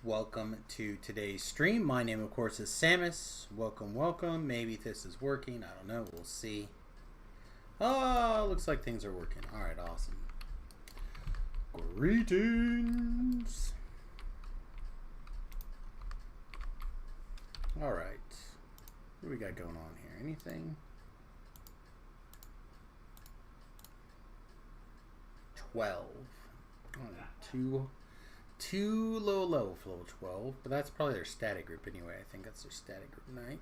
Welcome to today's stream. My name, of course, is Samus. Welcome. Maybe this is working. I don't know. We'll see. Oh, looks like things are working. All right, awesome. Greetings. All right. What do we got going on here? Anything? 12. Oh, too low flow 12, but that's probably their static group anyway. I think that's their static group night.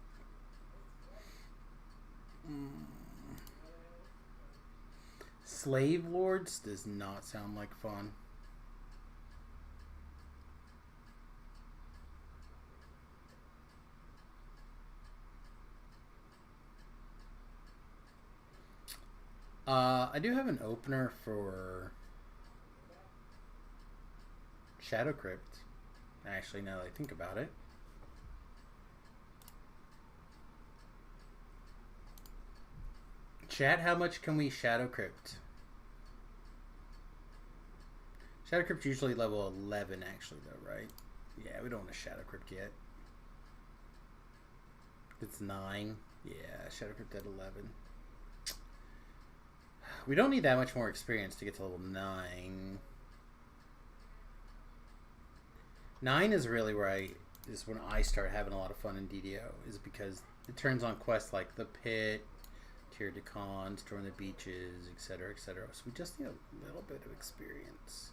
Slave Lords does not sound like fun. I do have an opener for Shadow Crypt. Actually, now that I think about it. Chat, how much can we Shadow Crypt? Shadow Crypt's usually level 11 actually though, right? Yeah, we don't want to Shadow Crypt yet. It's 9. Yeah, Shadow Crypt at 11. We don't need that much more experience to get to level 9. 9 is really where is when I start having a lot of fun in DDO, is because it turns on quests like the Pit, Tier de Cons, Storm the Beaches, etc., etc. So we just need a little bit of experience.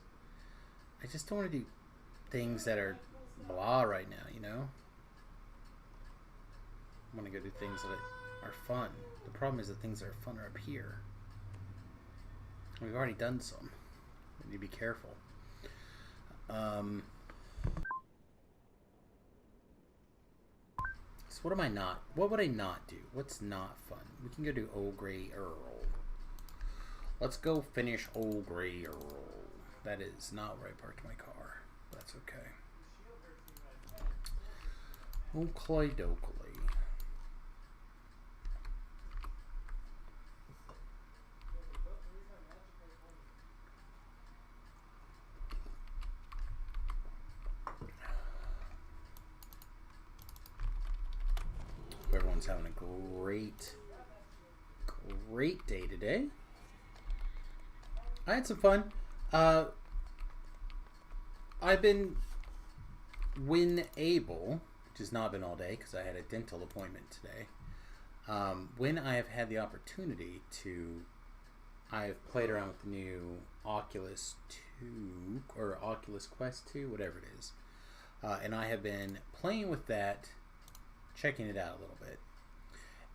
I just don't want to do things that are blah right now, you know? I want to go do things that are fun. The problem is the things that are fun are up here. We've already done some. We need to be careful. So what would I not do? What's not fun? We can go do Old Grey Earl. Let's go finish Old Grey Earl. That is not where I parked my car. That's okay. Oakley dokley. Everyone's having a great day today. I had some fun. I've been, when able, which has not been all day because I had a dental appointment today, when I have had the opportunity to, I've played around with the new Oculus 2, or Oculus Quest 2, whatever it is. And I have been playing with that, checking it out a little bit,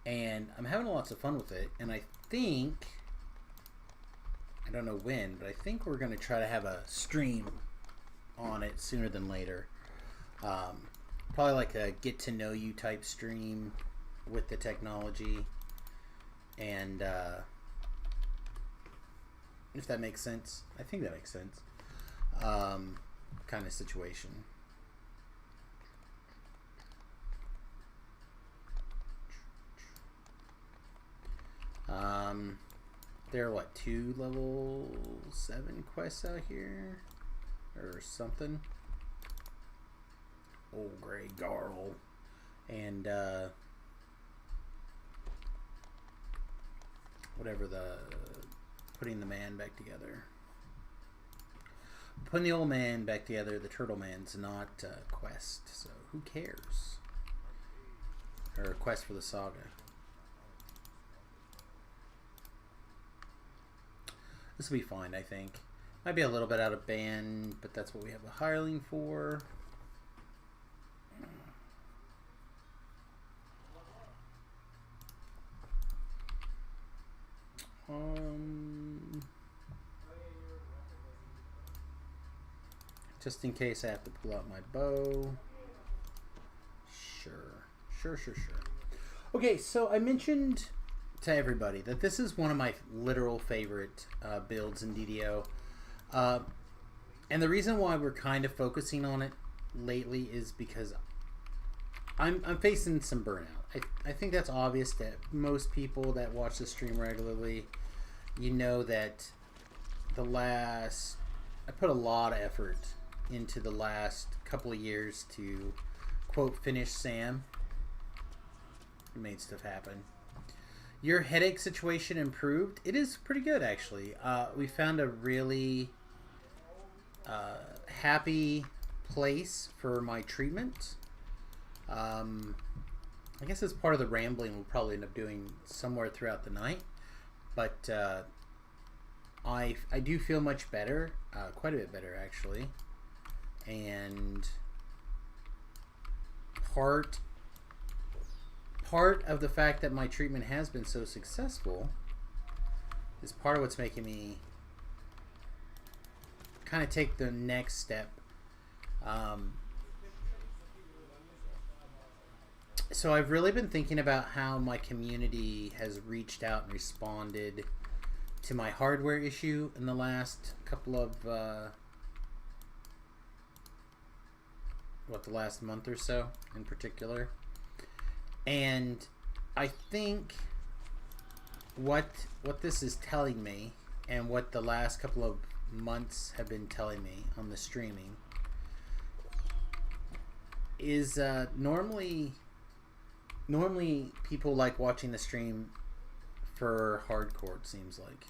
and I'm having lots of fun with it. And I think, I don't know when, but I think we're going to try to have a stream on it sooner than later. Probably like a get to know you type stream with the technology, and if that makes sense. I think that makes sense. Kind of situation. There are what, 2 level 7 quests out here or something. Old Grey Garl and whatever, the putting the man back together. Putting the old man back together, the turtle man's not a quest, so who cares? Or a quest for the saga. This will be fine, I think. Might be a little bit out of band, but that's what we have a hireling for. Just in case I have to pull out my bow. Sure. Okay, so I mentioned to everybody that this is one of my literal favorite builds in DDO, and the reason why we're kind of focusing on it lately is because I'm facing some burnout. I think that's obvious that most people that watch the stream regularly, you know that I put a lot of effort into the last couple of years to, quote, finish Sam. It made stuff happen. Your headache situation improved? It is pretty good, actually. We found a really happy place for my treatment. I guess as part of the rambling we'll probably end up doing somewhere throughout the night. But I do feel much better, quite a bit better actually. And part of the fact that my treatment has been so successful is part of what's making me kind of take the next step. So I've really been thinking about how my community has reached out and responded to my hardware issue in the last couple of the last month or so in particular. And I think what this is telling me, and what the last couple of months have been telling me on the streaming, is normally people like watching the stream for hardcore, it seems like.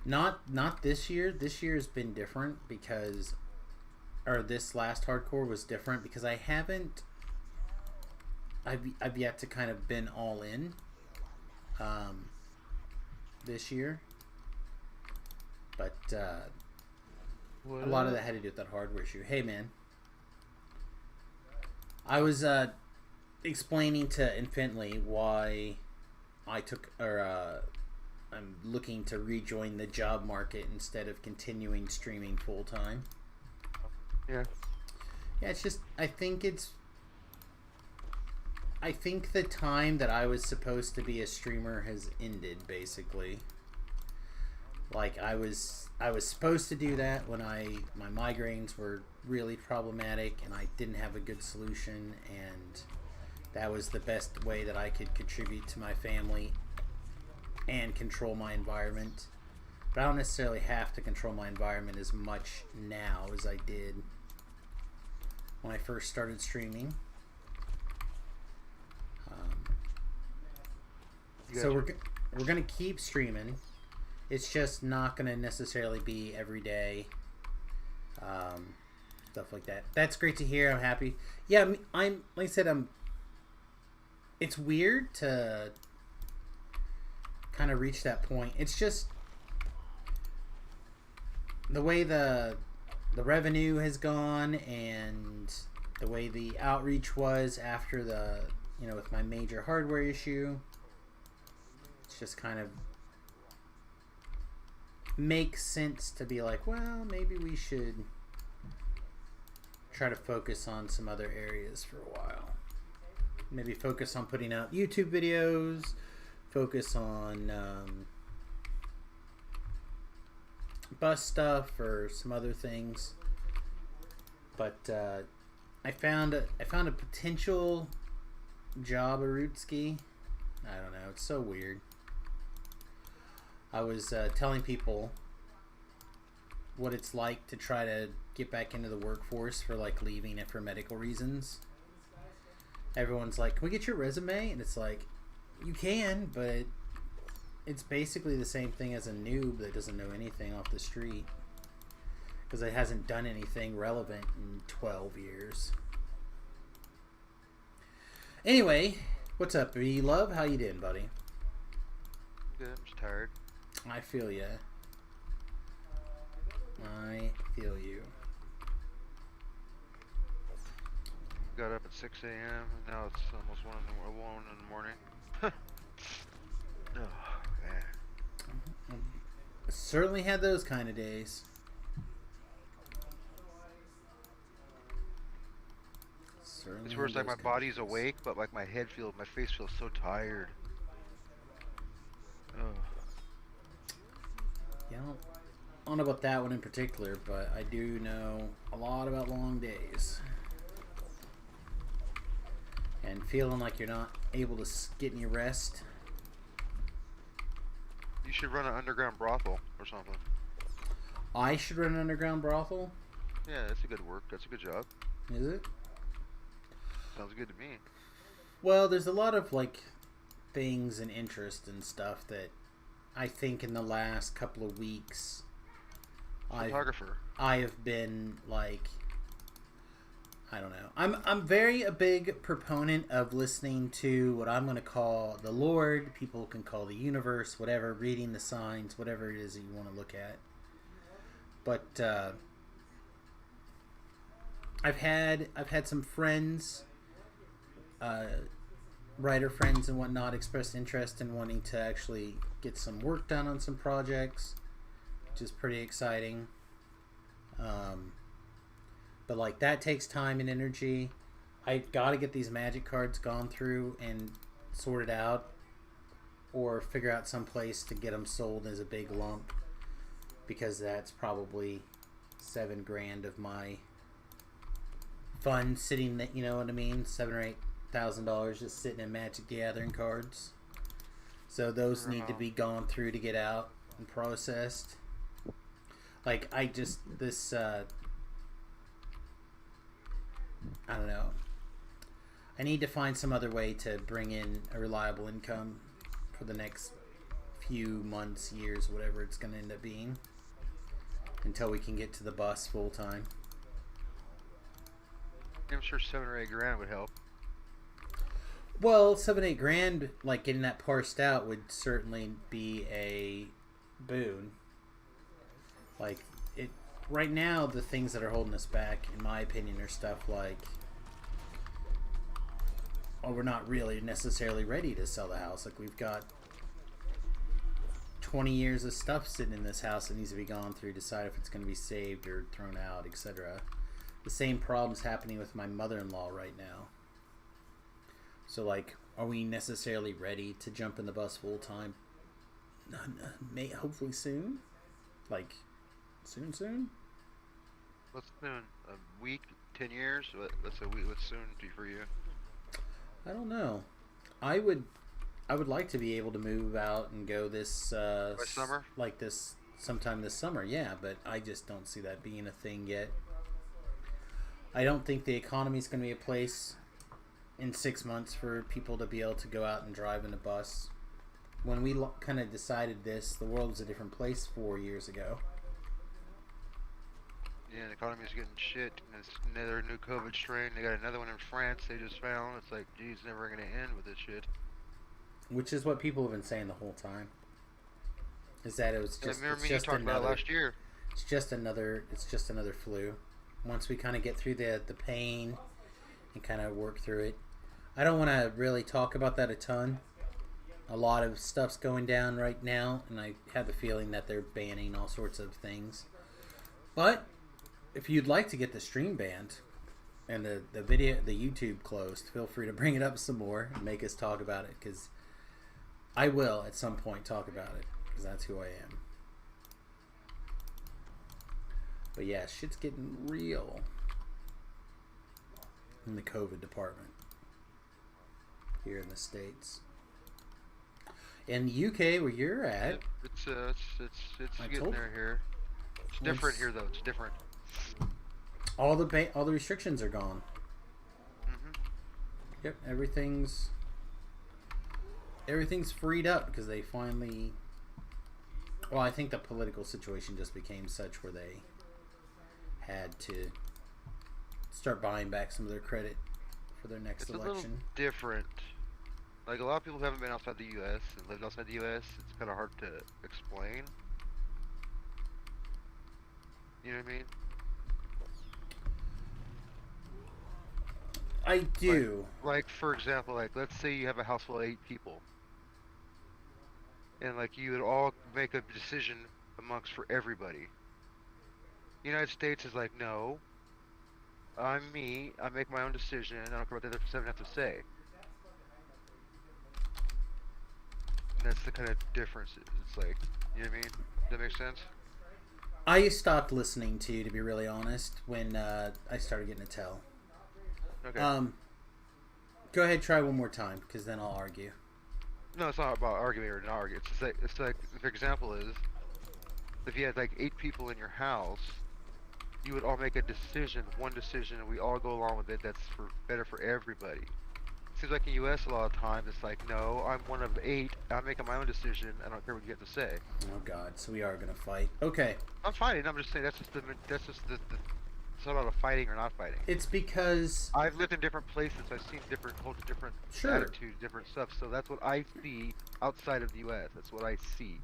Not this year. This year has been different because, or this last hardcore was different because I've yet to kind of been all in this year. But a lot of that had to do with that hardware issue. Hey man. I was explaining to Infinitely why I'm looking to rejoin the job market instead of continuing streaming full time. Yeah. Yeah, it's just I think the time that I was supposed to be a streamer has ended, basically. Like I was supposed to do that when my migraines were really problematic and I didn't have a good solution, and that was the best way that I could contribute to my family and control my environment. But I don't necessarily have to control my environment as much now as I did when I first started streaming. So we're gonna keep streaming. It's just not gonna necessarily be every day. Stuff like that. That's great to hear. I'm happy. Yeah, I'm like I said. It's weird to kind of reach that point. It's just the way the revenue has gone and the way the outreach was after with my major hardware issue. It's just kind of makes sense to be like, well, maybe we should try to focus on some other areas for a while. Maybe focus on putting out YouTube videos, focus on bus stuff or some other things. But I found a potential job at Rootski. I don't know, it's so weird. I was telling people what it's like to try to get back into the workforce for like leaving it for medical reasons. Everyone's like, can we get your resume? And it's like, you can, but it's basically the same thing as a noob that doesn't know anything off the street because it hasn't done anything relevant in 12 years. Anyway, what's up, B-Love? How you doing, buddy? Good, I'm just tired. I feel ya. I feel you. Got up at 6 a.m. and now it's almost 1 in the morning. Oh, man. Certainly had those kind of days. It's where it's like my body's awake, but like my face feels so tired. Oh. Yeah, I don't know about that one in particular, but I do know a lot about long days. And feeling like you're not able to get any rest. You should run an underground brothel or something. I should run an underground brothel? Yeah, that's a good work. That's a good job. Is it? Sounds good to me. Well, there's a lot of, like, things and interest and stuff that I think in the last couple of weeks... Photographer. I have been, like... I don't know. I'm very a big proponent of listening to what I'm going to call the Lord. People can call the universe, whatever. Reading the signs, whatever it is that you want to look at. But I've had some friends, writer friends and whatnot, express interest in wanting to actually get some work done on some projects, which is pretty exciting. But like that takes time and energy. I got to get these magic cards gone through and sorted out, or figure out some place to get them sold as a big lump, because that's probably $7,000 of my fund sitting. That, you know what I mean, $7,000 or $8,000 just sitting in Magic the Gathering cards. So those need to be gone through to get out and processed. Like I don't know. I need to find some other way to bring in a reliable income for the next few months, years, whatever it's going to end up being, until we can get to the bus full time. I'm sure $7,000 or $8,000 would help. Well, $7,000-8,000, like getting that parsed out, would certainly be a boon. Like it right now, the things that are holding us back, in my opinion, are stuff like, we're not really necessarily ready to sell the house. Like, we've got 20 years of stuff sitting in this house that needs to be gone through, decide if it's going to be saved or thrown out, etc. The same problem's happening with my mother-in-law right now. So, like, are we necessarily ready to jump in the bus full time? Hopefully soon. Like, soon? What's soon? A week? 10 years? What's a week? What's soon for you? I don't know. I would like to be able to move out and go this by summer? Like this sometime this summer, yeah, but I just don't see that being a thing yet. I don't think the economy is going to be a place in 6 months for people to be able to go out and drive in a bus. When we kind of decided this, the world was a different place 4 years ago. Yeah, the economy's getting shit. And there's another new COVID strain. They got another one in France they just found. It's like, geez, never going to end with this shit. Which is what people have been saying the whole time. Is that it was just, I remember you talked about it last year. It's just another flu. Once we kind of get through the pain and kind of work through it. I don't want to really talk about that a ton. A lot of stuff's going down right now, and I have the feeling that they're banning all sorts of things. But if you'd like to get the stream banned and the YouTube closed, feel free to bring it up some more and make us talk about it, because I will at some point talk about it, because that's who I am. But yeah, shit's getting real in the COVID department here in the States. In the UK, where you're at, it's getting there here. It's different here, though. It's different. All the restrictions are gone. Mm-hmm. Yep, everything's freed up because they finally. Well, I think the political situation just became such where they had to start buying back some of their credit for their next election. It's a little different. Like, a lot of people who haven't been outside the U.S. and lived outside the U.S., it's kind of hard to explain. You know what I mean? I do. Like, for example, like, let's say you have a house full of 8 people. And, like, you would all make a decision amongst for everybody. The United States is like, no, I'm me, I make my own decision, and I don't care what the other 7 have to say. And that's the kind of difference. It's like, you know what I mean? Does that make sense? I stopped listening to you, to be really honest, when I started getting a tell. Okay. Go ahead, try one more time, because then I'll argue. No, it's not about arguing or not arguing. It's like, the example is, If you had like 8 people in your house, you would all make a decision, one decision, and we all go along with it. That's for better for everybody. Seems like in U.S. a lot of times it's like, no, I'm one of 8. I'm making my own decision. I don't care what you have to say. Oh God, so we are gonna fight. Okay. I'm fighting. I'm just saying that's just the it's not about fighting or not fighting. It's because I've lived in different places. I've seen different cultures, different Sure. attitudes, different stuff. So that's what I see outside of the U.S. That's what I see.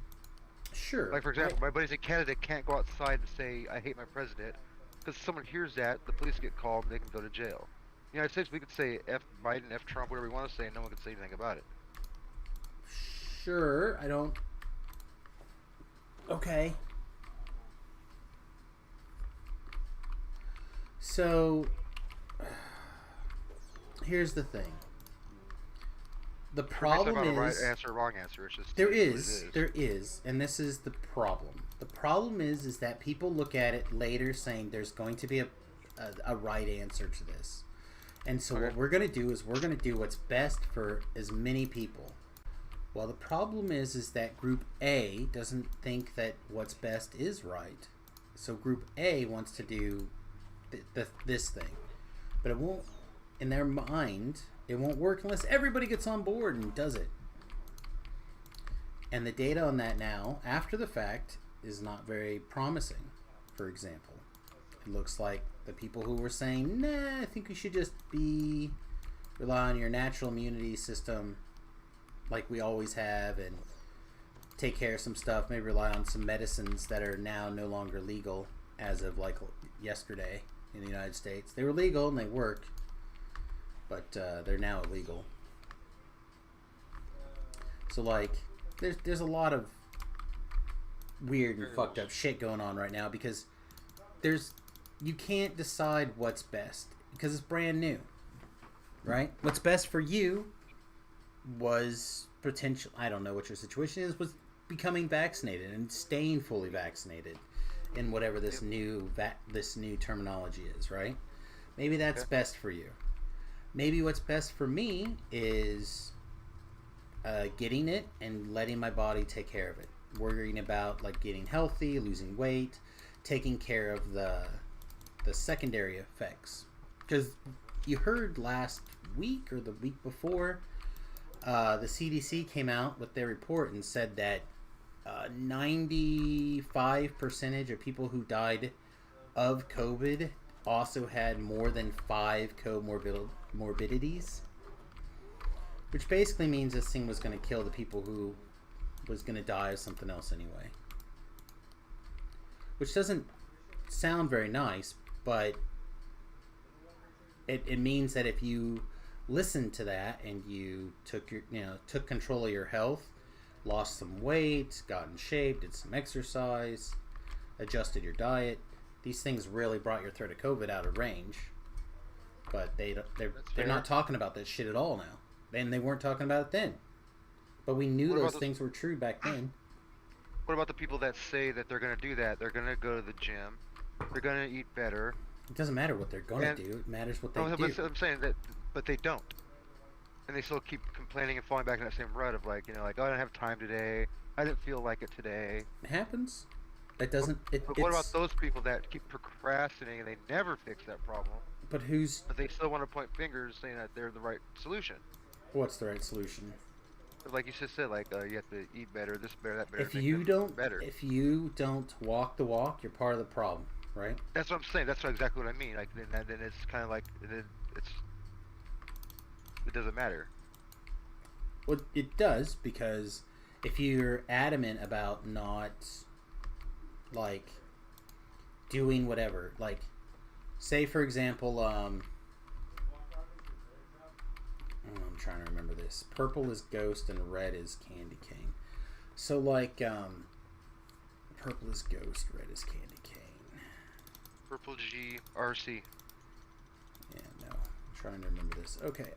Sure. Like for example, my buddies in Canada can't go outside and say I hate my president because someone hears that, the police get called, and they can go to jail. In the United States, we could say F Biden, F Trump, whatever we want to say, and no one could say anything about it. Sure, I don't. Okay. So, here's the thing. The problem It's not a right is answer or wrong answer. It's just there it's is, what it there is, and this is the problem. The problem is that people look at it later saying there's going to be a right answer to this. And so what we're going to do is we're going to do what's best for as many people. Well, the problem is that Group A doesn't think that what's best is right. So Group A wants to do this thing. But it won't, in their mind, it won't work unless everybody gets on board and does it. And the data on that now, after the fact, is not very promising. For example, it looks like the people who were saying, nah, I think we should just rely on your natural immunity system like we always have and take care of some stuff, maybe rely on some medicines that are now no longer legal as of like yesterday in the United States. They were legal and they work, but they're now illegal. So like there's a lot of weird and fucked up shit going on right now because you can't decide what's best because it's brand new, right? What's best for you was potential. I don't know what your situation is. Was becoming vaccinated and staying fully vaccinated in whatever this new terminology is, right? Maybe that's best for you. Maybe what's best for me is getting it and letting my body take care of it. Worrying about like getting healthy, losing weight, taking care of the secondary effects. Because you heard last week or the week before, the CDC came out with their report and said that 95% of people who died of COVID also had more than 5 comorbidities, which basically means this thing was going to kill the people who was going to die of something else anyway. Which doesn't sound very nice, but it means that if you listened to that and you took control of your health, lost some weight, got in shape, did some exercise, adjusted your diet, these things really brought your threat of COVID out of range. But they're not talking about that shit at all now, and they weren't talking about it then. But we knew those things were true back then. What about the people that say that they're going to do that? They're going to go to the gym. They're going to eat better. It doesn't matter what they're going to do. It matters what they do. But I'm saying that, but they don't. And they still keep complaining and falling back in that same rut of like, oh, I didn't have time today. I didn't feel like it today. It happens. It doesn't. But what about those people that keep procrastinating and they never fix that problem? But they still want to point fingers saying that they're the right solution. What's the right solution? Like you just said, like you have to eat better, this better, that better. If you don't walk the walk, you're part of the problem, right? That's what I'm saying. That's exactly what I mean. Like then it's kind of like it doesn't matter. Well, it does, because if you're adamant about not like doing whatever, like say for example, I'm trying to remember this. Purple is Ghost and red is Candy Cane. So like purple is Ghost, red is Candy Cane. Purple G RC. Yeah, no. I'm trying to remember this. Okay.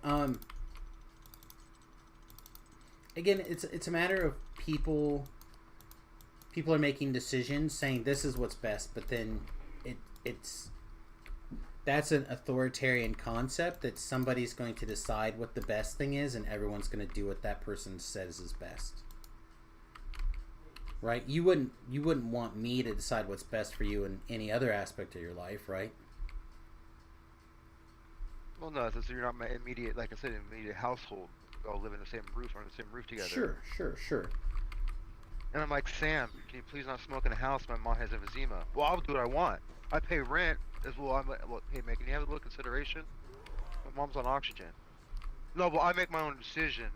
Again, it's a matter of people are making decisions saying this is what's best, but then that's an authoritarian concept that somebody's going to decide what the best thing is and everyone's going to do what that person says is best. right? You wouldn't want me to decide what's best for you in any other aspect of your life, right? Well, no, so you're not my immediate, like I said, immediate household. We all live in the same roof, under the same roof together. Sure. And I'm like, Sam, can you please not smoke in the house? My mom has emphysema. Well, I'll do what I want. I pay rent as well. I'm like, well, hey, man, can you have a little consideration? My mom's on oxygen. No, well, I make my own decision.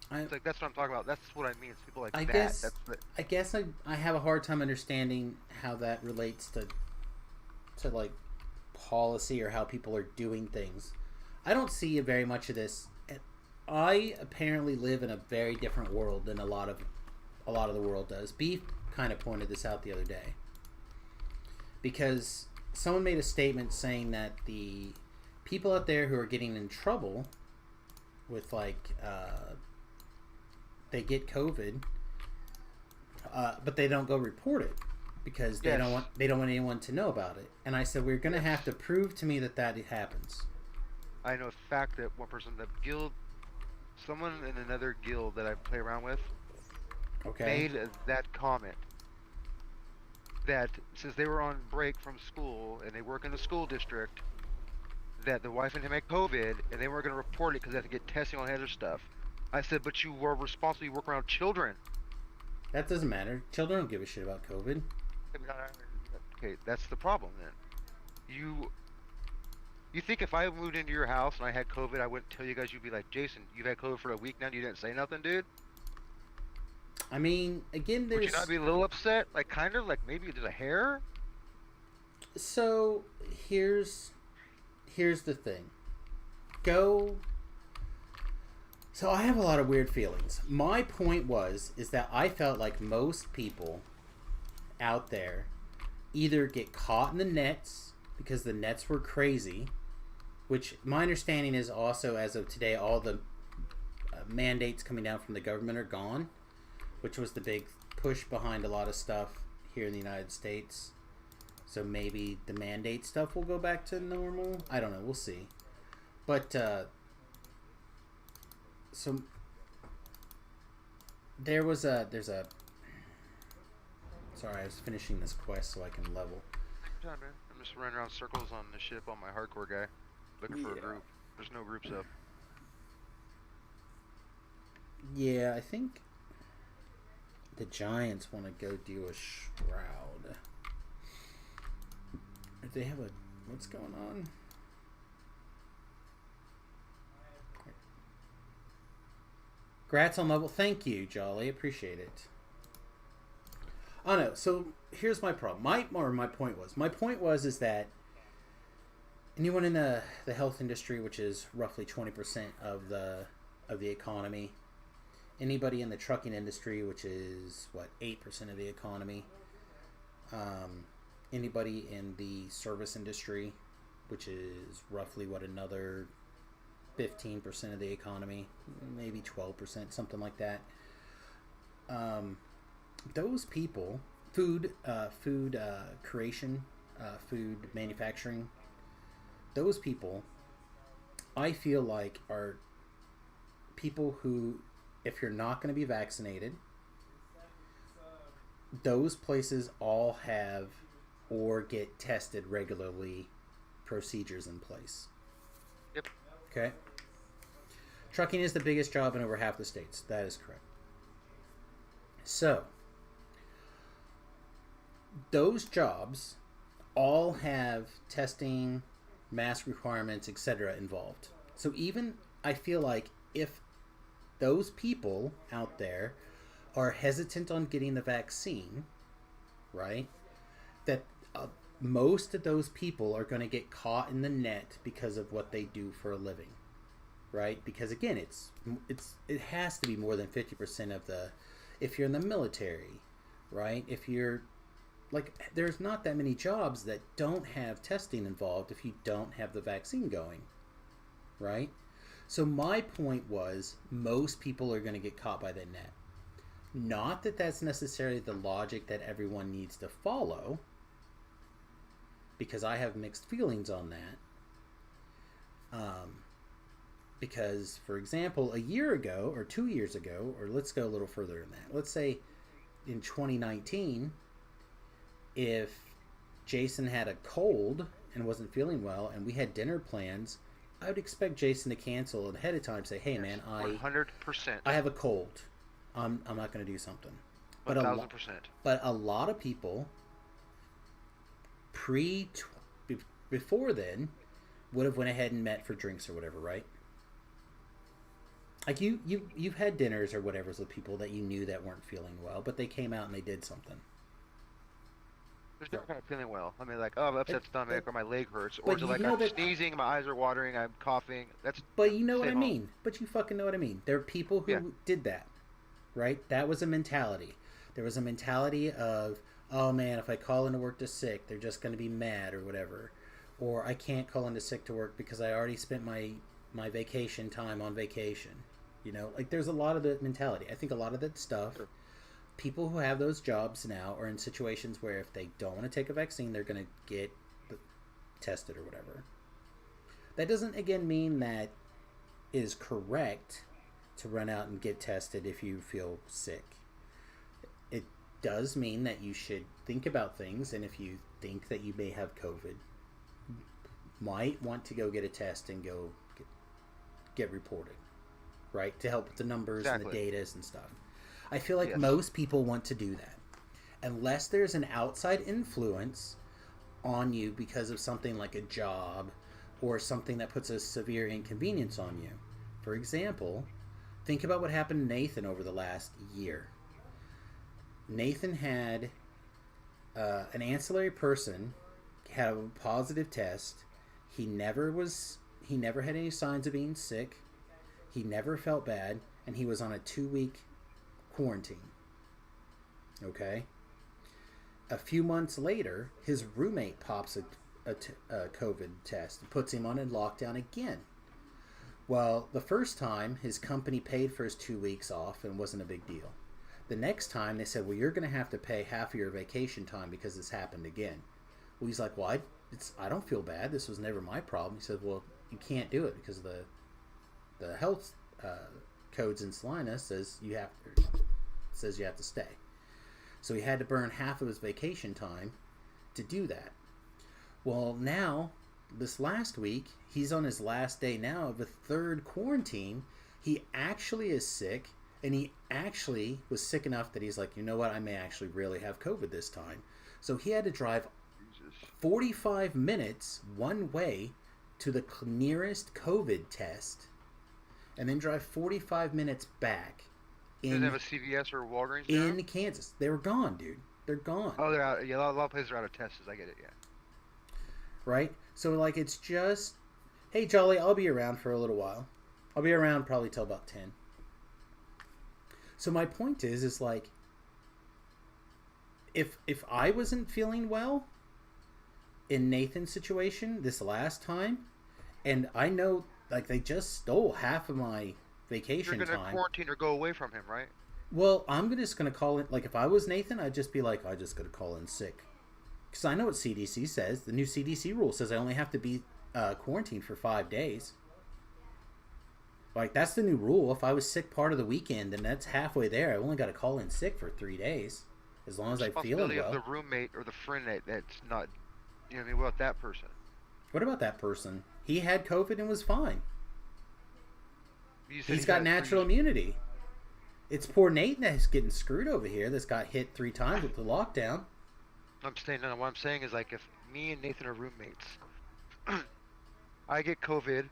I It's like, that's what I'm talking about. That's what I mean. It's people like I that. guess That's the, I guess I have a hard time understanding how that relates to like policy or how people are doing things. I don't see very much of this. I apparently live in a very different world than a lot of the world does. Beef kind of pointed this out the other day because someone made a statement saying that the people out there who are getting in trouble with like they get COVID, but they don't go report it because they Yes. don't want anyone to know about it. And I said we're going to have to prove to me that happens. I know the fact that one person, the guild, someone in another guild that I play around with, Okay. made that comment. That since they were on break from school and they work in the school district, that the wife and him had COVID and they weren't going to report it because they had to get testing on other stuff. I said, but you were responsible. You work around children. That doesn't matter. Children don't give a shit about COVID. Okay, that's the problem then. You think if I moved into your house and I had COVID, I wouldn't tell you guys? You'd be like, Jason, you've had COVID for a week now and you didn't say nothing, dude? I mean, again, Would there's... you not be a little upset? Like, kind of? Like, maybe there's a hair? So, here's the thing. So, I have a lot of weird feelings. My point is that I felt like most people out there either get caught in the nets because the nets were crazy, which my understanding is also, as of today, all the mandates coming down from the government are gone, which was the big push behind a lot of stuff here in the United States. So maybe the mandate stuff will go back to normal. I don't know. We'll see. But so there's a. Sorry, I was finishing this quest so I can level. Yeah, man. I'm just running around circles on the ship on my hardcore guy, looking for a group. There's no groups up. Yeah, I think the Giants want to go do a shroud. They have a... What's going on? Grats on level. Thank you, Jolly. Appreciate it. Oh no, so here's my problem. My point was that anyone in the health industry, which is roughly 20% of the economy, anybody in the trucking industry, which is 8% of the economy, anybody in the service industry, which is roughly another 15% of the economy, maybe 12%, something like that. Those people, food creation, food manufacturing, those people, I feel like are people who, if you're not going to be vaccinated, those places all have or get tested regularly procedures in place. Yep. Okay. Trucking is the biggest job in over half the states. That is correct. So, those jobs all have testing, mask requirements, etc. involved. So even I feel like if those people out there are hesitant on getting the vaccine, right, that most of those people are going to get caught in the net because of what they do for a living, right? Because again, it has to be more than 50% of the, if you're in the military, right? If you're there's not that many jobs that don't have testing involved if you don't have the vaccine going, right? So my point was, most people are going to get caught by the net. Not that that's necessarily the logic that everyone needs to follow, because I have mixed feelings on that. Because, for example, a year ago or 2 years ago, or let's go a little further than that. Let's say in 2019, if Jason had a cold and wasn't feeling well and we had dinner plans, I would expect Jason to cancel ahead of time, say, hey, Yes, man, 100%. I have a cold. I'm not going to do something. 1,000%. But a lot of people before then would have went ahead and met for drinks or whatever, right? Like you've had dinners or whatever with people that you knew that weren't feeling well, but they came out and they did something. There's no kind of feeling well. I mean, like, oh, I'm upset stomach, or my leg hurts, or is it like I'm sneezing, my eyes are watering, I'm coughing. But you know what I mean. But you fucking know what I mean. There are people who did that, right? That was a mentality. There was a mentality of, oh man, if I call into work to sick, they're just going to be mad or whatever. Or I can't call into sick to work because I already spent my vacation time on vacation. You know, like there's a lot of the mentality. I think a lot of that stuff, people who have those jobs now are in situations where if they don't want to take a vaccine, they're going to get tested or whatever. That doesn't, again, mean that it is correct to run out and get tested if you feel sick. It does mean that you should think about things, and if you think that you may have COVID, might want to go get a test and go get reported, right? To help with the numbers and the data and stuff. I feel like most people want to do that. Unless there's an outside influence on you because of something like a job or something that puts a severe inconvenience on you. For example, think about what happened to Nathan over the last year. Nathan had an ancillary person have a positive test. He never had any signs of being sick. He never felt bad, and he was on a 2-week quarantine. Okay? A few months later, his roommate pops a COVID test and puts him on a lockdown again. Well, the first time, his company paid for his 2 weeks off and wasn't a big deal. The next time, they said, well, you're going to have to pay half of your vacation time because this happened again. Well, he's like, well, I don't feel bad. This was never my problem. He said, well, you can't do it because the health codes in Salina says you have to stay. So he had to burn half of his vacation time to do that. Well, now, this last week, he's on his last day now of a 3rd quarantine. He actually is sick, and he actually was sick enough that he's like, you know what, I may actually really have COVID this time. So he had to drive 45 minutes one way to the nearest COVID test, and then drive 45 minutes back. Does it have a CVS or Walgreens in Kansas? They were gone, dude. They're gone. Oh, they're out. Yeah, a lot of places are out of tests. I get it. Yeah. Right. So like, it's just, hey, Jolly, I'll be around for a little while. I'll be around probably till about 10. So my point is like, if I wasn't feeling well in Nathan's situation this last time, and I know like they just stole half of my vacation time. You're going to quarantine or go away from him, right? Well, I'm just going to call it, like if I was Nathan, I'd just be like, I just got to call in sick. Because I know what CDC says. The new CDC rule says I only have to be quarantined for 5 days. Like, that's the new rule. If I was sick part of the weekend, then that's halfway there. I only got to call in sick for 3 days. As long as I'm feeling well. Of the roommate or the friend that's not, you know what I mean, what about that person? What about that person? He had COVID and was fine. He's got natural immunity. It's poor Nate that's getting screwed over here that's got hit 3 times with the lockdown. What I'm saying is, like, if me and Nathan are roommates, I get COVID,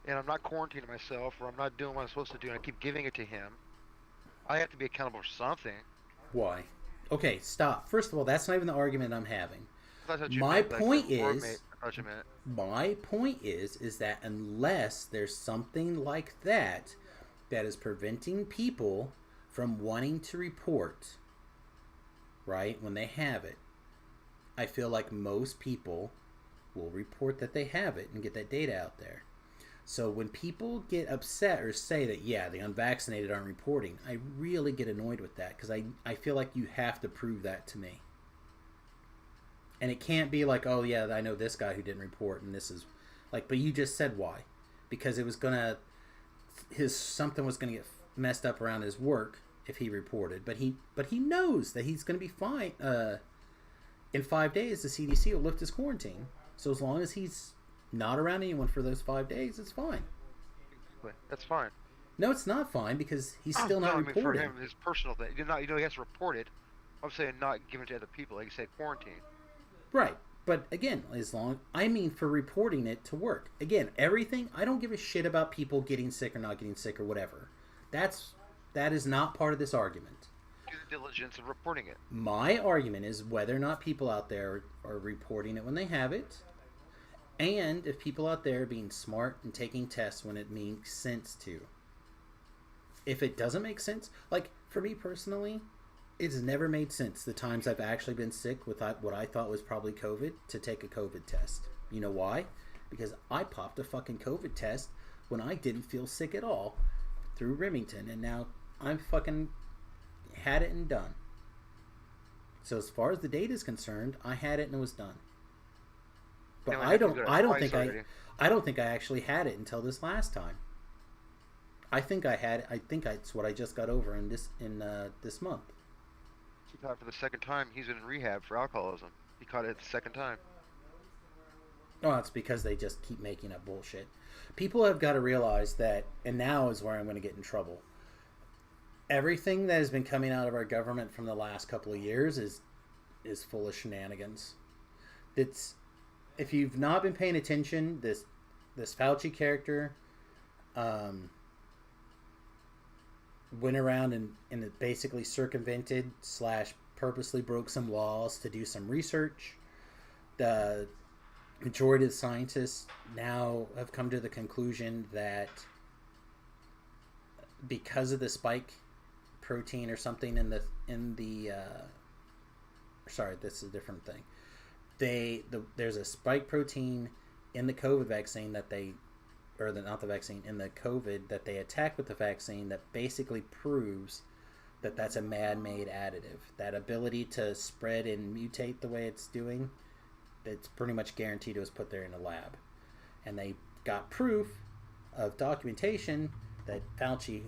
and I'm not quarantining myself, or I'm not doing what I'm supposed to do, and I keep giving it to him, I have to be accountable for something. Why? Okay, stop. First of all, that's not even the argument I'm having. My point is that unless there's something like that is preventing people from wanting to report, right, when they have it, I feel like most people will report that they have it and get that data out there. So when people get upset or say that, yeah, the unvaccinated aren't reporting, I really get annoyed with that because I feel like you have to prove that to me. And it can't be like, oh yeah, I know this guy who didn't report, and this is like, but you just said why? Because it was something was gonna get messed up around his work if he reported, but he knows that he's going to be fine. In 5 days, the CDC will lift his quarantine. So as long as he's not around anyone for those 5 days, it's fine. That's fine. No, it's not fine because he's still not reporting. For him, his personal thing. You know, he has to report it. I'm saying not giving it to other people. Like you said, quarantine. Right. But again, for reporting it to work. Again, everything, I don't give a shit about people getting sick or not getting sick or whatever. That is not part of this argument. Do the diligence of reporting it. My argument is whether or not people out there are reporting it when they have it, and if people out there are being smart and taking tests when it makes sense to. If it doesn't make sense, like for me personally, it's never made sense the times I've actually been sick with what I thought was probably COVID to take a COVID test. You know why? Because I popped a fucking COVID test when I didn't feel sick at all through Remington, and now I'm fucking had it and done. So as far as the date is concerned, I had it and it was done. But I don't think I actually had it until this last time. I think it's what I just got over in this month. He caught it for the second time. He's in rehab for alcoholism. He caught it the second time. Oh, it's because they just keep making up bullshit. People have got to realize that, and now is where I'm going to get in trouble. Everything that has been coming out of our government from the last couple of years is full of shenanigans. If you've not been paying attention, this Fauci character went around and it basically circumvented / purposely broke some laws to do some research. The majority of the scientists now have come to the conclusion that because of the spike protein or something sorry, this is a different thing. There's a spike protein in the COVID vaccine in the COVID that they attack with the vaccine that basically proves that that's a man-made additive. That ability to spread and mutate the way it's doing, it's pretty much guaranteed it was put there in a lab. And they got proof of documentation that Fauci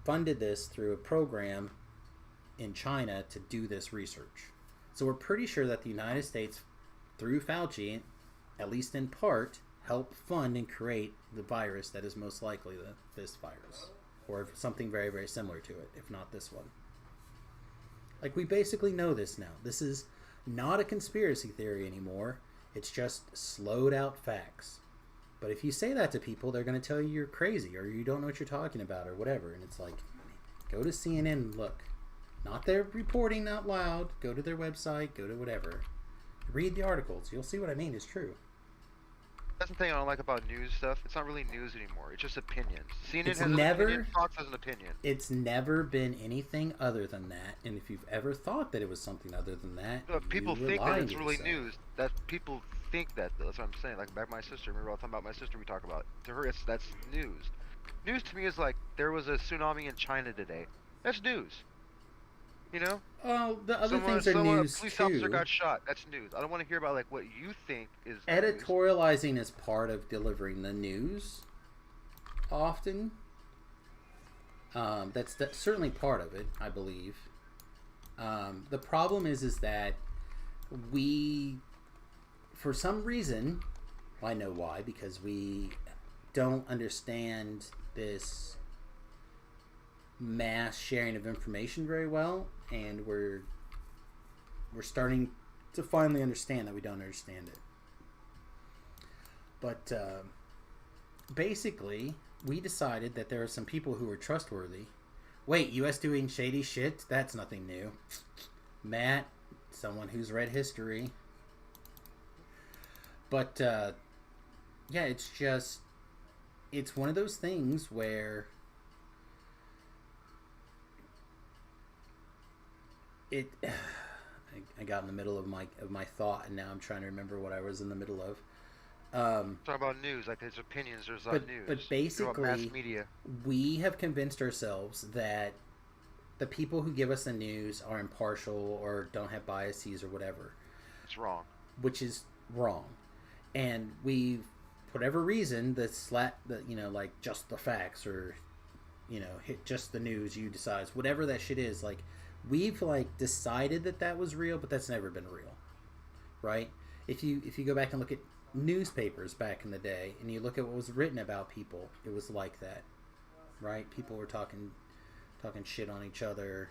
funded this through a program in China to do this research. So we're pretty sure that the United States, through Fauci, at least in part, help fund and create the virus that is most likely this virus, or something very, very similar to it, if not this one. Like, we basically know this now. This is not a conspiracy theory anymore. It's just slowed out facts. But if you say that to people, they're going to tell you you're crazy or you don't know what you're talking about or whatever. And it's like, go to CNN and look. Not their reporting out loud. Go to their website. Go to whatever. Read the articles. You'll see what I mean is true. That's the thing I don't like about news stuff. It's not really news anymore. It's just opinions. CNN It's has never- an opinion. Fox has an opinion. It's never been anything other than that. And if you've ever thought that it was something other than that, People you were think that lying it's to really yourself. news. That people think that. That's what I'm saying. Like back my sister. Remember all the time about my sister we talk about. To her, that's news. News to me is like there was a tsunami in China today. That's news. You know? Oh, the other things are news A police too. officer got shot. That's news. I don't want to hear about like what you think is news. Editorializing is part of delivering the news. Often, that's certainly part of it, I believe. The problem is that we, for some reason, I know why, because we don't understand this mass sharing of information very well, and we're starting to finally understand that we don't understand it. But basically, we decided that there are some people who are trustworthy. Wait, U.S. doing shady shit? That's nothing new. Matt, someone who's read history. But yeah, it's one of those things where I got in the middle of my thought, and now I'm trying to remember what I was in the middle of. Talk about news, like there's opinions, there's not news. But basically, mass media. We have convinced ourselves that the people who give us the news are impartial or don't have biases or whatever. It's wrong. Which is wrong. And we, whatever reason, like just the facts or hit just the news, you decide whatever that shit is. Like, we've like decided that was real, but that's never been real, right? If you go back and look at newspapers back in the day, and you look at what was written about people, it was like that, right? People were talking shit on each other,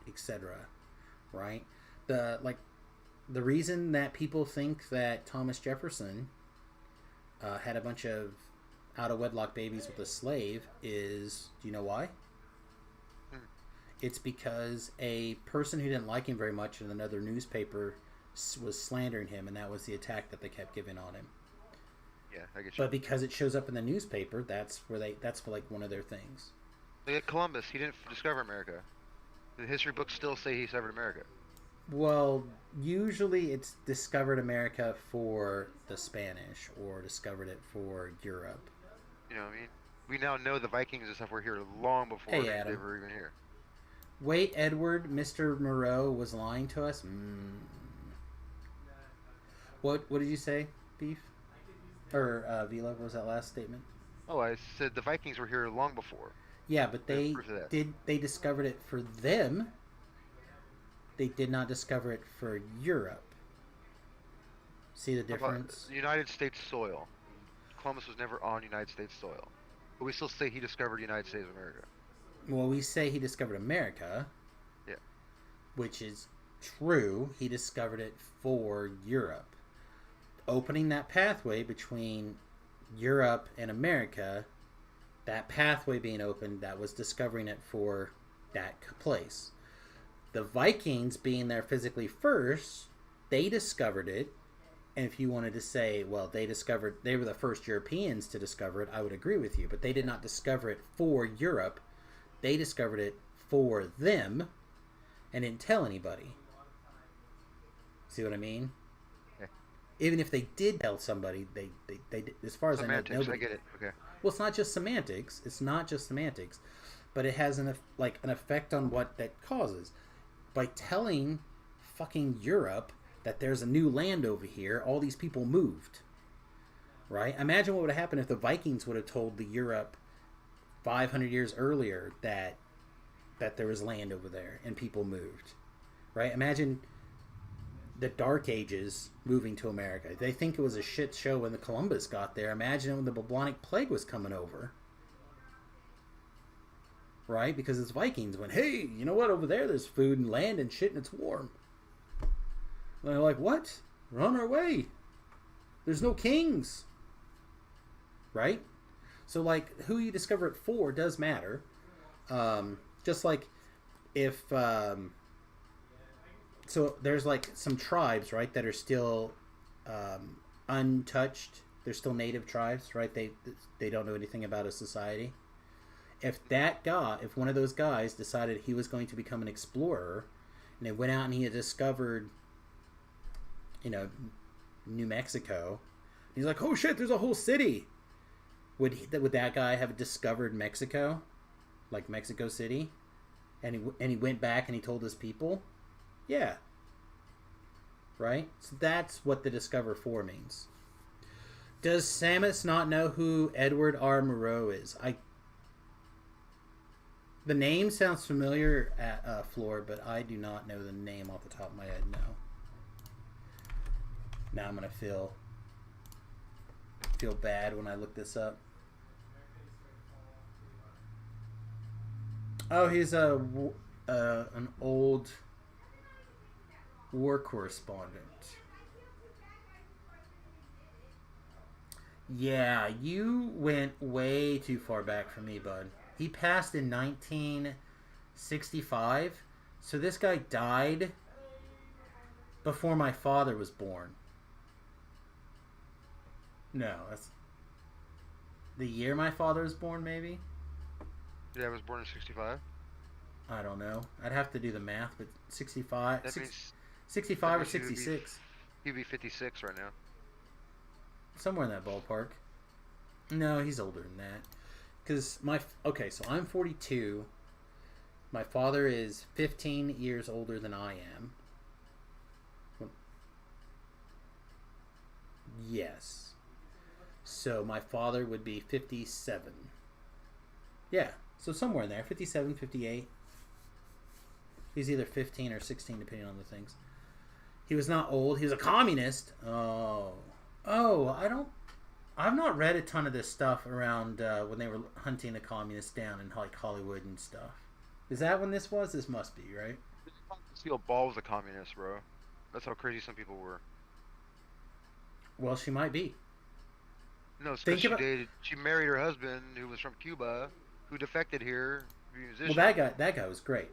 etc. Right? The reason that people think that Thomas Jefferson had a bunch of out of wedlock babies with a slave is, do you know why? It's because a person who didn't like him very much in another newspaper was slandering him, and that was the attack that they kept giving on him. Yeah, I get you. But because it shows up in the newspaper, that's like one of their things. Look at Columbus. He didn't discover America. The history books still say he discovered America. Well, usually it's discovered America for the Spanish, or discovered it for Europe. You know what I mean? We now know the Vikings and stuff were here long before they were even here. Wait, Edward, Mr. Moreau was lying to us? What did you say, Beef? Or Vila, what was that last statement? Oh, I said the Vikings were here long before. Yeah, but they discovered it for them. They did not discover it for Europe. See the difference? United States soil. Columbus was never on United States soil. But we still say he discovered the United States of America. Well, we say he discovered America. Yeah. Which is true. He discovered it for Europe. Opening that pathway between Europe and America, that pathway being opened, that was discovering it for that place. The Vikings being there physically first, they discovered it. And if you wanted to say, well, they were the first Europeans to discover it, I would agree with you. But they did not discover it for Europe. They discovered it for them and didn't tell anybody. See what I mean? Yeah. Even if they did tell somebody, they as far as semantics, I know, nobody. I get it. Okay. Well, it's not just semantics. It's not just semantics, but it has an effect on what that causes. By telling fucking Europe that there's a new land over here, all these people moved. Right? Imagine what would have happened if the Vikings would have told the Europe 500 years earlier that there was land over there and people moved. Right? Imagine the Dark Ages moving to America. They think it was a shit show when the Columbus got there. Imagine when the bubonic plague was coming over. Right? Because it's Vikings went, hey, you know what? Over there's food and land and shit and it's warm. And they're like, what? We're on our way. There's no kings. Right? So, like, who you discover it for does matter. Just like if... so there's, like, some tribes, right, that are still untouched. They're still native tribes, right? They don't know anything about a society. If one of those guys decided he was going to become an explorer, and they went out and he had discovered, New Mexico, he's like, oh shit, there's a whole city. Would that guy have discovered Mexico, like Mexico City, and he went back and he told his people? Yeah. Right? So that's what the discover for means. Does Samus not know who Edward R. Murrow is? The name sounds familiar at Floor, but I do not know the name off the top of my head, no. Now I'm going to feel bad when I look this up. Oh, he's an old war correspondent. Yeah, you went way too far back for me, bud. He passed in 1965, so this guy died before my father was born. No, that's the year my father was born, maybe? Yeah, I was born in 65. I don't know. I'd have to do the math, but 65... That means 65 or 66. He'd be 56 right now. Somewhere in that ballpark. No, he's older than that. Because so I'm 42. My father is 15 years older than I am. Yes. So my father would be 57. Yeah. So somewhere in there, 57, 58. He's either 15 or 16, depending on the things. He was not old. He was a communist. Oh, I've not read a ton of this stuff around when they were hunting the communists down in like Hollywood and stuff. Is that when this was? This must be, right? Lucille Ball was a communist, bro. That's how crazy some people were. Well, she might be. No, it's because she married her husband, who was from Cuba, who defected here, to be a musician. Well, that guy was great.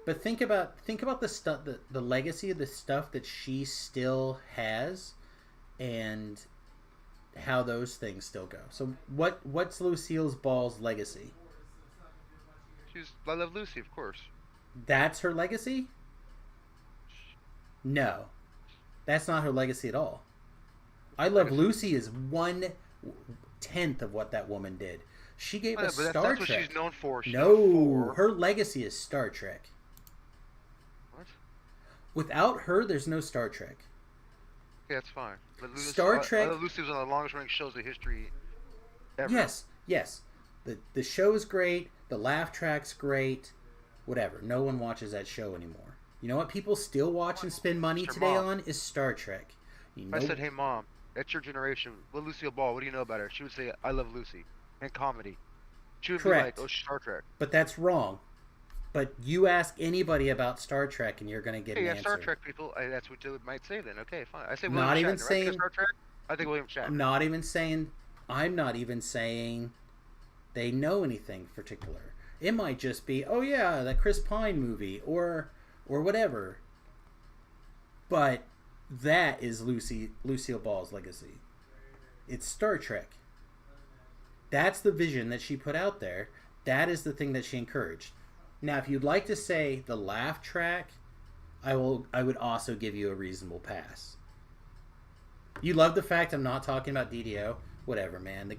But think about the stuff, the legacy of the stuff that she still has, and how those things still go. So what's Lucille Ball's legacy? She's I Love Lucy, of course. That's her legacy? No, that's not her legacy at all. I Love Lucy is 1/10 of what that woman did. She gave us Star Trek. That's what she's known for. Her legacy is Star Trek. What? Without her, there's no Star Trek. Yeah, that's fine. But Star Trek. Lucy was one of the longest running shows in history ever. Yes. The show is great. The laugh track's great. Whatever. No one watches that show anymore. You know what people still watch and spend money today on is Star Trek. If I said, "Hey, Mom, that's your generation. What Lucille Ball? What do you know about her?" She would say, "I Love Lucy," and comedy. She would be like, "Oh, Star Trek." But that's wrong. But you ask anybody about Star Trek, and you're going to get an answer. Star Trek people. That's what they might say then. Okay, fine. I say William Shatner. Saying Star Trek. I think William Shatner. I'm not even saying they know anything particular. It might just be, oh yeah, that Chris Pine movie, or whatever. But that is Lucille Ball's legacy. It's Star Trek. That's the vision that she put out there. That is the thing that she encouraged. Now, if you'd like to say the laugh track, I would also give you a reasonable pass. You love the fact I'm not talking about DDO? Whatever, man.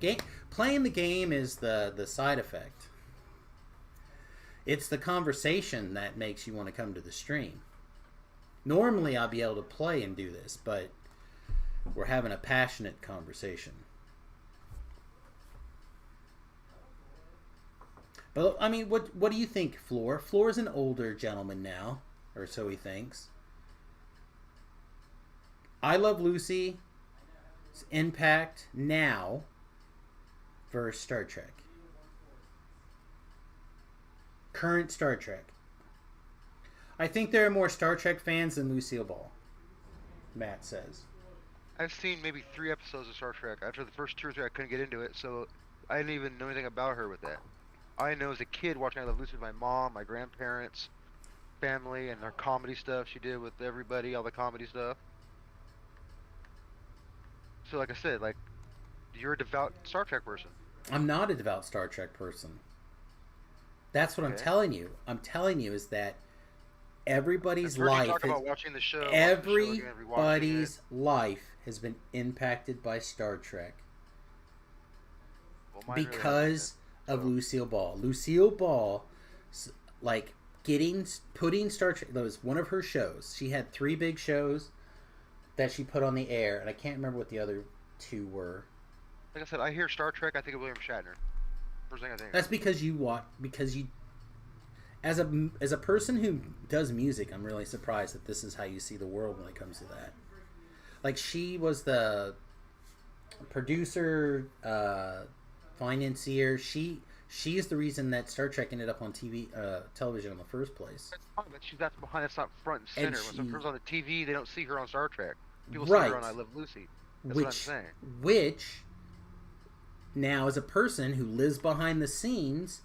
Playing the game is the side effect. It's the conversation that makes you want to come to the stream. Normally, I'll be able to play and do this, but we're having a passionate conversation. But, I mean, what do you think, Floor? Floor's an older gentleman now, or so he thinks. I Love Lucy's impact now versus Star Trek. Current Star Trek. I think there are more Star Trek fans than Lucille Ball, Matt says. I've seen maybe 3 episodes of Star Trek. After the first 2 or 3, I couldn't get into it, so I didn't even know anything about her with that. I know as a kid watching I Love Lucy with my mom, my grandparents, family, and her comedy stuff she did with everybody, all the comedy stuff. So like I said, like, you're a devout Star Trek person. I'm not a devout Star Trek person. That's what I'm telling you. I'm telling you is that everybody's life life has been impacted by Star Trek because of Lucille Ball. Lucille Ball, like, putting Star Trek, that was one of her shows. She had 3 big shows that she put on the air, and I can't remember what the other 2 were. Like I said, I hear Star Trek, I think of William Shatner. First thing I think. That's because you as a person who does music, I'm really surprised that this is how you see the world when it comes to that. Like, she was the producer, financier. She's the reason that Star Trek ended up on television in the first place. That's behind. That's not front and center. When someone's on the TV, they don't see her on Star Trek. People see her on I Love Lucy. That's what I'm saying. Which, now, as a person who lives behind the scenes,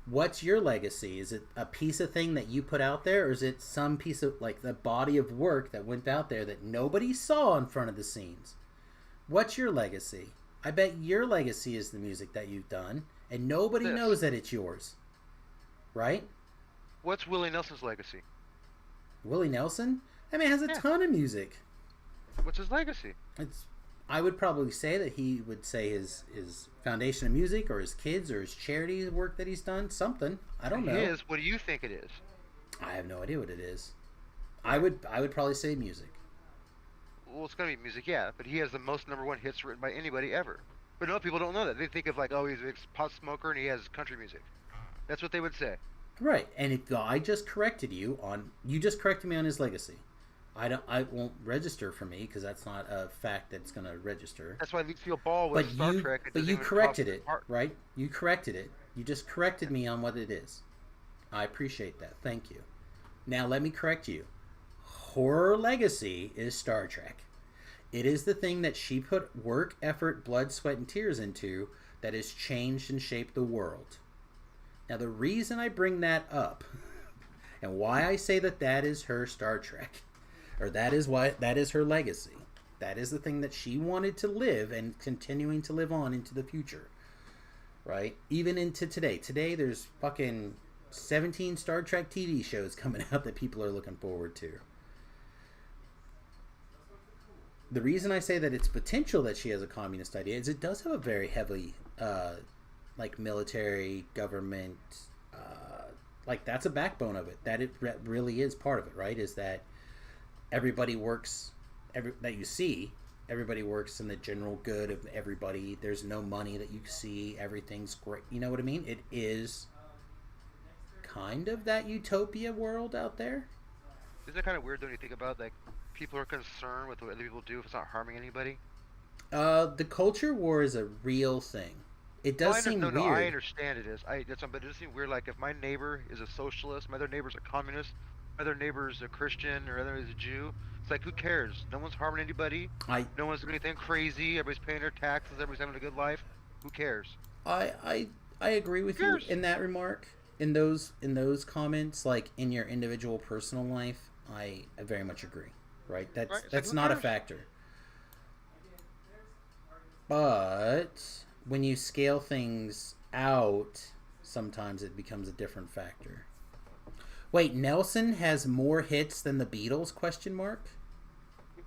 what's your legacy? Is it a piece of thing that you put out there, or is it some piece of, like, the body of work that went out there that nobody saw in front of the scenes? What's your legacy? I bet your legacy is the music that you've done, and nobody knows that it's yours. Right? What's Willie Nelson's legacy? Willie Nelson? I mean, has a ton of music. What's his legacy? I would probably say that he would say his foundation of music, or his kids, or his charity work that he's done. Something. I don't know. What do you think it is? I have no idea what it is. I would probably say music. Well, it's gonna be music, yeah. But he has the most #1 hits written by anybody ever. But no, people don't know that. They think of, like, oh, he's a pot smoker and he has country music. That's what they would say. Right, and if I just corrected you on, you just corrected me on his legacy. I won't register for me because that's not a fact that's going to register. That's why Lucille Ball was Star Trek. It But doesn't you even cross corrected the it, heart. right? You corrected it. You just corrected me on what it is. I appreciate that. Thank you. Now let me correct you. Horror legacy is Star Trek. It is the thing that she put work, effort, blood, sweat, and tears into that has changed and shaped the world. Now the reason I bring that up and why I say that that is her Star Trek, or that is her legacy. That is the thing that she wanted to live and continuing to live on into the future. Right? Even into today. Today there's fucking 17 Star Trek TV shows coming out that people are looking forward to. The reason I say that it's potential that she has a communist idea is it does have a very heavily like military, government, like that's a backbone of it. That it really is part of it, right? Is that everybody works, that you see, everybody works in the general good of everybody. There's no money that you see. Everything's great. You know what I mean? It is kind of that utopia world out there. Isn't it kind of weird though when you think about like people are concerned with what other people do if it's not harming anybody? The culture war is a real thing. It does seem weird. No, I understand it is. But it does seem weird. Like if my neighbor is a socialist, my other neighbor's a communist, my other neighbor's a Christian, or other is a Jew. It's like who cares? No one's harming anybody. No one's doing anything crazy. Everybody's paying their taxes. Everybody's having a good life. Who cares? I agree with you in that remark. In those comments, like in your individual personal life, I very much agree. Right? That's not a factor. But when you scale things out, sometimes it becomes a different factor. Wait, Nelson has more hits than the Beatles? Question mark. He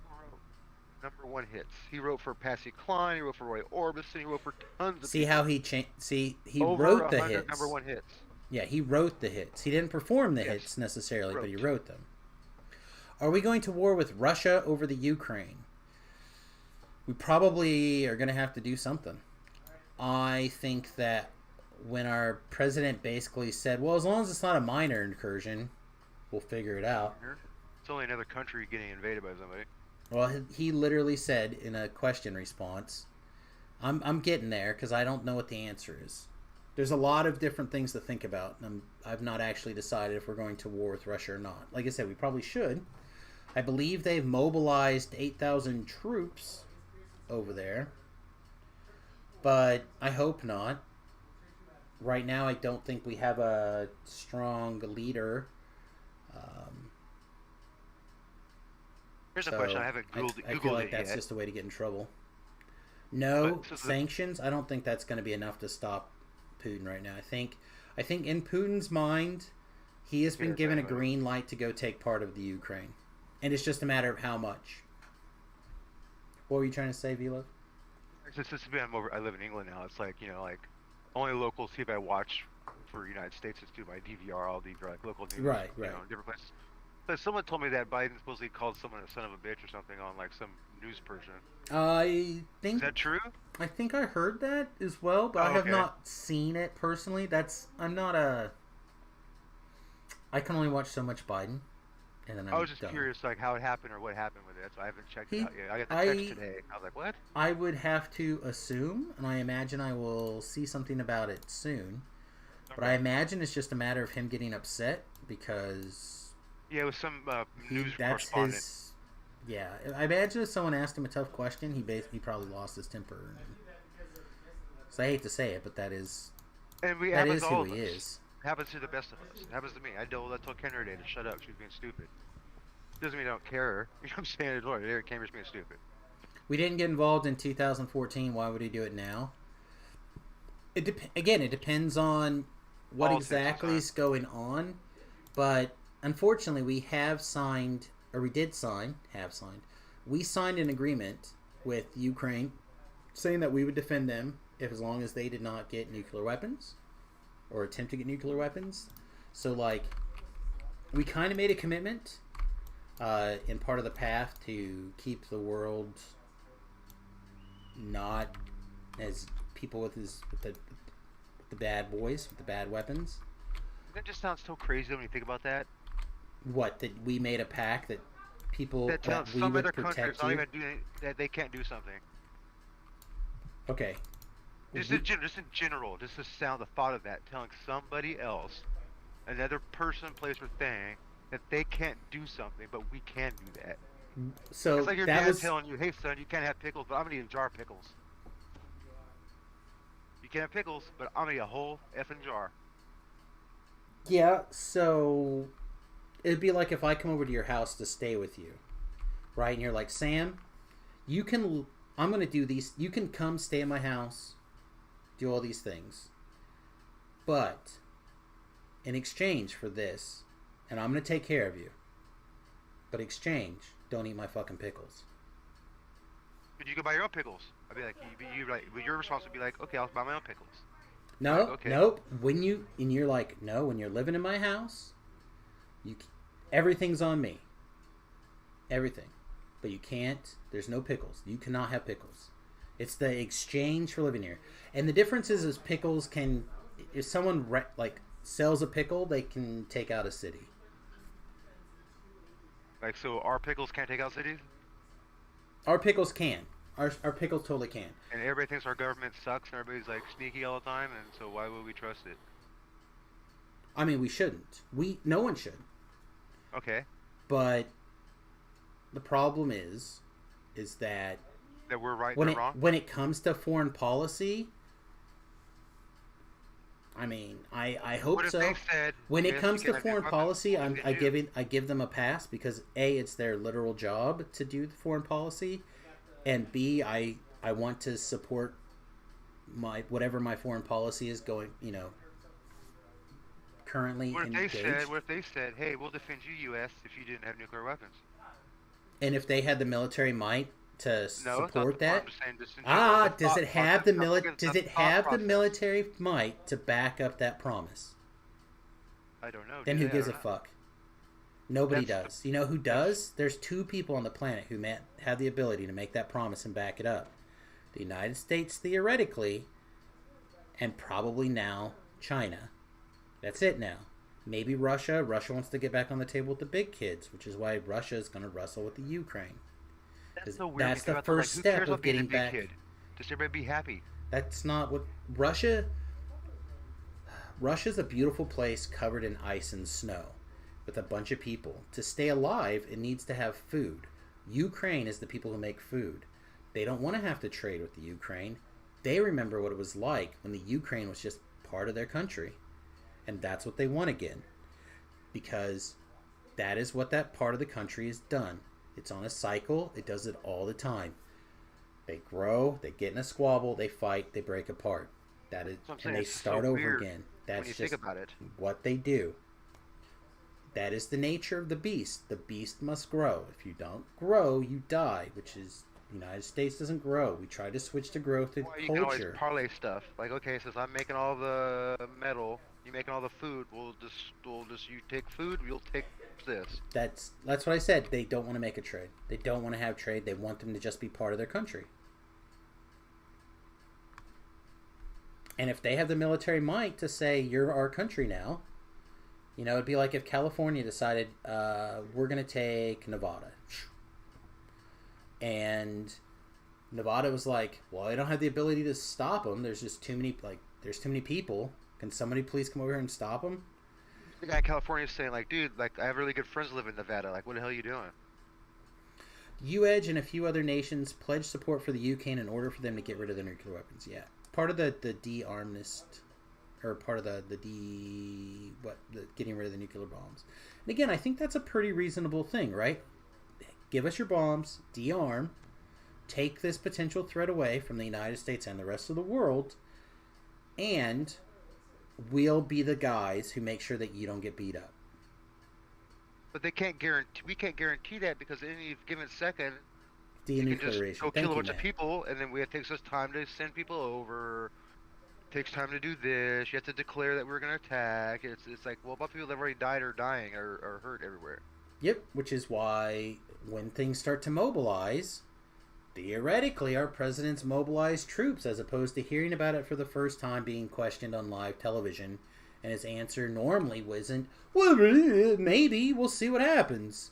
wrote #1 hits. He wrote for Patsy Cline. He wrote for Roy Orbison. He wrote for tons of. See people. how he changed. See, he Over wrote the hits. #1 hits. Yeah, he wrote the hits. He didn't perform the hits necessarily, but he wrote them. Are we going to war with Russia over the Ukraine? We probably are going to have to do something. I think that when our president basically said, well, as long as it's not a minor incursion, we'll figure it out. It's only another country getting invaded by somebody. Well, he literally said in a question response, I'm getting there because I don't know what the answer is. There's a lot of different things to think about. I've not actually decided if we're going to war with Russia or not. Like I said, we probably should. I believe they've mobilized 8,000 troops over there. But I hope not. Right now, I don't think we have a strong leader. Here's a question. I haven't Googled I feel like it that's yet. just a way to get in trouble. No sanctions. I don't think that's going to be enough to stop Putin right now. I think in Putin's mind, he has been given a green light to go take part of the Ukraine, and it's just a matter of how much. What were you trying to say, Vila? I live in England now. It's like, like only local TV I watch for United States is through my DVR, all DVR, like local news. Right. Different places. But someone told me that Biden supposedly called someone a son of a bitch or something on like some news person. I think. Is that true? I think I heard that as well, but I have not seen it personally. I can only watch so much Biden. And then I was just curious, like how it happened or what happened with it. So I haven't checked it out yet. I got the text today. I was like, what? I would have to assume, and I imagine I will see something about it soon. Okay. But I imagine it's just a matter of him getting upset because. Yeah, it was some news correspondent. Yeah, I imagine if someone asked him a tough question, he probably lost his temper. So I hate to say it, but that is who he is. It happens to the best of us. It happens to me. I told Kendra today to shut up. She was being stupid. Doesn't mean I don't care. You know what I'm saying? Eric Cameron's being stupid. We didn't get involved in 2014. Why would he do it now? It depends on what exactly is going on. But unfortunately, we signed an agreement with Ukraine saying that we would defend them as long as they did not get nuclear weapons or attempt to get nuclear weapons. So, we kind of made a commitment in part of the path to keep the world not as people with the the bad boys with the bad weapons. That just sounds so crazy when you think about that. What, that we made a pact that people That tells that we some would other countries protect not you? even doing that they can't do something. Okay. Just in general, just the sound, the thought of that, telling somebody else, another person, place, or thing, that they can't do something, but we can do that. So It's like your that dad was telling you, "Hey son, you can't have pickles, but I'm gonna eat a jar of pickles. You can't have pickles, but I'm gonna eat a whole effing jar." yeah. So it'd be like if I come over to your house to stay with you, right? And you're like, Sam, you can. I'm gonna do these. You can come stay in my house, do all these things, but in exchange for this, and I'm gonna take care of you. But exchange, don't eat my fucking pickles. But you can buy your own pickles. I'd be like, but your response would be like, "Okay, I'll buy my own pickles." No, Like, okay. nope. When you're like, no, when you're living in my house, everything's on me. Everything. But you can't, there's no pickles. You cannot have pickles. It's the exchange for living here. And the difference is pickles can, if someone like sells a pickle, they can take out a city. Like, so our pickles can't take out cities, Our pickles can. Our pickles totally can. and everybody thinks our government sucks, and everybody's like sneaky all the time, and so why would we trust it? I mean, we shouldn't. No one should. Okay. But the problem is that That we're right, when they're wrong. when it comes to foreign policy, I mean, I hope What if so. they said, When it "Yes, comes you to can have foreign weapons," policy, what would I they do? give them a pass because A, it's their literal job to do the foreign policy, and B, I want to support whatever my foreign policy is going, currently What if engaged. they said, "Hey, we'll defend you, U.S., if you didn't have nuclear weapons"? And if they had the military might to No, it's not support the part. that, I'm just saying, just in general, the does it thought have process. the I'm looking at does the it thought have the process. military might to back up that promise? I don't know. Then do who they? I gives a don't know. fuck? Nobody That's does. You know who does? There's two people on the planet who have the ability to make that promise and back it up. The United States, theoretically, and probably now China. That's it now. Maybe Russia. Russia wants to get back on the table with the big kids, which is why Russia is going to wrestle with the Ukraine. That's so weird. That's because the I thought, first who step cares of about being a getting big back. kid? Just everybody be happy. That's not what Russia's a beautiful place covered in ice and snow with a bunch of people. To stay alive, it needs to have food. Ukraine is the people who make food. They don't want to have to trade with the Ukraine. They remember what it was like when the Ukraine was just part of their country. And that's what they want again. Because that is what that part of the country has done. It's on a cycle. It does it all the time. They grow, they get in a squabble, they fight, they break apart. That is, That's what I'm and saying. they It's just start so over weird again. when That's you just think about it. what they do. That is the nature of the beast. The beast must grow. If you don't grow, you die, which is the United States doesn't grow. We try to switch to growth through Well, you can always culture. parlay stuff. Like, okay, since I'm making all the metal, you making all the food. You take food, you'll take this. That's what I said. They don't want to make a trade. They don't want to have trade. They want them to just be part of their country. And if they have the military might to say, you're our country now, it'd be like if California decided, we're going to take Nevada. And Nevada was like, well, I don't have the ability to stop them. There's just too many people. Can somebody please come over here and stop them? The guy in California is saying, like, dude, like, I have really good friends live in Nevada. Like, what the hell are you doing? UEDGE and a few other nations pledged support for the Ukraine in order for them to get rid of their nuclear weapons. Yeah. Part of the de-armist, or part of the getting rid of the nuclear bombs. And again, I think that's a pretty reasonable thing, right? Give us your bombs, de-arm, take this potential threat away from the United States and the rest of the world, and we'll be the guys who make sure that you don't get beat up. But they can't guarantee. We can't guarantee that because at any given second, you can just Denuclearization. go Thank kill a you, bunch of Matt. people, and then it takes us time to send people over. It takes time to do this. You have to declare that we're going to attack. It's like, well, about people that have already died or dying or hurt everywhere. Yep, which is why when things start to mobilize, theoretically, our president's mobilized troops, as opposed to hearing about it for the first time being questioned on live television. And his answer normally wasn't, well, maybe. We'll see what happens.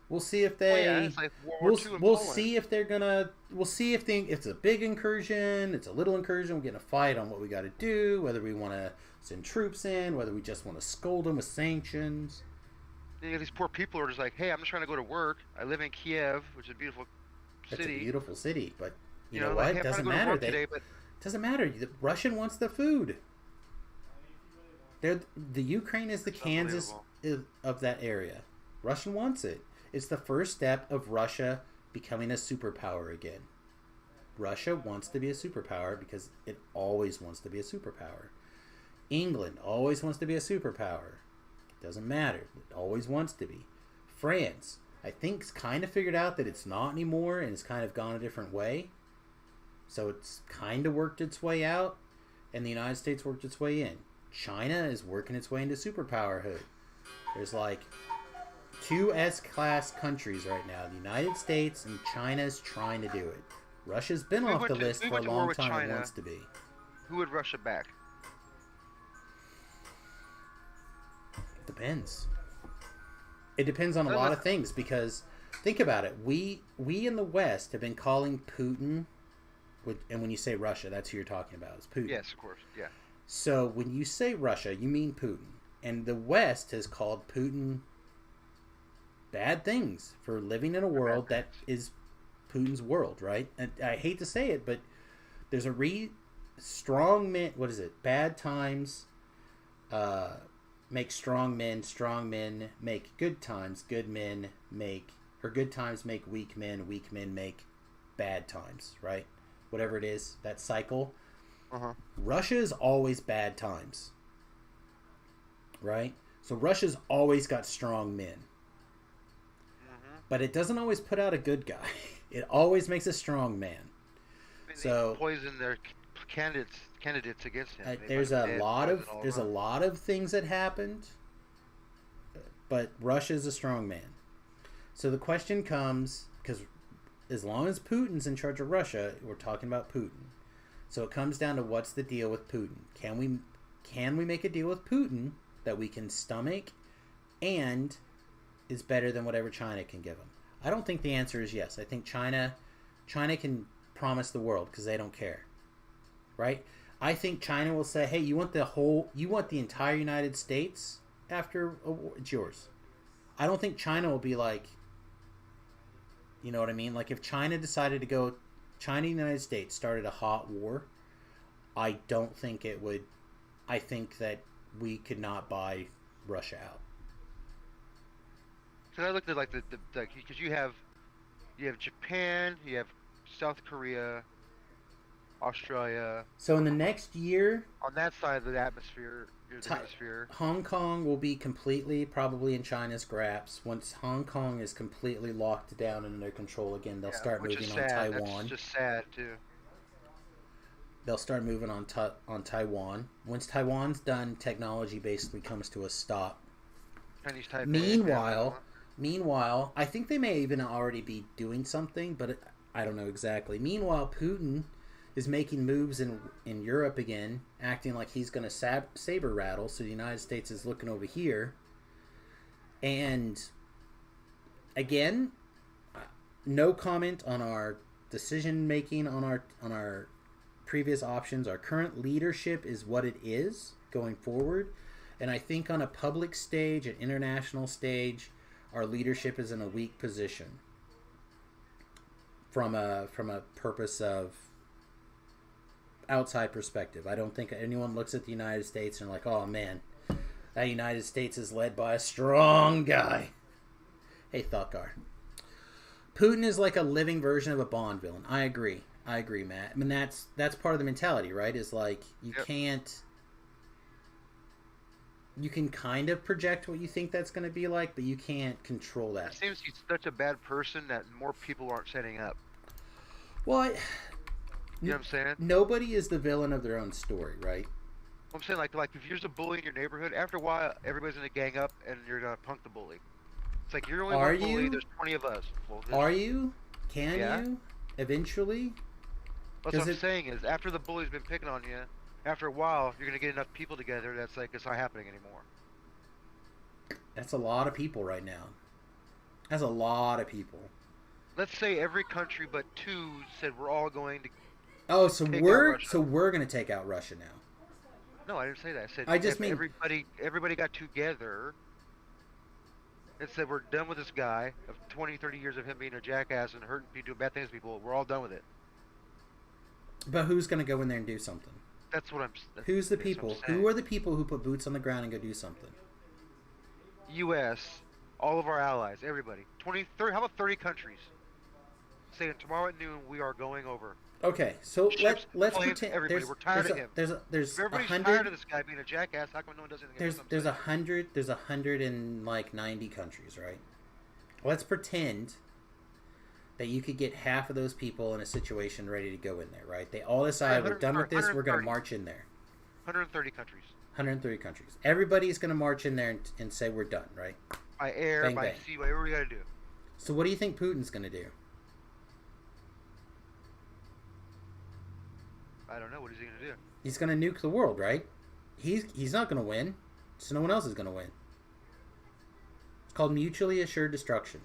We'll see if they... Well, yeah, it's like World War II in we'll Poland. see if they're gonna... We'll see if it's a big incursion, it's a little incursion. We're getting a fight on what we got to do, whether we want to send troops in, whether we just want to scold them with sanctions. You know, these poor people are just like, hey, I'm just trying to go to work. I live in Kiev, which is a beautiful city. It's a beautiful city, but you know like, what? hey, It doesn't matter. It but... doesn't matter. The Russian wants the food. The Ukraine is the Kansas of that area. Russian wants it. It's the first step of Russia becoming a superpower again. Russia wants to be a superpower because it always wants to be a superpower. England always wants to be a superpower. It doesn't matter. It always wants to be. France, I think, kind of figured out that it's not anymore and it's kind of gone a different way. So it's kind of worked its way out, and the United States worked its way in. China is working its way into superpowerhood. There's like 2 S-class countries right now. The United States and China's trying to do it. Russia's been off the list for a long time and wants to be. Who would Russia back? Depends. It depends on a lot of things, because think about it. We in the West have been calling Putin, and when you say Russia, that's who you're talking about. It's Putin. Yes, of course. Yeah. So when you say Russia, you mean Putin. And the West has called Putin bad things for living in a world that is Putin's world, right? And I hate to say it, but there's a strong men. What is it? Bad times make strong men make good times. Good times make weak men make bad times, right? Whatever it is, that cycle. Russia is always bad times, right? So Russia's always got strong men, but it doesn't always put out a good guy. It always makes a strong man. I mean, so they poison their candidates against him. There's a lot of things that happened, but Russia's a strong man. So the question comes, because as long as Putin's in charge of Russia, we're talking about Putin. So it comes down to, what's the deal with Putin? Can we make a deal with Putin that we can stomach and is better than whatever China can give him? I don't think the answer is yes. I think China can promise the world because they don't care, right? I think China will say, hey, you want the entire United States after a war? It's yours. I don't think China will be like, you know what I mean? Like if China decided to go, China and the United States started a hot war, I don't think it would. I think that we could not buy Russia out. So I looked at like the because you have Japan, you have South Korea, Australia. So in the next year, on that side of the hemisphere, Hong Kong will be completely probably in China's grasp. Once Hong Kong is completely locked down and under control again, they'll start moving on Taiwan. That's just sad too. They'll start moving on Taiwan. Once Taiwan's done, technology basically comes to a stop. Chinese Taipei. Meanwhile, I think they may even already be doing something, but I don't know exactly. Meanwhile, Putin is making moves in Europe again, acting like he's going to saber rattle, so the United States is looking over here. And again, no comment on our decision making on our previous options. Our current leadership is what it is going forward, and I think on a public stage, an international stage, our leadership is in a weak position from a purpose of outside perspective. I don't think anyone looks at the United States and like, oh man, that United States is led by a strong guy. Hey, Thoughtkar. Putin is like a living version of a Bond villain. I agree, Matt. I mean, that's part of the mentality, right? Is like you can kind of project what you think that's going to be like, but you can't control that. It seems he's such a bad person that more people aren't setting up. Well, you know what I'm saying? Nobody is the villain of their own story, right? I'm saying like if you're just a bully in your neighborhood, after a while everybody's gonna gang up and you're gonna punk the bully. It's like you're only one bully. There's 20 of us. Well, are you? Can you? eventually. That's what I'm saying is, after the bully's been picking on you, after a while, you're gonna get enough people together that's like, it's not happening anymore. That's a lot of people right now. That's a lot of people. Let's say every country but 2 said we're all going to. Oh, so we're gonna take out Russia now. No, I didn't say that. I said I just mean everybody got together and said we're done with this guy of 20, 30 years of him being a jackass and hurting people, doing bad things to people. We're all done with it. But who's gonna go in there and do something? That's what I'm. Who's the people? Who are the people who put boots on the ground and go do something? U.S., all of our allies, everybody. 20, 30. How about 30 countries? Saying tomorrow at noon we are going over. Okay, so let's pretend everybody. We're tired of him. There's if everybody's 100, tired of this guy being a jackass, how come no one does anything? There's 190 countries, right? Let's pretend that you could get half of those people in a situation ready to go in there, right? They all decide we're done with this. We're going to march in there. 130 countries. 130 countries. Everybody's going to march in there and say we're done, right? By air, bang, by bang. sea, whatever we got to do. So what do you think Putin's going to do? I don't know. What is he going to do? He's going to nuke the world, right? He's not going to win, so no one else is going to win. It's called mutually assured destruction.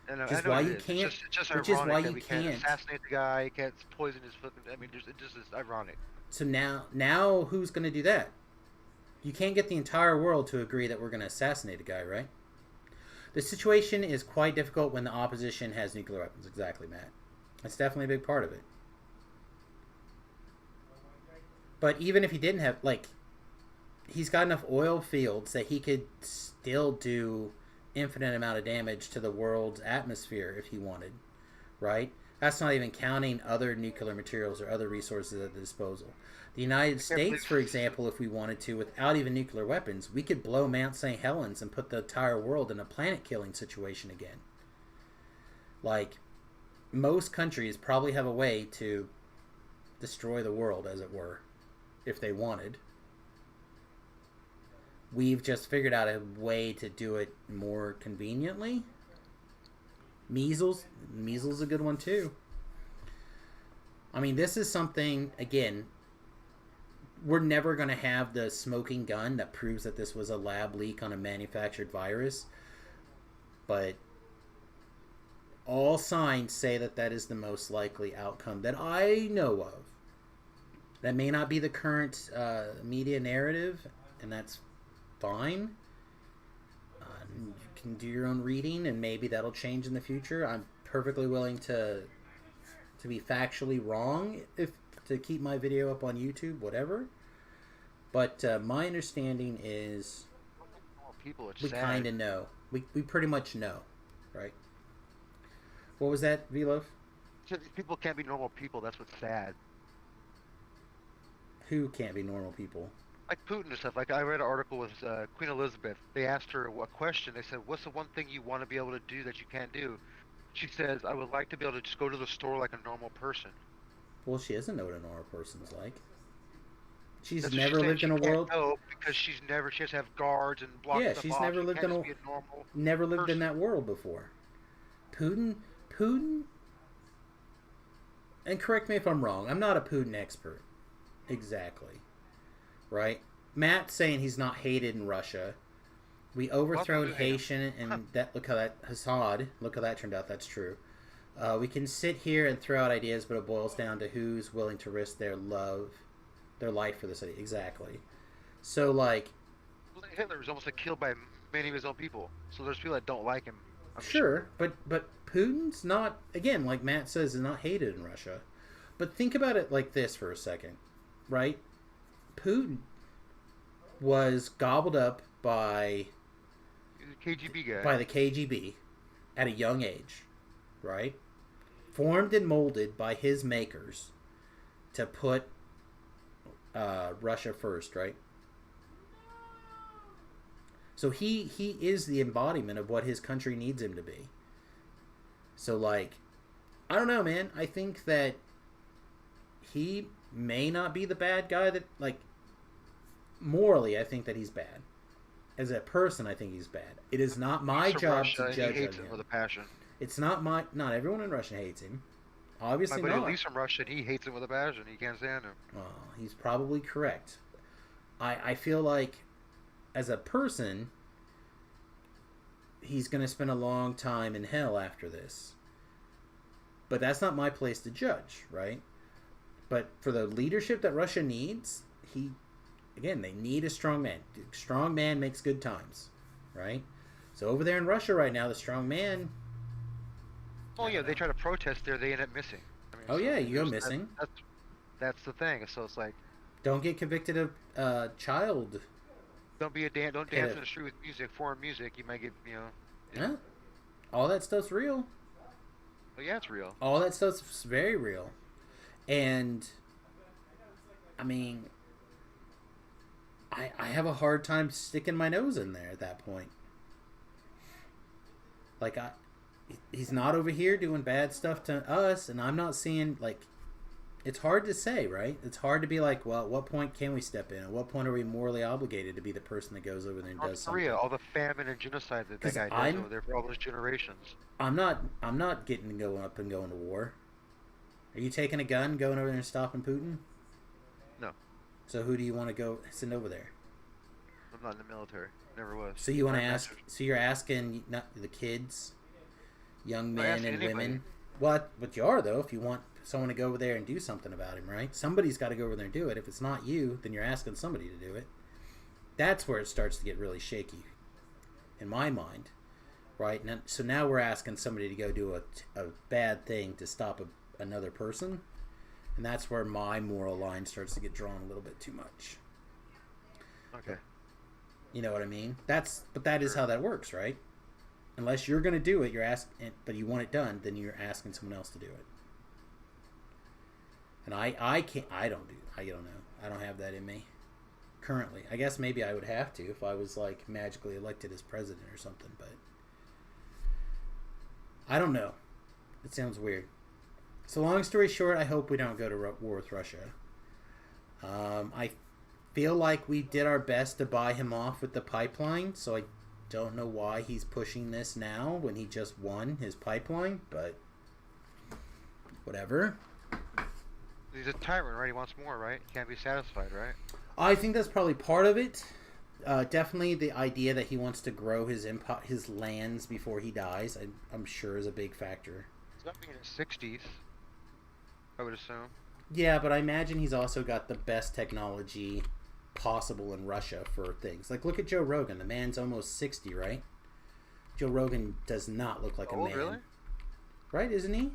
Which is why you can't. Which is why you can't assassinate the guy. Can't poison his foot. I mean, it just is ironic. So now who's going to do that? You can't get the entire world to agree that we're going to assassinate a guy, right? The situation is quite difficult when the opposition has nuclear weapons. Exactly, Matt. That's definitely a big part of it. But even if he didn't have, like, he's got enough oil fields that he could still do infinite amount of damage to the world's atmosphere if he wanted, right? That's not even counting other nuclear materials or other resources at the disposal. The United States, for example, if we wanted to, without even nuclear weapons, we could blow Mount St. Helens and put the entire world in a planet-killing situation again. Like, most countries probably have a way to destroy the world, as it were, if they wanted. We've just figured out a way to do it more conveniently. Measles is a good one too. I mean, this is something, again, we're never going to have the smoking gun that proves that this was a lab leak on a manufactured virus, but all signs say that that is the most likely outcome that I know of. That may not be the current media narrative, and that's fine. You can do your own reading, and maybe that'll change in the future. I'm perfectly willing to be factually wrong to keep my video up on YouTube, whatever. But my understanding is we kind of know. We pretty much know, right? What was that, Vlove? People can't be normal people. That's what's sad. Who can't be normal people? Like Putin and stuff. Like, I read an article with Queen Elizabeth. They asked her a question. They said, what's the one thing you want to be able to do that you can't do? She says, I would like to be able to just go to the store like a normal person. Well, she doesn't know what a normal person's like. She's never lived in a world. No, because she has to have guards and block stuff off. Yeah, she's never lived in never lived in that world before. Putin, and correct me if I'm wrong. I'm not a Putin expert. Exactly. Right? Matt's saying he's not hated in Russia. We overthrown Haitian, and that look how that Assad. Look how that turned out. That's true. We can sit here and throw out ideas, but it boils down to who's willing to risk their life for the city. Exactly. So, like, Hitler was almost killed by many of his own people. So there's people that don't like him. Sure, but Putin's not, again, like Matt says, is not hated in Russia. But think about it like this for a second, right? Putin was gobbled up by the KGB guy. By the KGB at a young age, right? Formed and molded by his makers to put Russia first, right? So he is the embodiment of what his country needs him to be. So, like, I don't know, man. I think that he may not be the bad guy that, like, morally, I think that he's bad. As a person, I think he's bad. It is not my job to judge him. With a passion. It's not everyone in Russia hates him. Obviously My buddy not. Lee's from Russia, and he hates him with a passion. He can't stand him. Well, he's probably correct. I feel like, as a person, he's going to spend a long time in hell after this. But that's not my place to judge, right? But for the leadership that Russia needs, they need a strong man. Strong man makes good times, right? So over there in Russia right now, the strong man... Oh yeah, they try to protest there, they end up missing. I mean, oh yeah, you go missing. That's the thing. So it's like, don't get convicted of child. Don't dance in the street with music, foreign music. You might get, Yeah. All that stuff's real. Oh yeah, it's real. All that stuff's very real. And I mean, I have a hard time sticking my nose in there at that point. Like, he's not over here doing bad stuff to us, and I'm not seeing, like, it's hard to say, right? It's hard to be like, well, at what point can we step in? At what point are we morally obligated to be the person that goes over there and does something? Korea, all the famine and genocide that guy does over there for all those generations. I'm not getting to go up and going to war. Are you taking a gun, going over there and stopping Putin? No. So who do you want to go send over there? I'm not in the military. Never was. So you want to ask? So you're asking not the kids, young men and women. What? But you are though. If you want someone to go over there and do something about him, right? Somebody's got to go over there and do it. If it's not you, then you're asking somebody to do it. That's where it starts to get really shaky, in my mind, right? Now, so now we're asking somebody to go do a bad thing to stop another person, and that's where my moral line starts to get drawn a little bit too much. Okay. You know what I mean? But that is how that works, right? Unless you're going to do it, you're asking, but you want it done, then you're asking someone else to do it. And I can't. I don't know. I don't have that in me currently. I guess maybe I would have to if I was like magically elected as president or something. But I don't know. It sounds weird. So long story short, I hope we don't go to war with Russia. I feel like we did our best to buy him off with the pipeline, so I don't know why he's pushing this now when he just won his pipeline, but whatever. He's a tyrant, right? He wants more, right? He can't be satisfied, right? I think that's probably part of it. Definitely the idea that he wants to grow his lands before he dies, I'm sure is a big factor. He's not being in his 60s, I would assume. Yeah, but I imagine he's also got the best technology possible in Russia for things. Like, look at Joe Rogan. The man's almost 60, right? Joe Rogan does not look like a man. Really? Right, isn't he?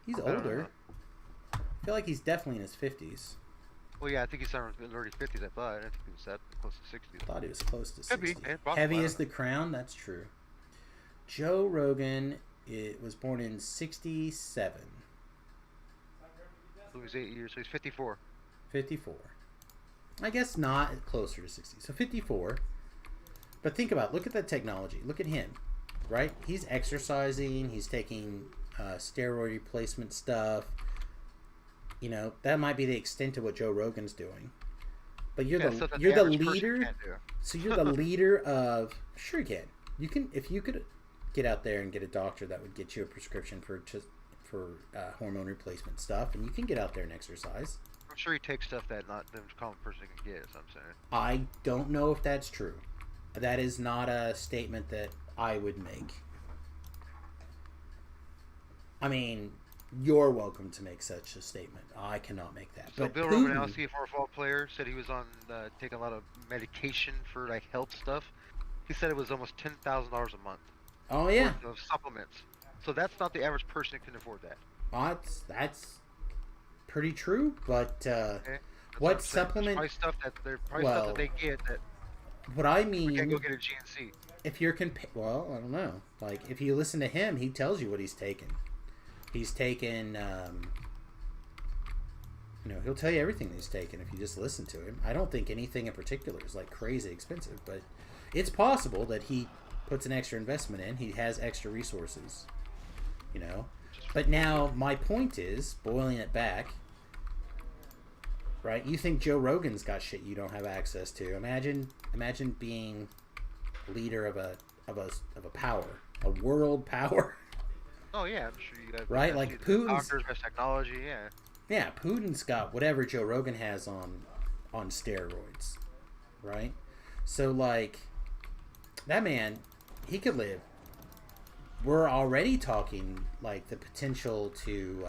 He's older. I feel like he's definitely in his 50s. Well, yeah, I think he's in the early 50s, I thought. I didn't think he was that close to 60. I thought he was close to 60. Could be. Heavy as the crown, that's true. Joe Rogan was born in 67. So he's 8 years, so he's 54. 54. I guess not closer to 60. So 54. But think about it. Look at that technology. Look at him, right? He's exercising. He's taking steroid replacement stuff. You know, that might be the extent of what Joe Rogan's doing. But you're the leader. So you're the leader of. Sure, you can. You can if you could get out there and get a doctor that would get you a prescription for hormone replacement stuff, and you can get out there and exercise. I'm sure he takes stuff that not the common person can get. Is what I'm saying. I don't know if that's true. That is not a statement that I would make. I mean, you're welcome to make such a statement. I cannot make that. So but Bill Putin, Romanowski, a former football player, said he was on taking a lot of medication for like health stuff. He said it was almost $10,000 a month. Oh yeah. Of supplements. So that's not the average person that can afford that. That's pretty true. But Okay. what supplement? There's probably stuff that they get that. What I mean, we can't go get a GNC. If you're well, I don't know. Like, if you listen to him, he tells you what he's taking. He's taken, he'll tell you everything he's taken if you just listen to him. I don't think anything in particular is like crazy expensive, but it's possible that he puts an extra investment in. He has extra resources, But now my point is, boiling it back, right? You think Joe Rogan's got shit you don't have access to. Imagine being leader of a power, a world power. Oh yeah, I'm sure you have the right? best, Like the Putin's, doctors, best technology. Yeah. yeah, Putin's got whatever Joe Rogan has on steroids, right? So like that man, he could live. We're already talking like the potential to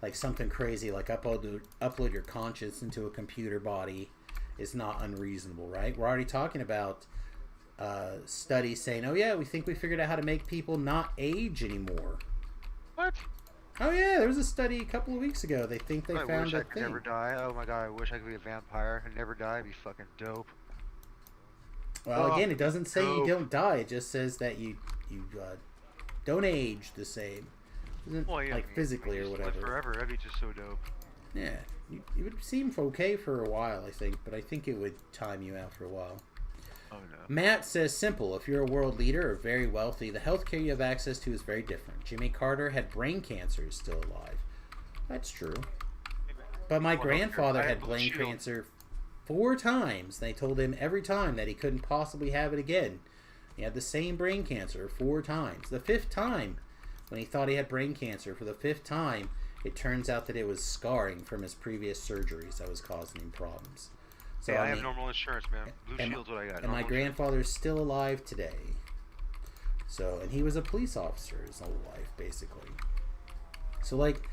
like something crazy like upload your conscience into a computer body is not unreasonable, right? We're already talking about studies saying, oh yeah, we think we figured out how to make people not age anymore. What? Oh yeah, there was a study a couple of weeks ago. They think they I found wish a I could thing. never die. Oh my god, I wish I could be a vampire and never die. It'd be fucking dope. Well, Oh, again, it doesn't say you dope. don't die. It just says that you don't age the same. Isn't Well, yeah, like I mean, physically or just live whatever. forever. That'd be just so dope. Yeah, it would seem okay for a while, I think, but I think it would time you out for a while. Oh no. Matt says, simple. If you're a world leader or very wealthy, the healthcare you have access to is very different. Jimmy Carter had brain cancer, is still alive. That's true. But my grandfather had brain cancer 4 times. They told him every time that he couldn't possibly have it again. He had the same brain cancer 4 times. The 5th time, when he thought he had brain cancer, for the 5th time, it turns out that it was scarring from his previous surgeries that was causing him problems. So yeah, I have normal insurance, man. Blue Shield's what I got. And my grandfather's still alive today. So, and he was a police officer his whole life, basically. So, like,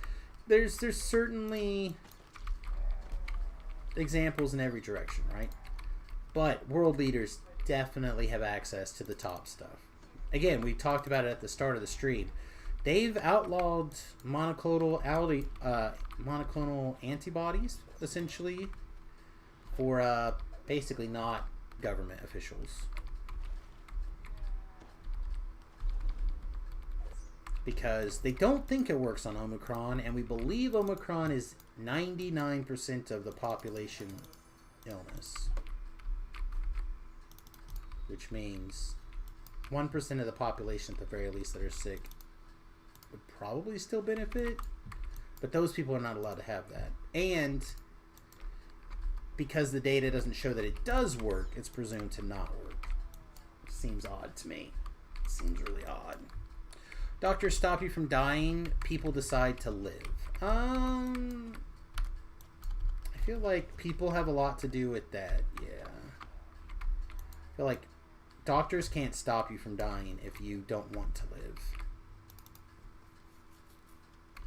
there's certainly examples in every direction, right? But world leaders definitely have access to the top stuff. Again, we talked about it at the start of the stream. They've outlawed monoclonal antibodies, essentially, for basically not government officials. Because they don't think it works on Omicron, and we believe Omicron is 99% of the population illness. Which means 1% of the population, at the very least, that are sick would probably still benefit. But those people are not allowed to have that. And because the data doesn't show that it does work, it's presumed to not work. It seems odd to me. It seems really odd. Doctors stop you from dying, people decide to live. I feel like people have a lot to do with that, yeah. I feel like doctors can't stop you from dying if you don't want to live.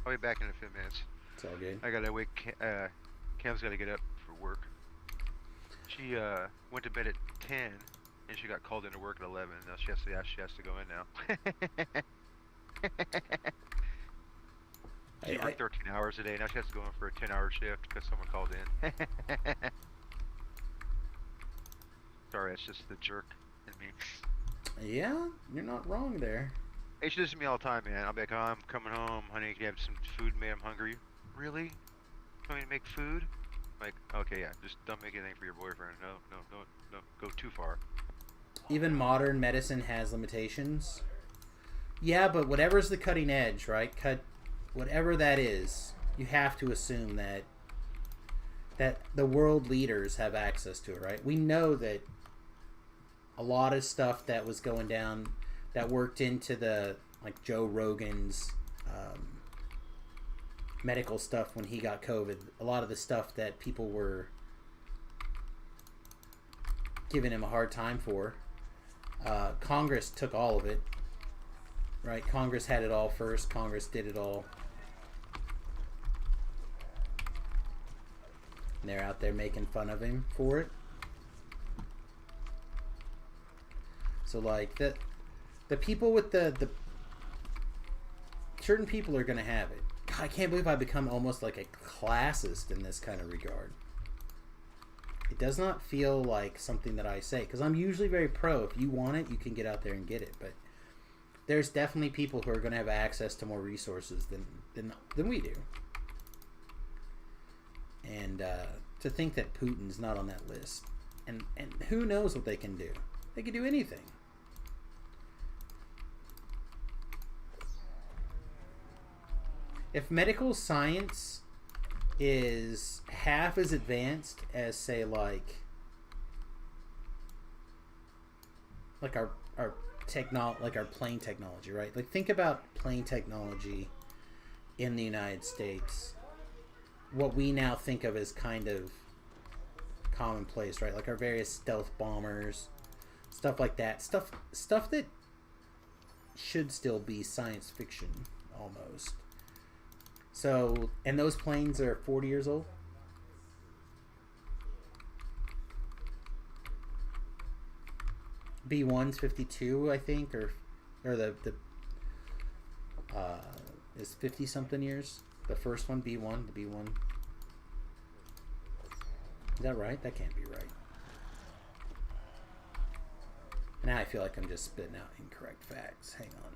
I'll be back in a few minutes. It's all good. I gotta wake. Cam's gotta get up for work. She went to bed at 10, and she got called into work at 11. Now she has to go in now. She worked 13 hours a day. Now she has to go in for a 10-hour shift because someone called in. Sorry, it's just the jerk in me. Yeah, you're not wrong there. Hey, she does to me all the time, man. I'll be like, oh, I'm coming home, honey. Can you have some food made? I'm hungry. Really? You want me to make food? I'm like, okay, yeah. Just don't make anything for your boyfriend. No, don't go too far. Even modern medicine has limitations. Yeah, but whatever's the cutting edge, right? Whatever that is, you have to assume that the world leaders have access to it, right? We know that a lot of stuff that was going down that worked into the, like, Joe Rogan's medical stuff when he got COVID, a lot of the stuff that people were giving him a hard time for, Congress took all of it, right? Congress had it all first. Congress did it all. And they're out there making fun of him for it. So, like, the people with the certain people are going to have it. God, I can't believe I've become almost like a classist in this kind of regard. It does not feel like something that I say, because I'm usually very pro. If you want it, you can get out there and get it. But there's definitely people who are going to have access to more resources than we do. And to think that Putin's not on that list, and who knows what they can do? They can do anything. If medical science is half as advanced as, say, like our like our plane technology, right? Like think about plane technology in the United States. What we now think of as kind of commonplace, right? Like our various stealth bombers, stuff like that. Stuff that should still be science fiction almost. So, and those planes are 40 years old. B1's 52, I think, or the is 50 something years. The first one, B1, the B1. Is that right? That can't be right. Now I feel like I'm just spitting out incorrect facts. Hang on.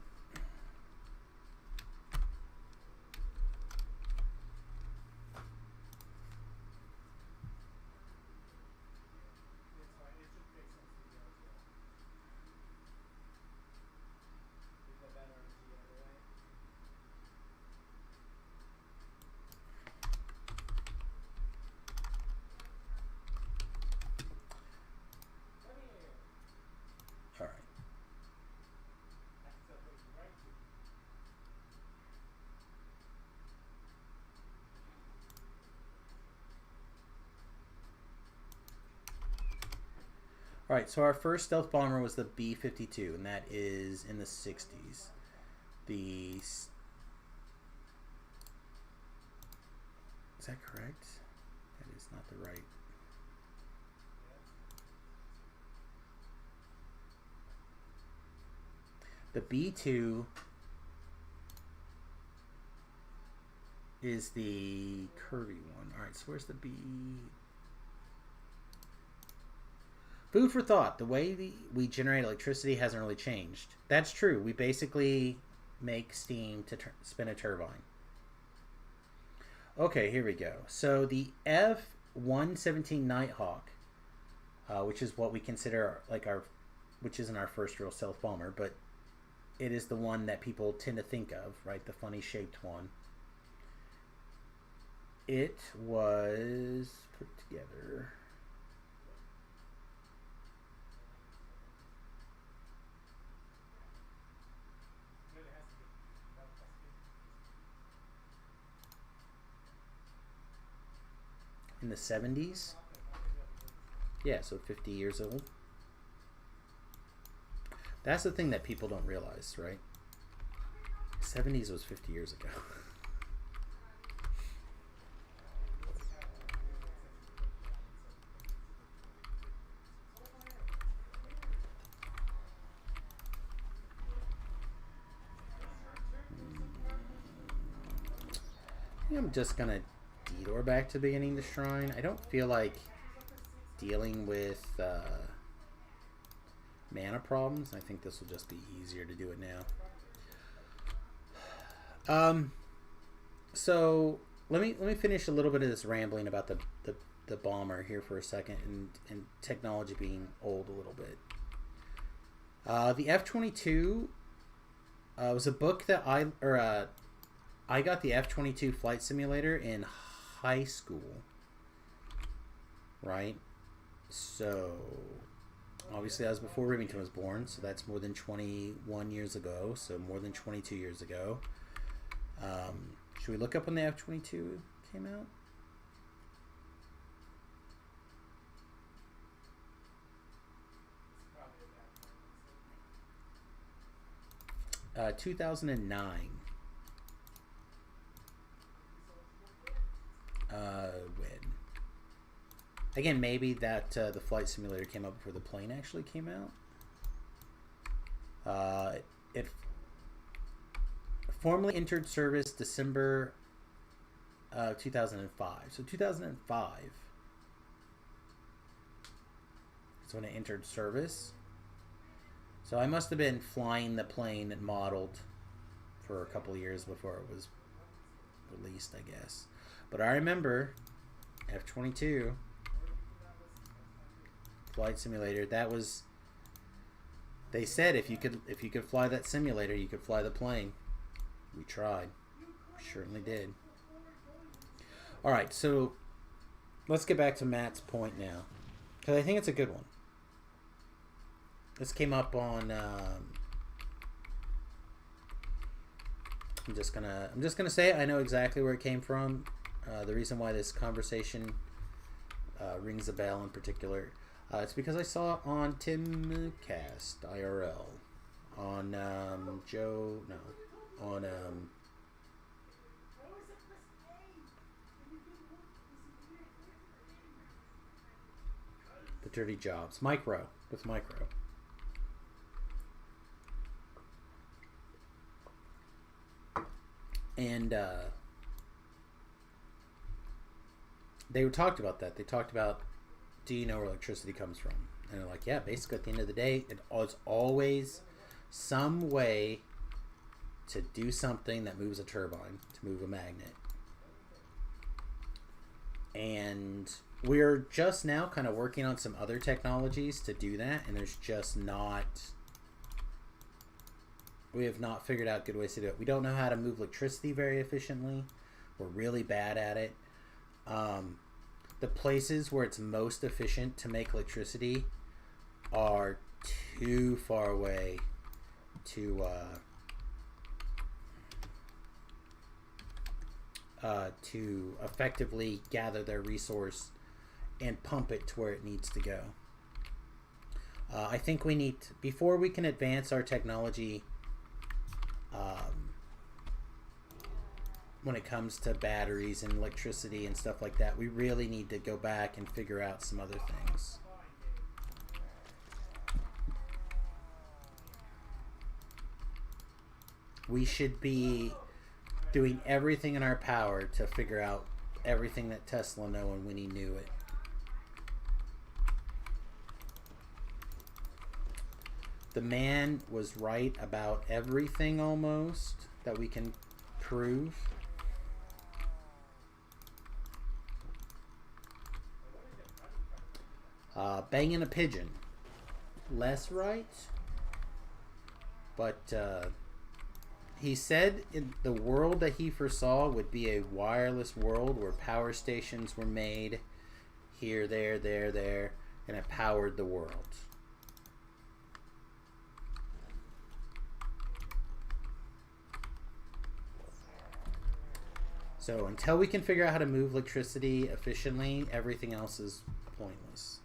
All right, so our first stealth bomber was the B-52, and that is in the 60s. Is that correct? That is not the right. The B-2 is the curvy one. All right, so where's the B? Food for thought. The way we generate electricity hasn't really changed. That's true. We basically make steam to spin a turbine. Okay, here we go. So the F-117 Nighthawk, which is what we consider which isn't our first real stealth bomber, but it is the one that people tend to think of, right? The funny shaped one. It was put together. In the 70s? Yeah, so 50 years old. That's the thing that people don't realize, right? 70s was 50 years ago. I'm just gonna detour back to the beginning of the shrine. I don't feel like dealing with mana problems. I think this will just be easier to do it now. So let me finish a little bit of this rambling about the bomber here for a second, and technology being old a little bit. The F-22 was a book that I got the F-22 flight simulator in high school, right? So obviously that was before Remington was born, so that's more than 21 years ago, so more than 22 years ago. Should we look up when the F-22 came out? 2009. When? Again, maybe that the flight simulator came out before the plane actually came out. It formally entered service December 2005. So 2005 is when it entered service. So I must have been flying the plane and modeled for a couple of years before it was released, I guess. But I remember F-22 flight simulator. That was, they said if you could fly that simulator, you could fly the plane. We tried. We certainly did. All right, so let's get back to Matt's point now, because I think it's a good one. This came up on I'm just gonna say I know exactly where it came from. The reason why this conversation rings a bell in particular, it's because I saw it on Timcast IRL on The Dirty Jobs, Micro, with Micro. And they talked about that. They talked about, do you know where electricity comes from? And they're like, yeah, basically at the end of the day, it's always some way to do something that moves a turbine, to move a magnet. And we're just now kind of working on some other technologies to do that, and there's just not... We have not figured out good ways to do it. We don't know how to move electricity very efficiently. We're really bad at it. The places where it's most efficient to make electricity are too far away to effectively gather their resource and pump it to where it needs to go. I think we need to, before we can advance our technology when it comes to batteries and electricity and stuff like that, we really need to go back and figure out some other things. We should be doing everything in our power to figure out everything that Tesla knew and when he knew it. The man was right about everything almost that we can prove. Banging a pigeon. Less right. But he said in the world that he foresaw would be a wireless world where power stations were made here, there, and it powered the world. So until we can figure out how to move electricity efficiently, everything else is pointless.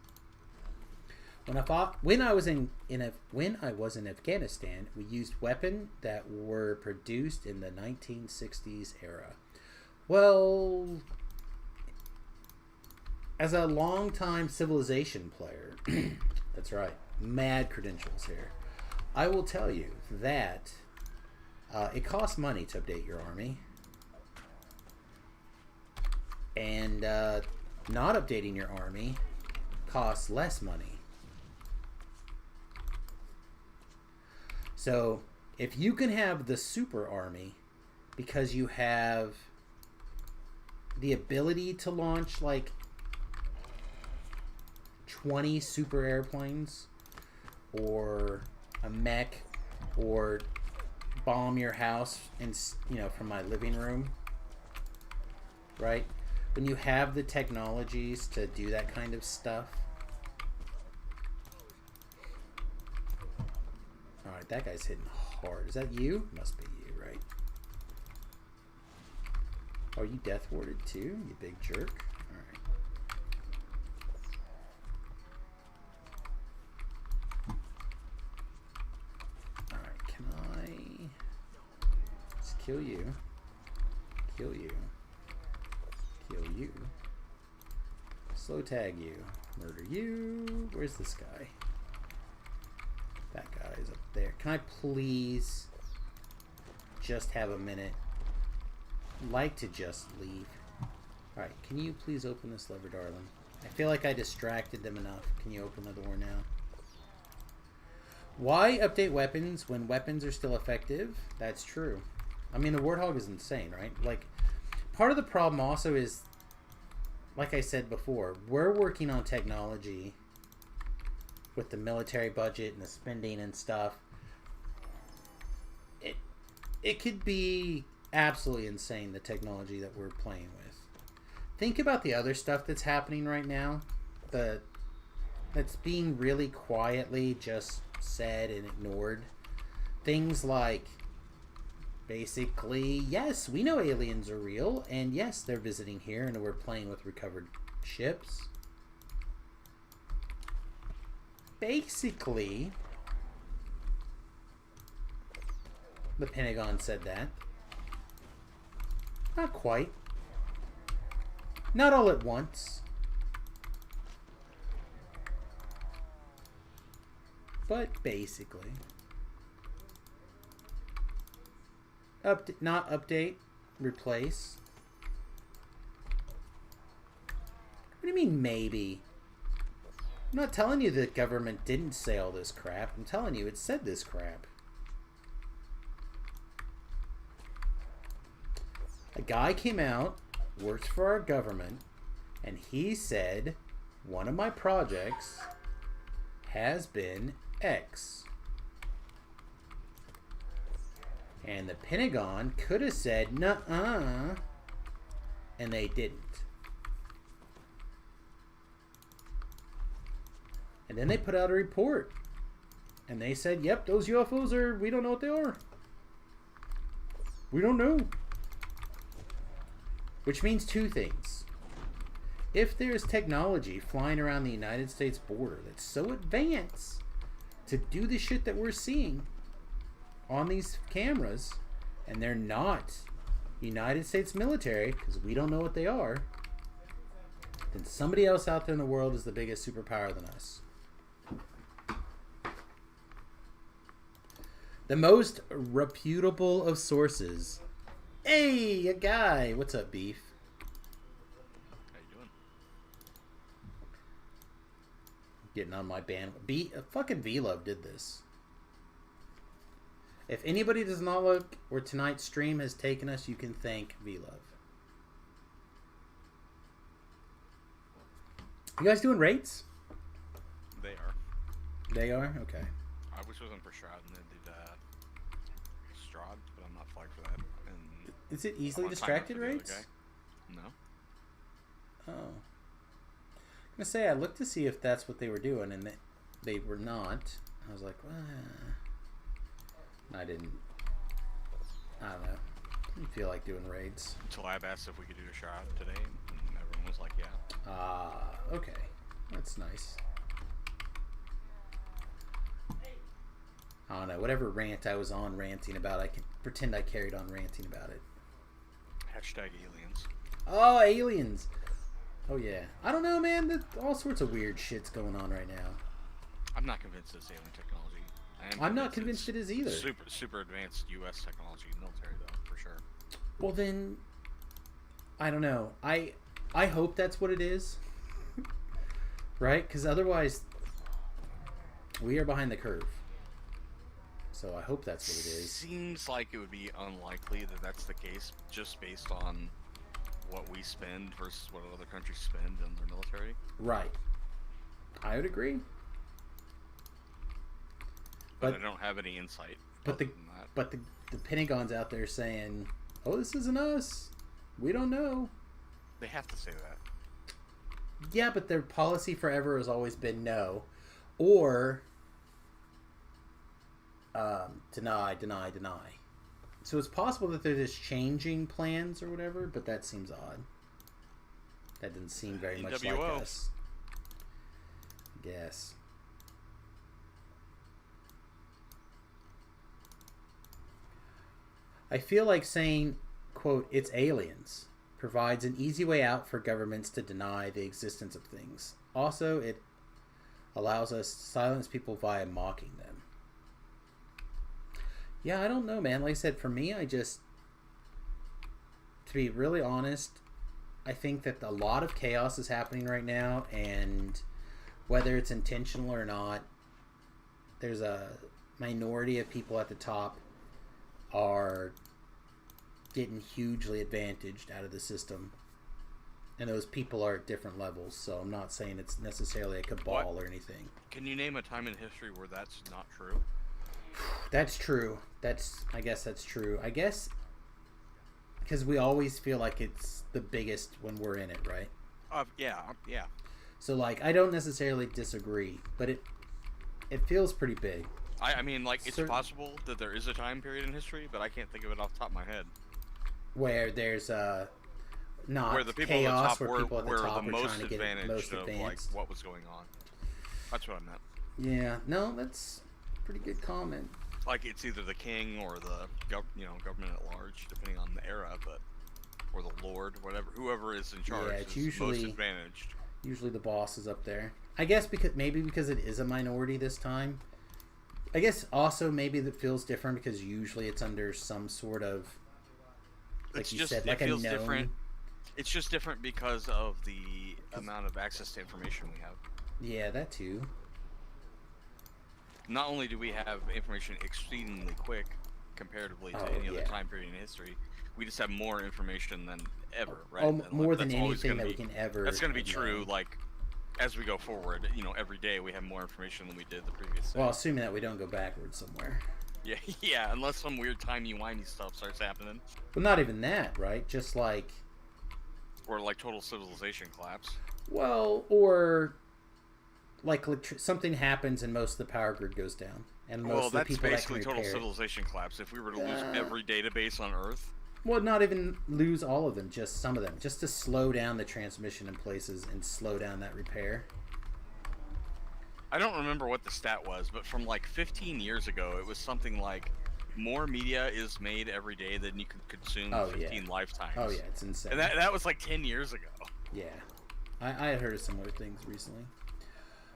When I was in Afghanistan, we used weapons that were produced in the 1960s era. Well, as a longtime Civilization player, that's right, mad credentials here, I will tell you that it costs money to update your army. And not updating your army costs less money. So if you can have the super army because you have the ability to launch like 20 super airplanes or a mech or bomb your house from my living room, right? When you have the technologies to do that kind of stuff. Alright, that guy's hitting hard. Is that you? Must be you, right? Are you death warded too, you big jerk? Alright. Alright, can I... Let's kill you. Kill you. Kill you. Slow tag you. Murder you. Where's this guy? That guy is up there. Can I please just have a minute? I'd like to just leave. Alright, can you please open this lever, darling? I feel like I distracted them enough. Can you open the door now? Why update weapons when weapons are still effective? That's true. I mean, the Warthog is insane, right? Like, part of the problem also is, like I said before, we're working on technology with the military budget and the spending and stuff. It could be absolutely insane, the technology that we're playing with. Think about the other stuff that's happening right now. That's being really quietly just said and ignored. Things like Basically, yes, we know aliens are real, and yes, they're visiting here, and we're playing with recovered ships. Basically, the Pentagon said that. Not quite. Not all at once. But basically. Not update, replace. What do you mean maybe? I'm not telling you the government didn't say all this crap. I'm telling you it said this crap. A guy came out, works for our government, and he said one of my projects has been X. And the Pentagon could have said, nuh-uh, and they didn't. And then they put out a report. And they said, yep, those UFOs are, we don't know what they are. We don't know. Which means two things. If there is technology flying around the United States border that's so advanced to do the shit that we're seeing on these cameras, and they're not United States military, because we don't know what they are, then somebody else out there in the world is the biggest superpower than us. The most reputable of sources. Hey, a guy. What's up, Beef? How you doing? Getting on my band. Fucking V-Love did this. If anybody does not look where tonight's stream has taken us, you can thank V-Love. You guys doing raids? They are. They are? Okay. I wish it wasn't for Strahd and they did Strahd, but I'm not flagged for that. And Is it easily distracted raids? No. Oh. I'm gonna say, I looked to see if that's what they were doing, and they were not. I was like, I don't know. I didn't feel like doing raids. Until I asked if we could do a Strahd today, and everyone was like, yeah. Okay. That's nice. I don't know. Whatever rant I was on ranting about, I can pretend I carried on ranting about it. Hashtag aliens. Oh, aliens. Oh, yeah. I don't know, man. There's all sorts of weird shit's going on right now. I'm not convinced it's alien technology. I'm not convinced it is either. Super advanced U.S. technology military, though, for sure. Well, then, I don't know. I hope that's what it is. Right? Because otherwise, we are behind the curve. So I hope that's what it is. Seems like it would be unlikely that that's the case, just based on what we spend versus what other countries spend in their military. Right. I would agree. But I don't have any insight. But the Pentagon's out there saying, "Oh, this isn't us. We don't know." They have to say that. Yeah, but their policy forever has always been no, or deny. So it's possible that they're just changing plans or whatever, but that seems odd. That didn't seem very much like us. Yes. I feel like saying, quote, "it's aliens," provides an easy way out for governments to deny the existence of things. Also, it allows us to silence people via mocking them. Yeah, I don't know, man. Like I said, for me, to be really honest, I think that a lot of chaos is happening right now, and whether it's intentional or not, there's a minority of people at the top are getting hugely advantaged out of the system, and those people are at different levels. So I'm not saying it's necessarily a cabal or anything. Can you name a time in history where that's not true? That's true. I guess that's true. I guess because we always feel like it's the biggest when we're in it, right? Yeah. So like, I don't necessarily disagree, but it feels pretty big. I mean, like, it's Certain- possible that there is a time period in history, but I can't think of it off the top of my head. Where there's not Where the people chaos, at the top where people at the were top the are most trying to get it most advantaged of, like, advanced. what was going on. That's what I meant. Yeah, no, that's a pretty good comment. Like, it's either the king or the government at large, depending on the era, or the lord, whoever is in charge Yeah, it's is usually most advantaged. Usually the boss is up there. I guess because it is a minority this time. I guess also maybe that feels different because usually it's under some sort of, like It's you just, said, it like a feels known. different. It's just different because of the amount of access to information we have. Yeah, that too. Not only do we have information exceedingly quick comparatively to any other time period in history, we just have more information than ever, right? Oh, And, more like, than that's always anything gonna that we be- can ever. That's going to be have true, known. like, as we go forward. Every day we have more information than we did the previous day. Well, assuming that we don't go backwards somewhere. Yeah, yeah, unless some weird timey-wimey stuff starts happening. Well, not even that, right? Just like, Or, like, total civilization collapse. well, or like something happens and most of the power grid goes down, and most Well, of the that's people that basically can total repair it. civilization collapse. If we were to lose every database on Earth, Well, not even lose all of them, just some of them, just to slow down the transmission in places and slow down that repair. I don't remember what the stat was, but from like 15 years ago, it was something like more media is made every day than you can consume in 15 lifetimes. Oh yeah, it's insane. And that was like 10 years ago. Yeah, I had heard of similar things recently.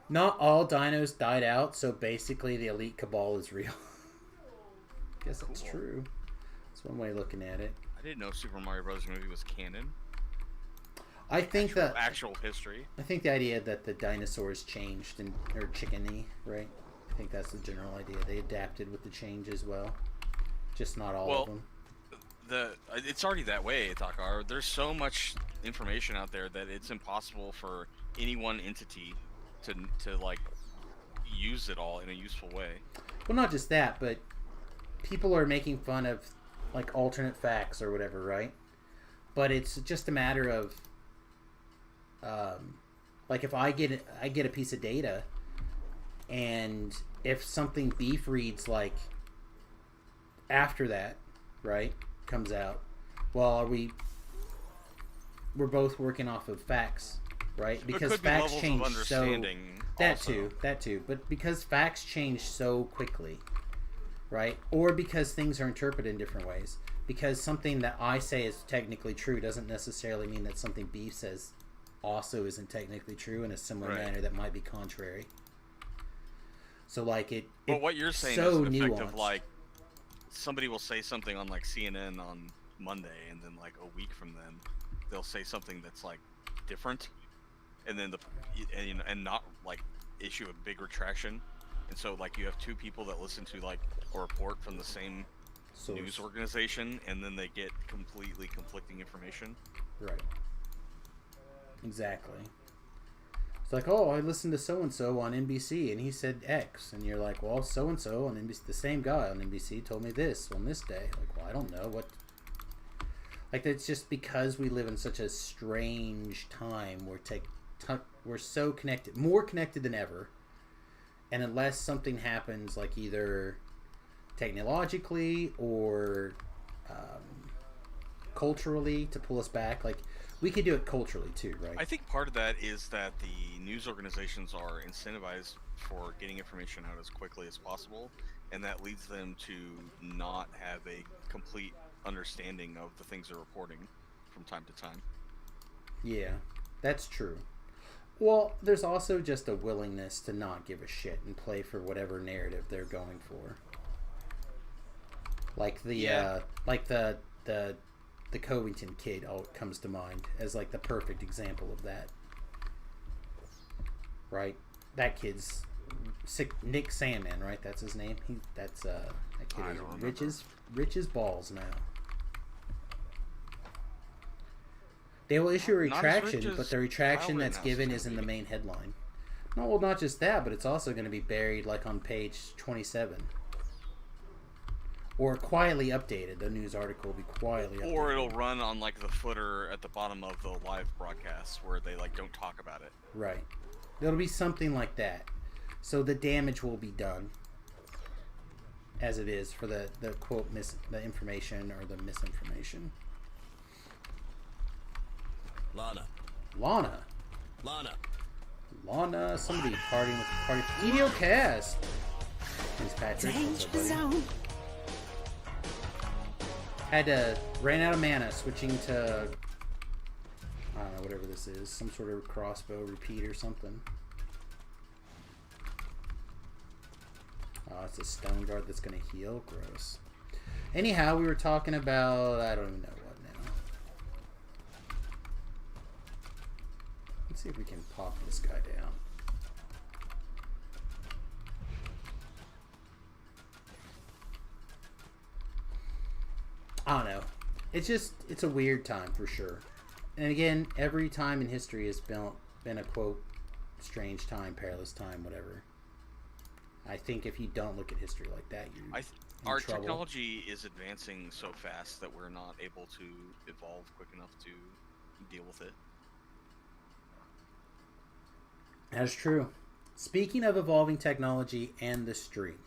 Not all dinos died out, so basically the elite cabal is real. Guess that's true. That's one way of looking at it. I didn't know Super Mario Bros. Movie was canon. I think that actual history. I think the idea that the dinosaurs changed or chickeny, right? I think that's the general idea. They adapted with the change as well, just not all of them. It's already that way, Takar. There's so much information out there that it's impossible for any one entity to like use it all in a useful way. Well, not just that, but people are making fun of like alternate facts or whatever, right? But it's just a matter of like if I get a piece of data, and if something beef reads like after that, right, comes out, well, we're both working off of facts, right? Because facts change so that too, but because facts change so quickly, right? Or because things are interpreted in different ways. Because something that I say is technically true doesn't necessarily mean that something beef says also isn't technically true in a similar manner that might be contrary. So like but what you're saying so is an effect nuanced. of like somebody will say something on like CNN on Monday, and then like a week from then they'll say something that's like different, and then and not like issue a big retraction, and so like you have two people that listen to like a report from the same news organization, and then they get completely conflicting information. Right. Exactly. It's like, oh, I listened to so-and-so on NBC, and he said X. And you're like, well, so-and-so on NBC, the same guy on NBC told me this on this day. Like, well, I don't know what... Like, it's just because we live in such a strange time where we're so connected, more connected than ever. And unless something happens, like either technologically or culturally to pull us back, like... We could do it culturally too, right? I think part of that is that the news organizations are incentivized for getting information out as quickly as possible, and that leads them to not have a complete understanding of the things they're reporting from time to time. Yeah, that's true. Well, there's also just a willingness to not give a shit and play for whatever narrative they're going for. Like the Covington kid comes to mind as like the perfect example of that. Right? That kid's Nick Sandman, right? That's his name. That kid is rich as balls now. They will issue a retraction, but the retraction that's given is in the main headline. No, well, not just that, but it's also going to be buried like on page 27. Or quietly updated. The news article will be quietly updated. Or it'll run on like the footer at the bottom of the live broadcast where they like don't talk about it. Right. It'll be something like that. So the damage will be done. as it is for the quote the information or the misinformation. Lana. Somebody partying with the party. Video cast. Thanks, Patrick. What's up, buddy? Ran out of mana, switching to I don't know, whatever this is, some sort of crossbow repeat or something. Oh, it's a stone guard that's gonna heal. Gross. Anyhow, we were talking about I don't even know what now. Let's see if we can pop this guy down. I don't know. It's a weird time for sure. And again, every time in history has been a quote, strange time, perilous time, whatever. I think if you don't look at history like that, you're our in trouble. Technology is advancing so fast that we're not able to evolve quick enough to deal with it. That's true. Speaking of evolving technology and the stream,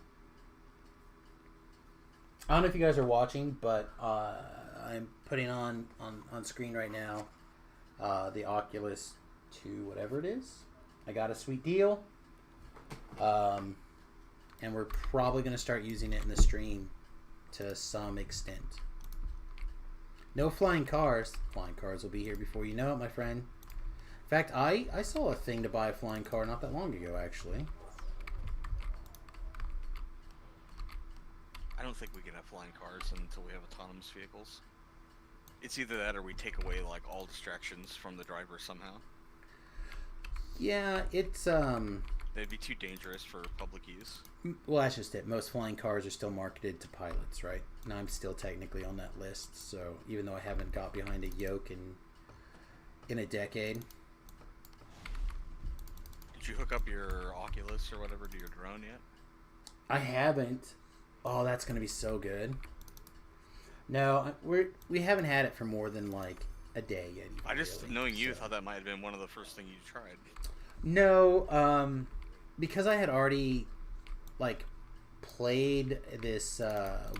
I don't know if you guys are watching, but I'm putting on screen right now the Oculus 2, whatever it is. I got a sweet deal. And we're probably going to start using it in the stream to some extent. No flying cars. Flying cars will be here before you know it, my friend. In fact, I saw a thing to buy a flying car not that long ago, actually. I don't think we can have flying cars until we have autonomous vehicles. It's either that or we take away like all distractions from the driver somehow. Yeah, it's They'd be too dangerous for public use. well, that's just it. Most flying cars are still marketed to pilots, right? And I'm still technically on that list, so even though I haven't got behind a yoke in a decade. Did you hook up your Oculus or whatever to your drone yet? I haven't. Oh, that's gonna be so good. No, we haven't had it for more than like a day yet. Even, I just, really, knowing you, thought that might have been one of the first things you tried. No, because I had already like played this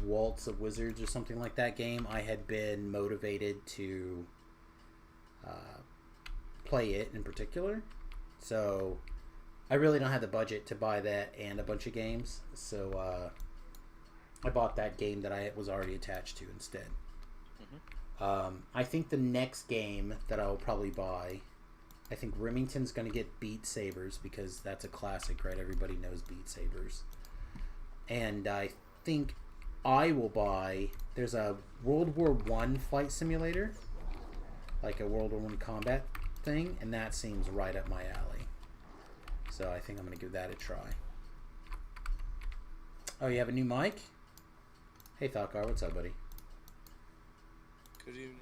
Waltz of Wizards or something like that game. I had been motivated to play it in particular, so I really don't have the budget to buy that and a bunch of games. So I bought that game that I was already attached to instead. Mm-hmm. I think the next game that I will probably buy, I think Remington's going to get Beat Sabers because that's a classic, right? Everybody knows Beat Sabers. And I think I will buy, there's a World War I flight simulator, like a World War I combat thing, and that seems right up my alley. So I think I'm going to give that a try. Oh, you have a new mic? Hey, Thalkar, what's up, buddy? Good evening.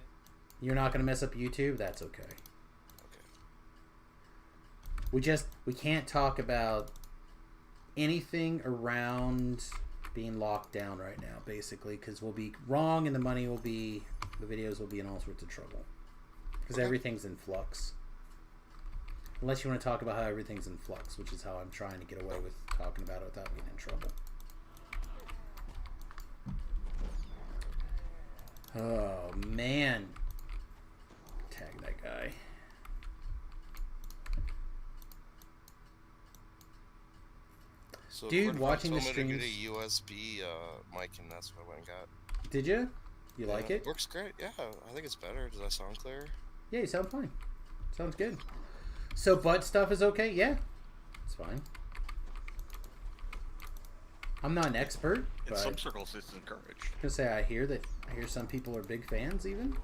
You're not going to mess up YouTube? That's okay. We can't talk about anything around being locked down right now, basically, because we'll be wrong and the videos will be in all sorts of trouble. Because everything's in flux. Unless you want to talk about how everything's in flux, which is how I'm trying to get away with talking about it without being in trouble. Oh, man. Tag that guy. So Dude, watching the told me to streams. get a USB mic, and that's what I went and got. Did you? You like it? Works great. Yeah, I think it's better. Does that sound clear? Yeah, you sound fine. Sounds good. So butt stuff is okay? Yeah. It's fine. I'm not an expert, In but some circles, it's encouraged. I can say I hear some people are big fans even.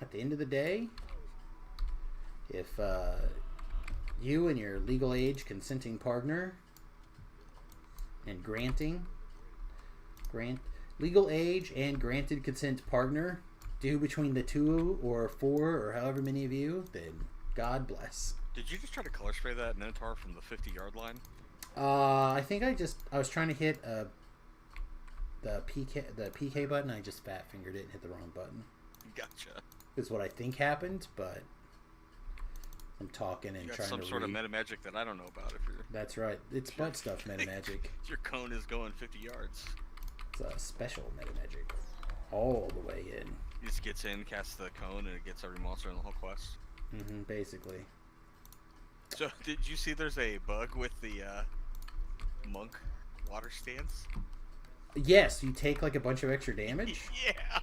At the end of the day, if you and your legal age consenting partner and legal age and granted consent partner do between the 2 or 4 or however many of you, then God bless. Did you just try to color spray that Minotaur from the 50-yard line? I think I was trying to hit the PK button. I just fat fingered it and hit the wrong button. Gotcha. Is what I think happened, but I'm talking and You got trying some to sort read. of meta magic that I don't know about. If you're That's right. It's butt stuff meta magic. your cone is going 50 yards. It's a special meta magic. All the way in. He just gets in, casts the cone, and it gets every monster in the whole quest. Basically. So, did you see there's a bug with the monk water stance? Yes, you take like a bunch of extra damage. Yeah.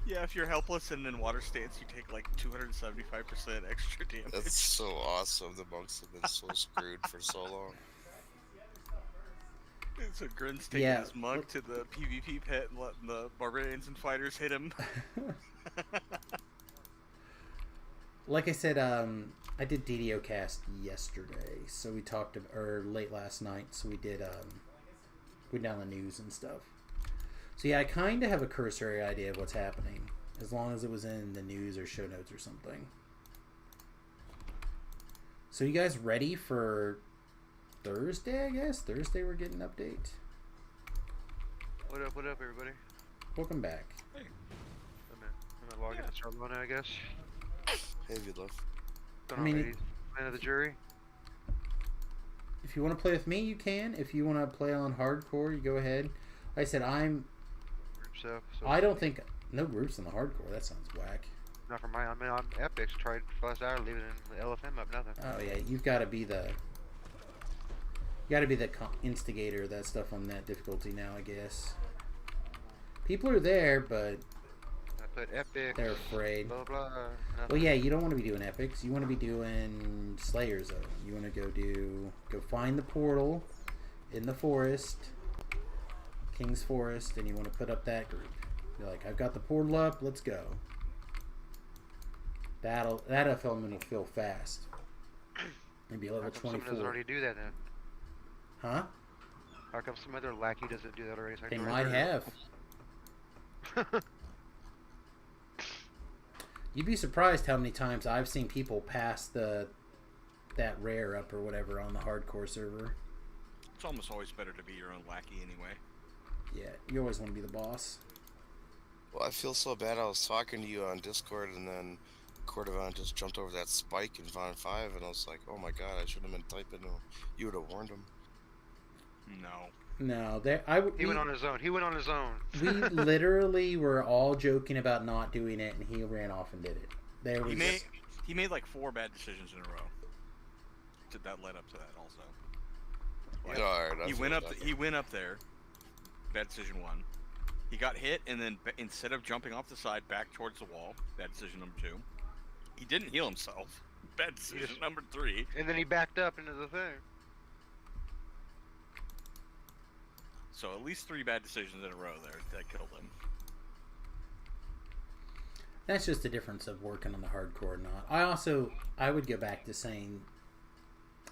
Yeah, if you're helpless and in water stance, you take like 275% extra damage. That's so awesome. The monks have been so screwed for so long. So Grin's taking his monk to the PvP pit and letting the barbarians and fighters hit him. Like I said, I did DDO cast yesterday, so we talked or late last night, so we did went down the news and stuff. So yeah, I kind of have a cursory idea of what's happening, as long as it was in the news or show notes or something. So you guys ready for Thursday, I guess? Thursday we're getting an update. What up, everybody? Welcome back. Hey. I'm gonna log in and start loading, I guess. Hey, Vlove. I mean, Man of the jury. If you want to play with me, you can. If you want to play on hardcore, you go ahead. Like I said, Group stuff. So I don't think... No groups in the hardcore. That sounds whack. not for mine. I mean, on Epics, tried for last hour, leave it in the LFM up, nothing. Oh, yeah. You've got to be the... You got to be the instigator of that stuff on that difficulty now, I guess. People are there, but... I put Epics. They're afraid. Blah, blah, nothing. Well, yeah, you don't want to be doing epics. You want to be doing Slayer Zone. You want to go find the portal in the forest, King's Forest, and you want to put up that group. You're like, I've got the portal up. Let's go. That element will fill fast. Maybe level How come 24. someone doesn't already do that then? Huh? How come some other lackey doesn't do that already? So I They can might have. You'd be surprised how many times I've seen people pass that rare up or whatever on the hardcore server. It's almost always better to be your own lackey anyway. Yeah, you always want to be the boss. Well, I feel so bad. I was talking to you on Discord, and then Cordovan just jumped over that spike in Von 5, and I was like, oh my god, I should have been typing him. You would have warned him. No, He went on his own. We literally were all joking about not doing it, and he ran off and did it. He made like 4 bad decisions in a row. That led up to that also. Like, Alright, he went up there. Bad decision 1. He got hit, and then instead of jumping off the side back towards the wall, bad decision number 2. He didn't heal himself. Bad decision number 3. And then he backed up into the thing. So at least 3 bad decisions in a row there that killed him. That's just the difference of working on the hardcore or not. I would go back to saying,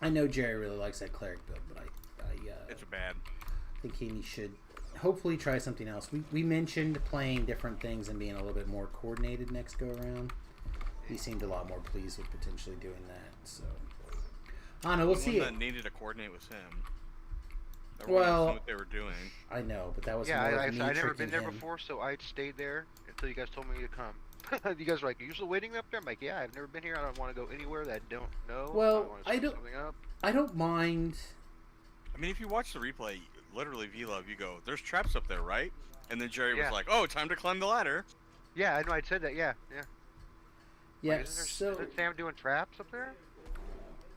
I know Jerry really likes that cleric build, but It's bad. I think he should hopefully try something else. We mentioned playing different things and being a little bit more coordinated next go around. He seemed a lot more pleased with potentially doing that. So I don't know. We'll see. That needed to coordinate with him. Well, knew what they were doing. I know, but that was Yeah, more I of me never been tricking there him. before, so I stayed there until you guys told me to come. You guys were like, "Are you still waiting up there?" I'm like, "Yeah, I've never been here. I don't want to go anywhere that I don't know. Well, I don't. Something up. I don't mind. I mean, if you watch the replay, literally, V-Love, you go, "There's traps up there, right?" And then Jerry Yeah. was like, "Oh, time to climb the ladder." Yeah, I know. I said that. Yeah. Yeah, Like, isn't Sam doing traps up there?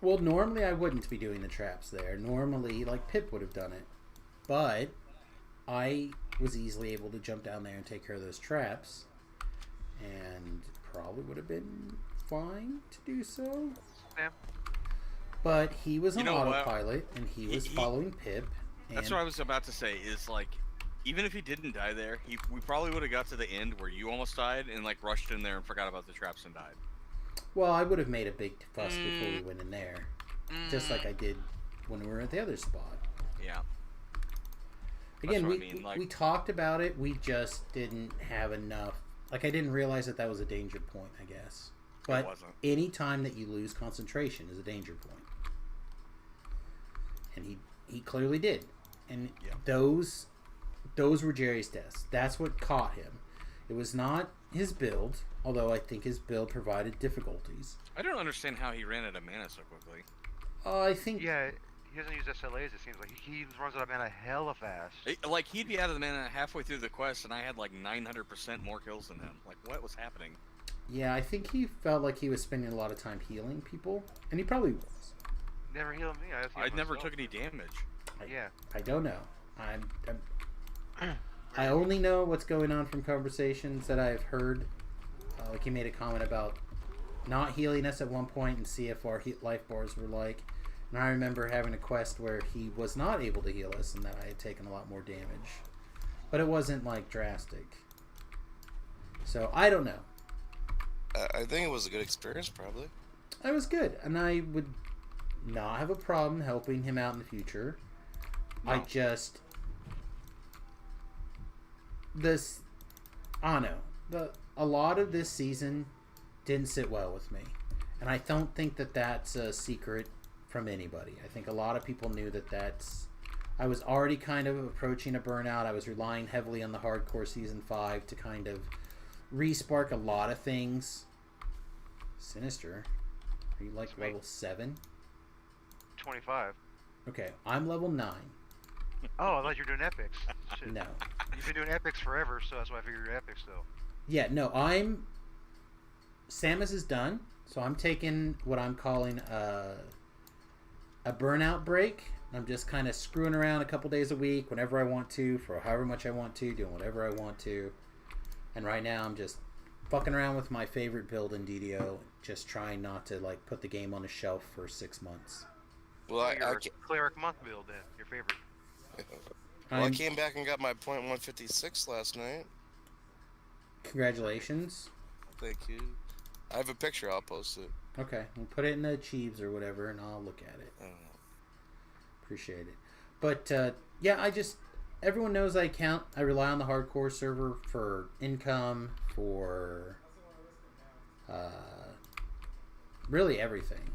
Well, normally I wouldn't be doing the traps there. Normally, like, Pip would have done it. But I was easily able to jump down there and take care of those traps. And probably would have been fine to do so. Yeah. But he was on You know what? autopilot, and he was following Pip. And That's what I was about to say, is like, even if he didn't die there, we probably would have got to the end where you almost died and like rushed in there and forgot about the traps and died. Well, I would have made a big fuss before we went in there. Just like I did when we were at the other spot. Yeah. Again, That's what I mean, like- we talked about it. We just didn't have enough. Like, I didn't realize that was a danger point, I guess. But wasn't. any time that you lose concentration is a danger point. And he clearly did. And Yeah. those were Jerry's deaths. That's what caught him. It was not his build. although I think his build provided difficulties. I don't understand how he ran out of mana so quickly. I think... Yeah, he doesn't use SLAs, it seems like. He runs out of mana hella fast. Like, he'd be out of the mana halfway through the quest, and I had like 900% more kills than him. Like, what was happening? Yeah, I think he felt like he was spending a lot of time healing people, and he probably was. Never healed me. I never took any damage. I don't know. I only know what's going on from conversations that I've heard. Like he made a comment about not healing us at one point and see if our life bars were like. And I remember having a quest where he was not able to heal us and that I had taken a lot more damage. But it wasn't like drastic. So I don't know. I think it was a good experience, probably. It was good. And I would not have a problem helping him out in the future. No. I don't know. A lot of this season didn't sit well with me. And I don't think that that's a secret from anybody. I think a lot of people knew that I was already kind of approaching a burnout. I was relying heavily on the hardcore Season 5 to kind of re-spark a lot of things. Sinister. Are you like level 7? 25. Okay, I'm level 9. Oh, I thought you were doing epics. Shit. No. You've been doing epics forever, so that's why I figured you're epics though. Yeah, no, Samus is done, so I'm taking what I'm calling a burnout break. I'm just kind of screwing around a couple days a week whenever I want to, for however much I want to, doing whatever I want to. And right now I'm just fucking around with my favorite build in DDO, just trying not to like put the game on a shelf for 6 months. Well, I cleric month build then, your favorite. Well, I came back and got my point 156 last night. Congratulations. Thank you. I have a picture. I'll post it. Okay, we'll put it in the Achieves or whatever, and I'll look at it. Appreciate it. But yeah, everyone knows I rely on the hardcore server for income, for really everything,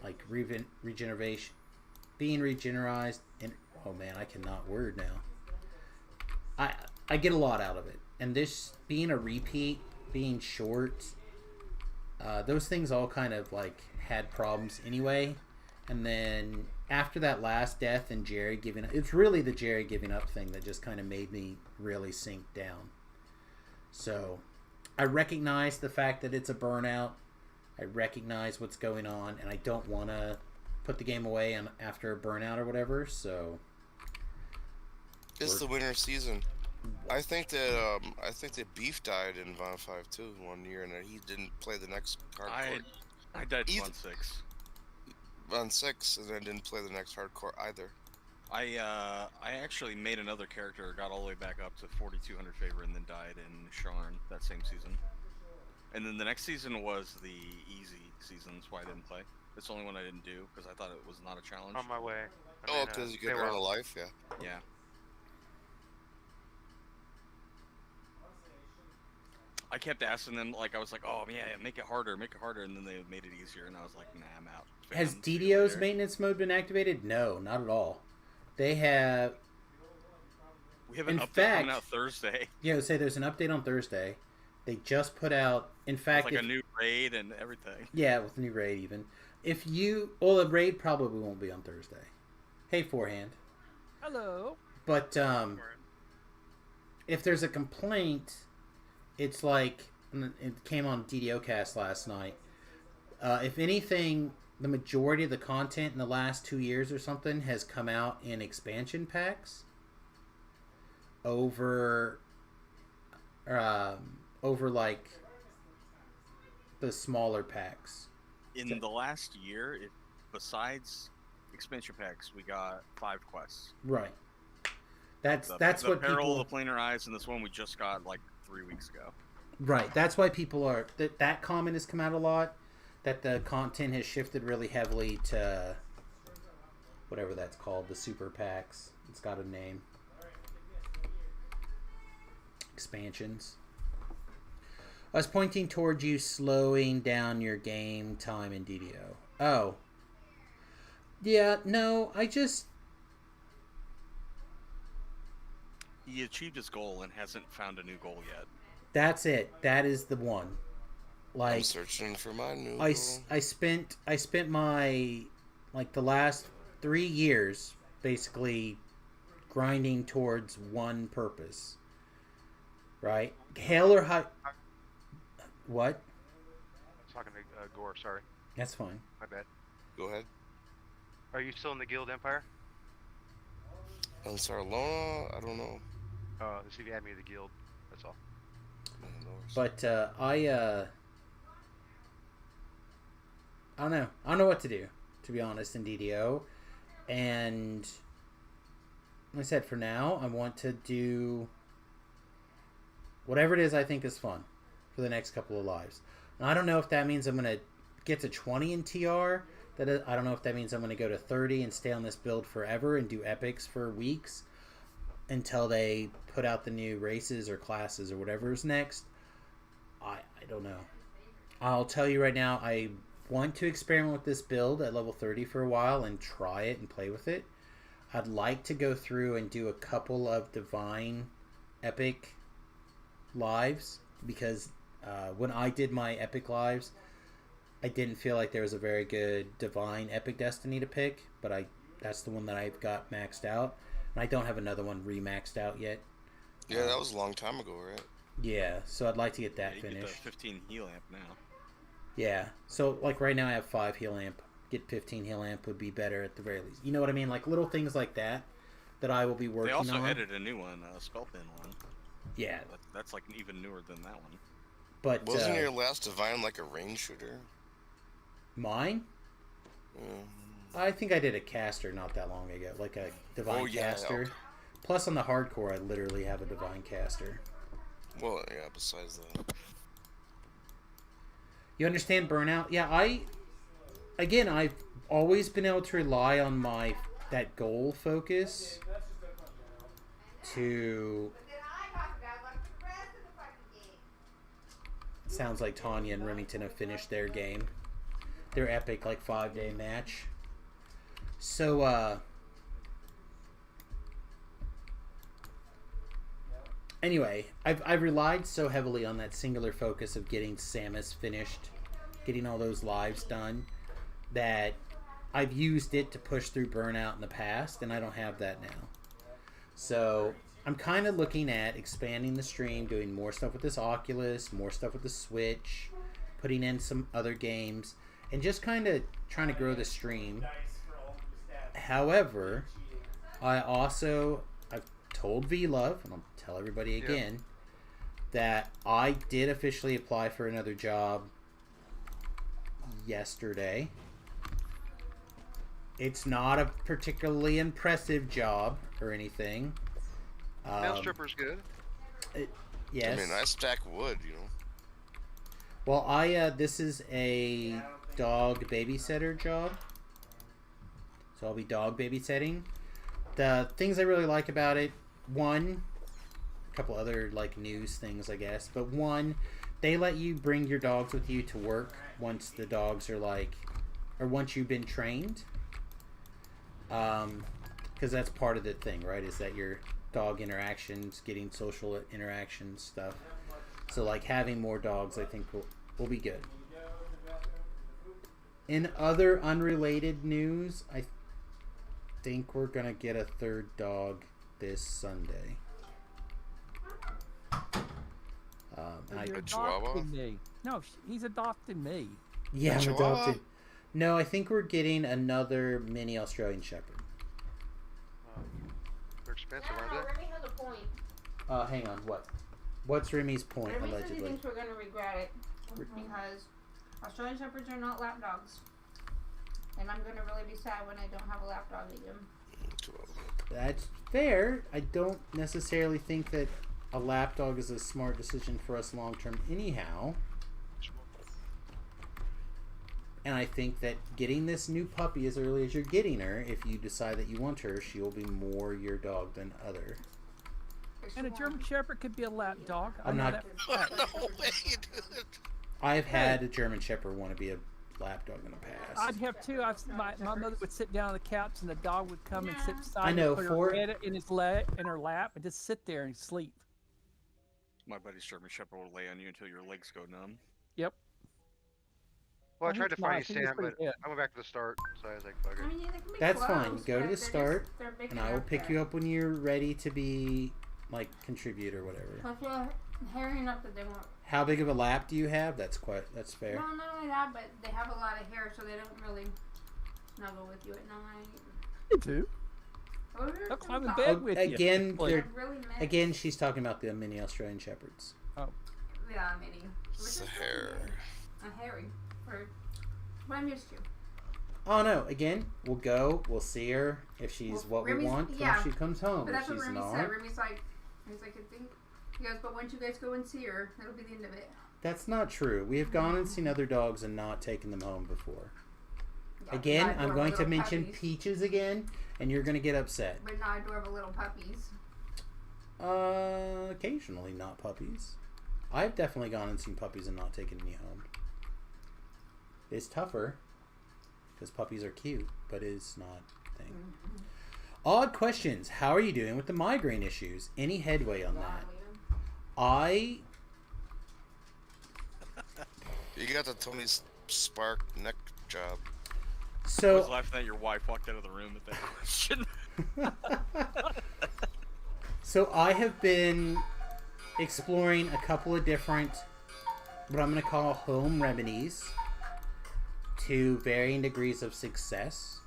like regeneration, being regenerized, and oh man, I cannot word now. I get a lot out of it, and this being a repeat, being short, those things all kind of like had problems anyway. And then after that last death and Jerry giving up, it's really the Jerry giving up thing that just kind of made me really sink down. So I recognize the fact that it's a burnout. I recognize what's going on, and I don't want to put the game away after a burnout or whatever. So it's the winter season. I think that Beef died in Von 5 too 1 year, and he didn't play the next hardcore. I died in Von 6. Von 6, and then didn't play the next hardcore either. I actually made another character, got all the way back up to 4200 favor, and then died in Sharn that same season. And then the next season was the easy season, that's why I didn't play. It's the only one I didn't do because I thought it was not a challenge. On my way. Because you get out of life, yeah. Yeah. I kept asking them, like, I was like, oh, yeah, make it harder, and then they made it easier, and I was like, nah, I'm out. Has DDO's maintenance mode been activated? No, not at all. They have... We have an update coming out Thursday. Yeah, say there's an update on Thursday. They just put out... In fact... With like a new raid and everything. Yeah, with a new raid even. If you... Well, the raid probably won't be on Thursday. Hey, Forehand. Hello. But, if there's a complaint... It's like, it came on DDOcast last night. If anything, the majority of the content in the last 2 years or something has come out in expansion packs over like the smaller packs. In the last year, besides expansion packs, we got 5 quests. Right. That's the what Peril, people... the Planar Eyes, and this one we just got like 3 weeks ago. Right. That's why people are... That comment has come out a lot. That the content has shifted really heavily to... Whatever that's called. The super packs. It's got a name. Expansions. I was pointing towards you slowing down your game time in DDO. Oh. Yeah, no, I just... He achieved his goal and hasn't found a new goal yet. That's it. That is the one. I'm Like searching for my noodle. I spent my like the last 3 years basically grinding towards one purpose, right? Hail or high. What? I was talking to Gore, sorry. That's fine. My bad. Go ahead. Are you still in the Guild Empire? On Sarlona, I don't know. See if you add me to the Guild. That's all. But I don't know. I don't know what to do, to be honest, in DDO. And like I said, for now, I want to do whatever it is I think is fun for the next couple of lives. Now, I don't know if that means I'm going to get to 20 in TR. I don't know if that means I'm going to go to 30 and stay on this build forever and do epics for weeks until they put out the new races or classes or whatever is next. I don't know. I'll tell you right now, I want to experiment with this build at level 30 for a while and try it and play with it. I'd like to go through and do a couple of Divine Epic lives because when I did my Epic lives, I didn't feel like there was a very good Divine Epic Destiny to pick, but that's the one that I've got maxed out. And I don't have another one remaxed out yet. Yeah, that was a long time ago, right? Yeah, so I'd like to get that you finished. Get the 15 heal amp now. Yeah, so like right now I have 5 heal amp. Get 15 heal amp would be better at the very least. You know what I mean? Like little things like that I will be working on. They also added a new one, a Spellpin one. Yeah. That's like even newer than that one. But wasn't your last Divine like a range shooter? Mine? I think I did a caster not that long ago, like a Divine caster. Okay. Plus on the hardcore I literally have a Divine caster. Well, yeah, besides that. You understand Burnout? Yeah, I've always been able to rely on that goal focus to... Sounds like Tanya and Remington have finished their game. Their epic, like, 5-day match. So, anyway, I've relied so heavily on that singular focus of getting Samus finished, getting all those lives done, that I've used it to push through Burnout in the past, and I don't have that now. So I'm kind of looking at expanding the stream, doing more stuff with this Oculus, more stuff with the Switch, putting in some other games, and just kind of trying to grow the stream. However, I've told V-Love, and I'll tell everybody again, that I did officially apply for another job yesterday. It's not a particularly impressive job or anything. Male stripper's good. Yes. I mean, I stack wood, you know. Well, this is a dog babysitter job. So I'll be dog babysitting. The things I really like about it, one, a couple other like news things, I guess, but one, they let you bring your dogs with you to work once the dogs are once you've been trained. Because that's part of the thing, right? Is that your dog interactions, getting social interactions stuff. So like having more dogs, I think will be good. In other unrelated news, I think we're gonna get a third dog this Sunday. You're adopting me. No, he's adopting me. Yeah, I'm adopted. No, I think we're getting another mini Australian Shepherd. They're expensive, aren't they? Remy has a point. Hang on, what? What's Remy's point, Remy says he allegedly? thinks we're going to regret it because Australian Shepherds are not lap dogs. And I'm going to really be sad when I don't have a lap dog again. That's fair. I don't necessarily think that a lap dog is a smart decision for us long term anyhow. And I think that getting this new puppy as early as you're getting her, if you decide that you want her, she will be more your dog than other. And a German Shepherd could be a lap dog. I'm not. No way, dude. I've had a German Shepherd want to be a lap dog in the past. I'd have two. My mother would sit down on the couch and the dog would come and sit beside I know, her, put her head in her lap and just sit there and sleep. My buddy's German Shepherd will lay on you until your legs go numb. Yep. Well, I Oh, tried to he's find nice. you, He was Sam, pretty but good. I went back to the start, so I was like, fuck I it. mean, they can be That's close, fine. Go to but the they're just- start, they're big and I will enough pick that- you up when you're ready to be, like, contribute or whatever. Plus, they're hairy enough that they won't. How big of a lap do you have? That's fair. No, not only that, but they have a lot of hair, so they don't really snuggle with you at night. You too. Oh, they're They'll climb in soft. bed with you. Again, Like, they're They're really messy. again. She's talking about the mini Australian Shepherds. Yeah, mini. It's Which the is hair. a hairy. Or what I'm used to. Oh no! Again, we'll go. We'll see her if she's Well, what we Remy's- want yeah. when she comes home. But If that's what she's Remy not, said. Remy's like, he's like, I think. He goes, but once you guys go and see her, that'll be the end of it. that's not true. We have gone and seen other dogs and not taken them home before. Yeah, Again, not I'm going to adorable mention puppies, Peaches again, and you're going to get upset. but not adorable little puppies. Occasionally, not puppies. I've definitely gone and seen puppies and not taken any home. It's tougher because puppies are cute, but it's not a thing. Mm-hmm. Odd questions. How are you doing with the migraine issues? Any headway on that? I You got the Tony Spark neck job. I was so laughing that your wife walked out of the room at that question. so I have been exploring a couple of different what I'm going to call home remedies to varying degrees of success,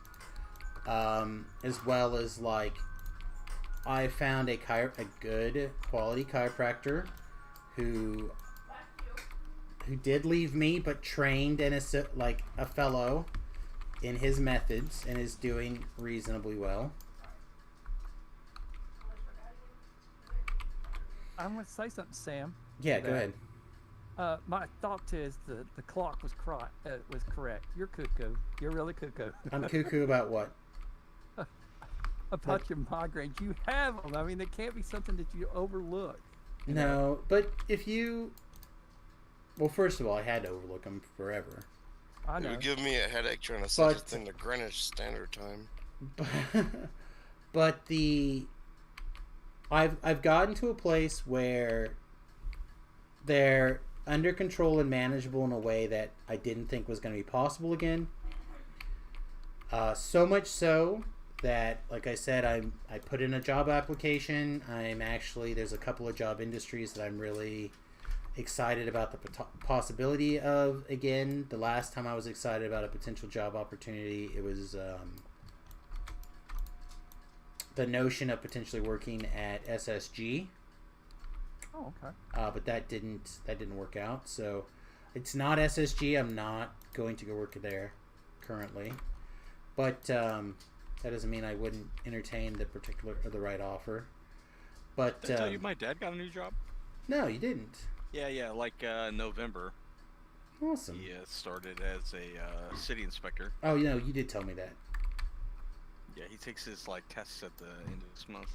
as well as like I found a good quality chiropractor who did leave me but trained and is like a fellow in his methods and is doing reasonably well. I'm going to say something, Sam. Yeah, go ahead. My thought is the clock was correct. You're cuckoo. You're really cuckoo. I'm cuckoo about what? About your migraines. You have them. I mean, they can't be something that you overlook. No, but if you... Well, first of all, I had to overlook them forever. I It know. would give me a headache trying to set But- the thing to Greenwich Standard Time. But I've gotten to a place where they're under control and manageable in a way that I didn't think was going to be possible again. So much so that, like I said, I put in a job application. There's a couple of job industries that I'm really excited about the possibility of. Again, the last time I was excited about a potential job opportunity, it was the notion of potentially working at SSG. Oh, okay. But that didn't work out. So it's not SSG. I'm not going to go work there currently. But that doesn't mean I wouldn't entertain the right offer. But Did I tell you my dad got a new job? no, you didn't. Yeah, like November. Awesome. He started as a city inspector. Oh, you did tell me that. Yeah, he takes his like tests at the end of this month.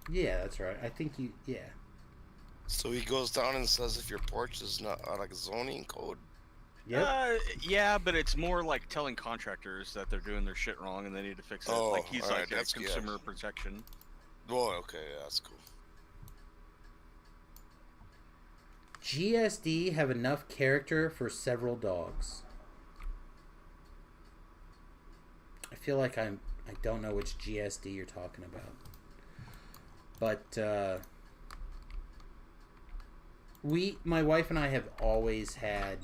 Yeah, that's right. I think you. Yeah. So he goes down and says if your porch is not like zoning code. Yep. Yeah, but it's more like telling contractors that they're doing their shit wrong and they need to fix it. Oh, Like he's alright, like that's- consumer yeah. protection. Oh, okay, yeah, that's cool. GSD have enough character for several dogs. I feel like I don't know which GSD you're talking about. But my wife and I have always had,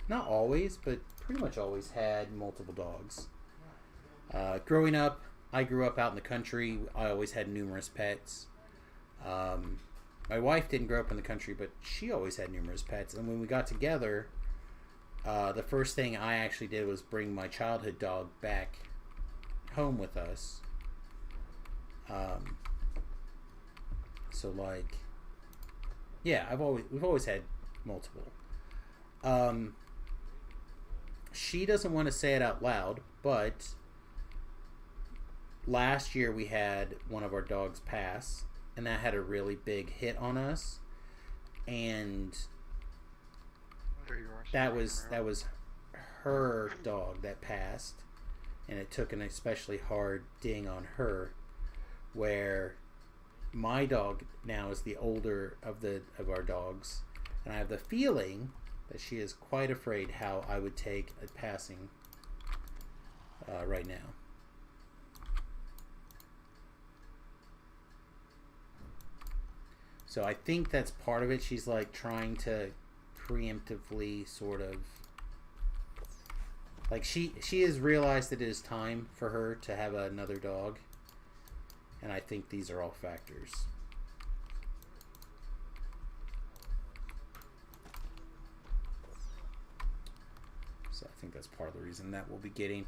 not always, but pretty much always had multiple dogs. Growing up, I grew up out in the country. I always had numerous pets. My wife didn't grow up in the country, but she always had numerous pets. And when we got together, the first thing I actually did was bring my childhood dog back home with us. So like, yeah, we've always had multiple. She doesn't want to say it out loud, but last year we had one of our dogs pass, and that had a really big hit on us. And There you are. that was her dog that passed, and it took an especially hard ding on her, where my dog now is the older of our dogs, and I have the feeling that she is quite afraid how I would take a passing right now. So I think that's part of it. She's like trying to preemptively sort of like she has realized that it is time for her to have another dog, and I think these are all factors. So I think that's part of the reason that we'll be getting.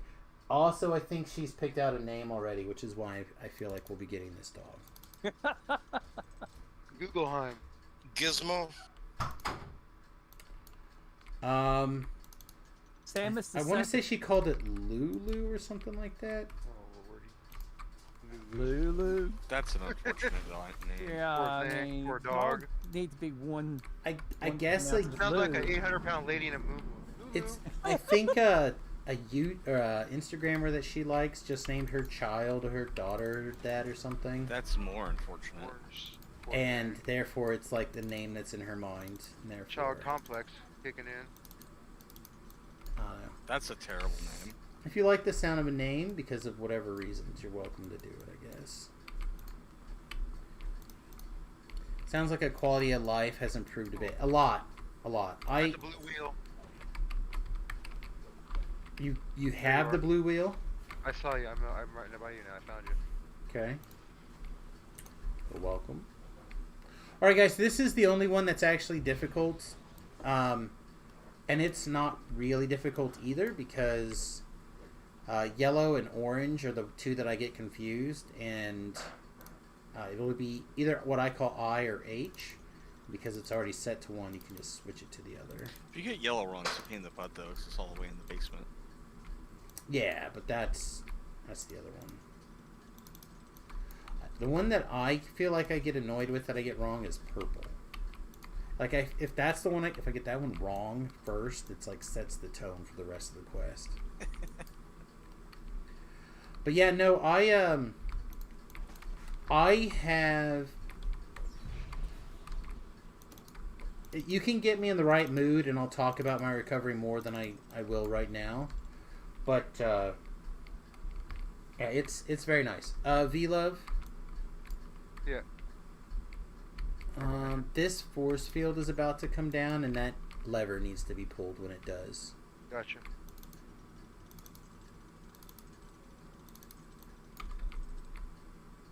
Also, I think she's picked out a name already, which is why I feel like we'll be getting this dog. Googleheim. Gizmo. Samus the I want to say second. she called it Lulu or something like that. Oh, lordy. Lulu. That's an unfortunate name. Yeah, Poor I thing, mean, poor dog. needs to be one. I One guess pronounces Sounds like an Lou. 800-pound lady in a moo. it's. I think a Instagrammer that she likes just named her child or her daughter that or something, That's more unfortunate. and therefore it's like the name that's in her mind. And therefore, Child complex kicking in. I don't know. That's a terrible name. If you like the sound of a name because of whatever reasons, you're welcome to do it, I guess. Sounds like a quality of life has improved a bit. A lot. The blue wheel. You have the blue wheel? I saw you. I'm right by you now. I found you. Okay. You're welcome. Alright guys, this is the only one that's actually difficult. And it's not really difficult either because yellow and orange are the two that I get confused, and it will be either what I call I or H. Because it's already set to one, you can just switch it to the other. If you get yellow wrong, it's a pain in the butt though, 'cause it's all the way in the basement. Yeah, but that's the other one. The one that I feel like I get annoyed with that I get wrong is purple. Like if that's the one, if I get that one wrong first, it's like sets the tone for the rest of the quest. But yeah, no, I have. You can get me in the right mood, and I'll talk about my recovery more than I will right now. But yeah, it's very nice. V-Love. Yeah. This force field is about to come down, and that lever needs to be pulled when it does. Gotcha.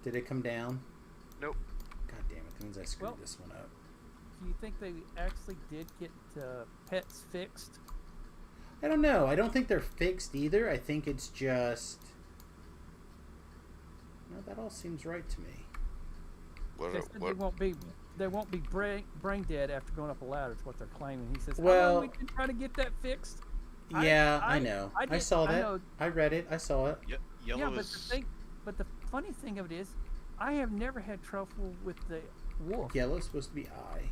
Did it come down? Nope. God damn it! That means I screwed Well- this one up. Do you think they actually did get pets fixed? I don't know. I don't think they're fixed either. I think it's just. No, that all seems right to me. They said they won't be brain dead after going up a ladder. Is what they're claiming. He says, "How Well- long we been trying to get that fixed?" Yeah, I know. I did- saw I that. know. I read it. I saw it. Yellow Yeah, is. but the funny thing of it is, I have never had trouble with the wolf. Yellow's supposed to be I.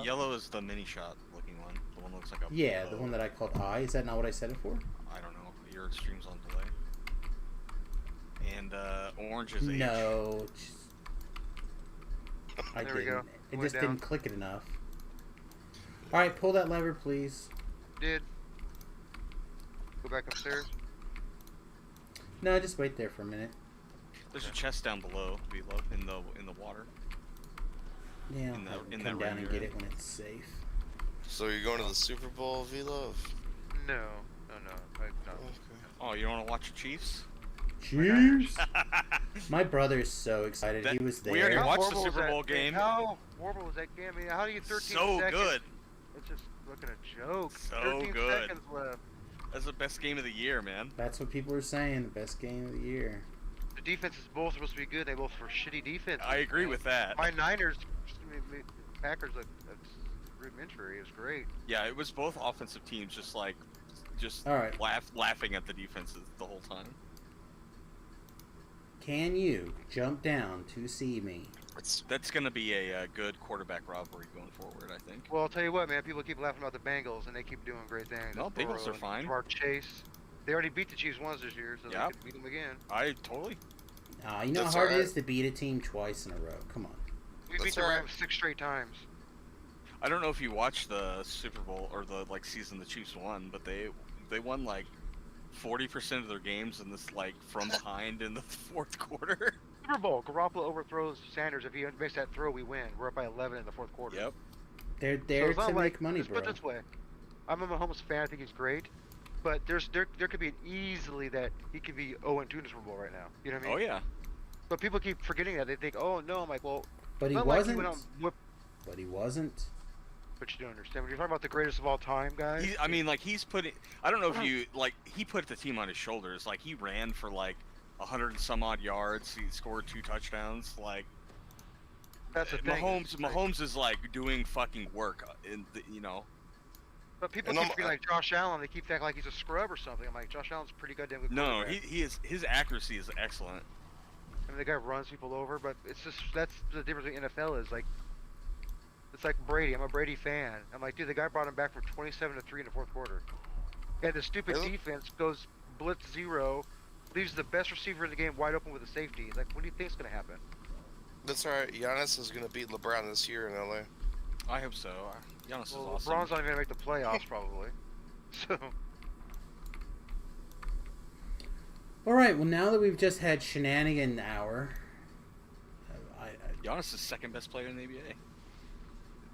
Yellow is the mini shot looking one. The one that looks like a. Yeah, the one that I called I. Is that not what I said it for? I don't know. Your extreme's on delay. And orange is H. No. I There we didn't. go. It Went just down. didn't click it enough. Alright, pull that lever, please. Did. Go back upstairs. No, just wait there for a minute. There's a chest down below, V-Love, in the water. Yeah, In the- I'll in come that down room and you're get in. it when it's safe. So you're going to the Super Bowl, V-Love? No. No. Oh, you don't want to watch the Chiefs? Cheers! My brother's so excited. That- He was there. we already How watched the horrible was Super that Bowl game. How horrible was that game? I mean, how do you 13 So seconds? good. It's just looking a joke. So 13 good. seconds left. That's the best game of the year, man. That's what people are saying. The best game of the year. The defenses both supposed to be good. They both were shitty defense. I agree with that. My Niners, Packers, like that's rudimentary. It was great. Yeah, it was both offensive teams just All right. laughing at the defenses the whole time. Can you jump down to see me? That's going to be a good quarterback robbery going forward, I think. Well, I'll tell you what, man. People keep laughing about the Bengals, and they keep doing great things. No, Burrow Bengals are and fine. Jamar Chase. They already beat the Chiefs once this year, so Yep. they could beat them again. I totally. You know That's how hard it alright. is to beat a team twice in a row. Come on. We beat That's the alright. Rams 6 straight times. I don't know if you watched the Super Bowl or the like season the Chiefs won, but they won like 40% of their games in this like from behind in the fourth quarter. Super Bowl. Garoppolo overthrows Sanders. If he makes that throw, we win. We're up by 11 in the fourth quarter. Yep. They're there it's not to like- make money, let's bro. put it this way. I'm a Mahomes fan. I think he's great. But there could be easily that he could be 0-2 in the Super Bowl right now. You know what I mean? Oh yeah. But people keep forgetting that. They think, oh no. I'm like, well, But he not like wasn't. went out and whipped. But he wasn't. But you don't understand. When you're talking about the greatest of all time, guys. I mean, like he's putting. I don't know if you like. He put the team on his shoulders. Like he ran for like 100 and some odd yards. He scored 2 touchdowns. Like that's the thing. Mahomes is like doing fucking work. But people And keep I'm- being like Josh Allen. They keep acting like he's a scrub or something. I'm like, Josh Allen's a pretty goddamn good. No, quarterback. he is. His accuracy is excellent. I mean, the guy runs people over, but it's just that's the difference between NFL is like. It's like Brady. I'm a Brady fan. I'm like, dude, the guy brought him back from 27-3 in the fourth quarter. And the stupid Really? defense goes blitz 0, leaves the best receiver in the game wide open with a safety. Like, what do you think's gonna happen? That's alright. Giannis is gonna beat LeBron this year in LA. I hope so. Giannis Well, is awesome. LeBron's not even gonna make the playoffs probably. So All right. Well, now that we've just had shenanigan hour, Giannis is second best player in the NBA.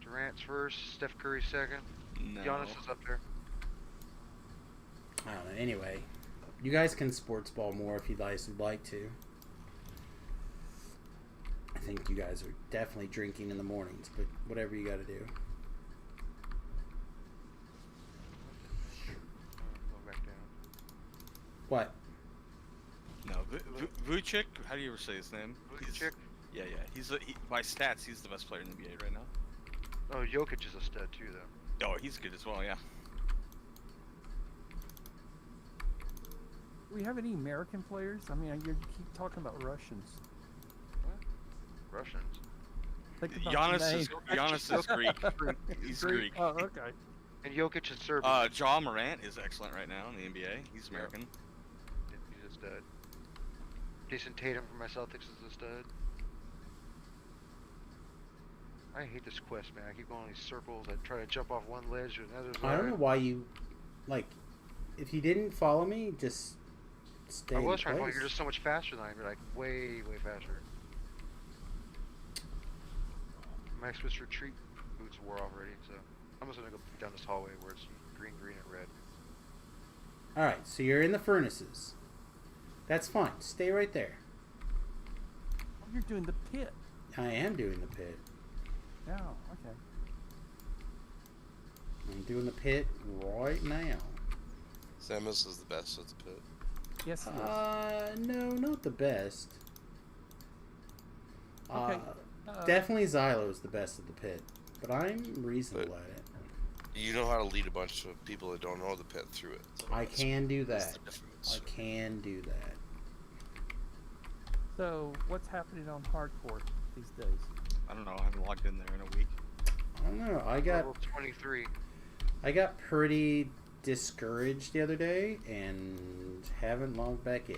Durant's first, Steph Curry's second. No. Giannis is up there. I don't know. Anyway, you guys can sports ball more if you guys would like to. I think you guys are definitely drinking in the mornings, but whatever you got to do. Going back down. What? No. Vucic. How do you ever say his name? Vucic? Yeah. By stats, he's the best player in the NBA right now. Oh, Jokic is a stud too, though. Oh, he's good as well. Yeah. Do we have any American players? I mean, you keep talking about Russians. Russians. Think about the name. Giannis is Greek. He's Greek. Oh, okay. And Jokic is Serbian. Ja Morant is excellent right now in the NBA. He's American. He's a stud. Jason Tatum for my Celtics is a stud. I hate this quest, man. I keep going in these circles. I try to jump off one ledge to another. I don't know why you, like, if you didn't follow me, just stay I in was trying to place. follow you. You're just so much faster than I am. You're like way, way faster. My Swiss retreat boots wore off already, so I'm just gonna go down this hallway where it's green, green, and red. All right, so you're in the furnaces. That's fine. Stay right there. Oh, you're doing the pit. I am doing the pit. Oh, okay. I'm doing the pit right now. Samus is the best at the pit. Yes, it is. No, not the best. Okay. Definitely Xylo is the best at the pit, but I'm reasonable at it. You know how to lead a bunch of people that don't know the pit through it. So I can do that's that. the difference. I can do that. So, what's happening on hardcore these days? I don't know. I haven't logged in there in a week. I don't know. Level 23. I got pretty discouraged the other day and haven't logged back in.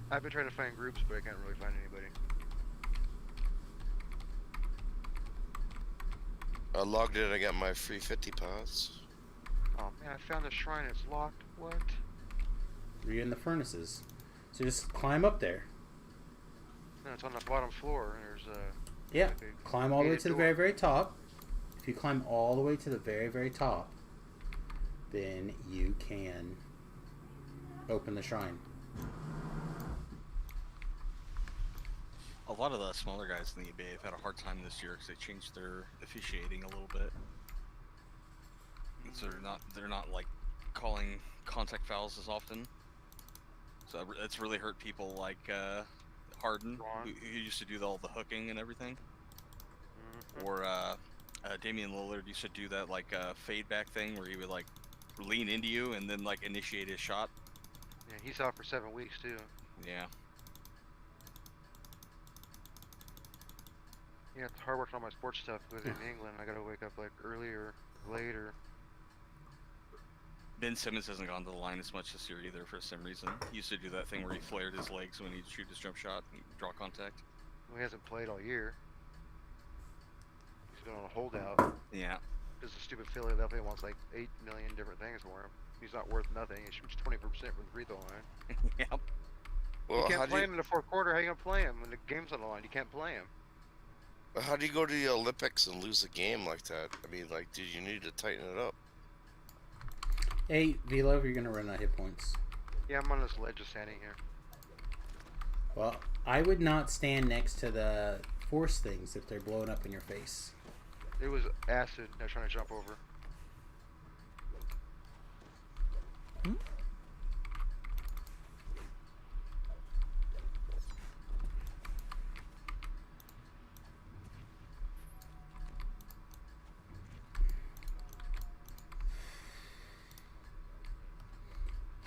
I've been trying to find groups, but I can't really find anybody. I logged in. I got my free 50 pods. Oh man, I found the shrine. It's locked. What? You're in the furnaces, so just climb up there. No, it's on the bottom floor. And there's Yeah, like a climb all the way gated to the door. very, very top. If you climb all the way to the very, very top, then you can open the shrine. A lot of the smaller guys in the NBA have had a hard time this year because they changed their officiating a little bit. So they're not like calling contact fouls as often. So it's really hurt people like Harden, Ron. who used to do all the hooking and everything, Mhm. or Damian Lillard used to do that like fade back thing where he would like lean into you and then like initiate his shot. Yeah, he's out for 7 weeks too. Yeah. Yeah, it's hard working on my sports stuff because in England I gotta wake up like earlier, later. Ben Simmons hasn't gone to the line as much this year either for some reason. He used to do that thing where he flared his legs when he'd shoot his jump shot and draw contact. He hasn't played all year. he's been on a holdout. Yeah. Because the stupid Philadelphia wants like 8 million different things for him. He's not worth nothing. He shoots 20% from the free throw line. Yep. You can't play him in the fourth quarter. How you gonna play him when the game's on the line? You can't play him. How do you go to the Olympics and lose a game like that? I mean, like, dude, you need to tighten it up. Hey, Velo, you're gonna run out of hit points. Yeah, I'm on this ledge just standing here. Well, I would not stand next to the force things if they're blowing up in your face. It was acid. I was trying to jump over. Hmm?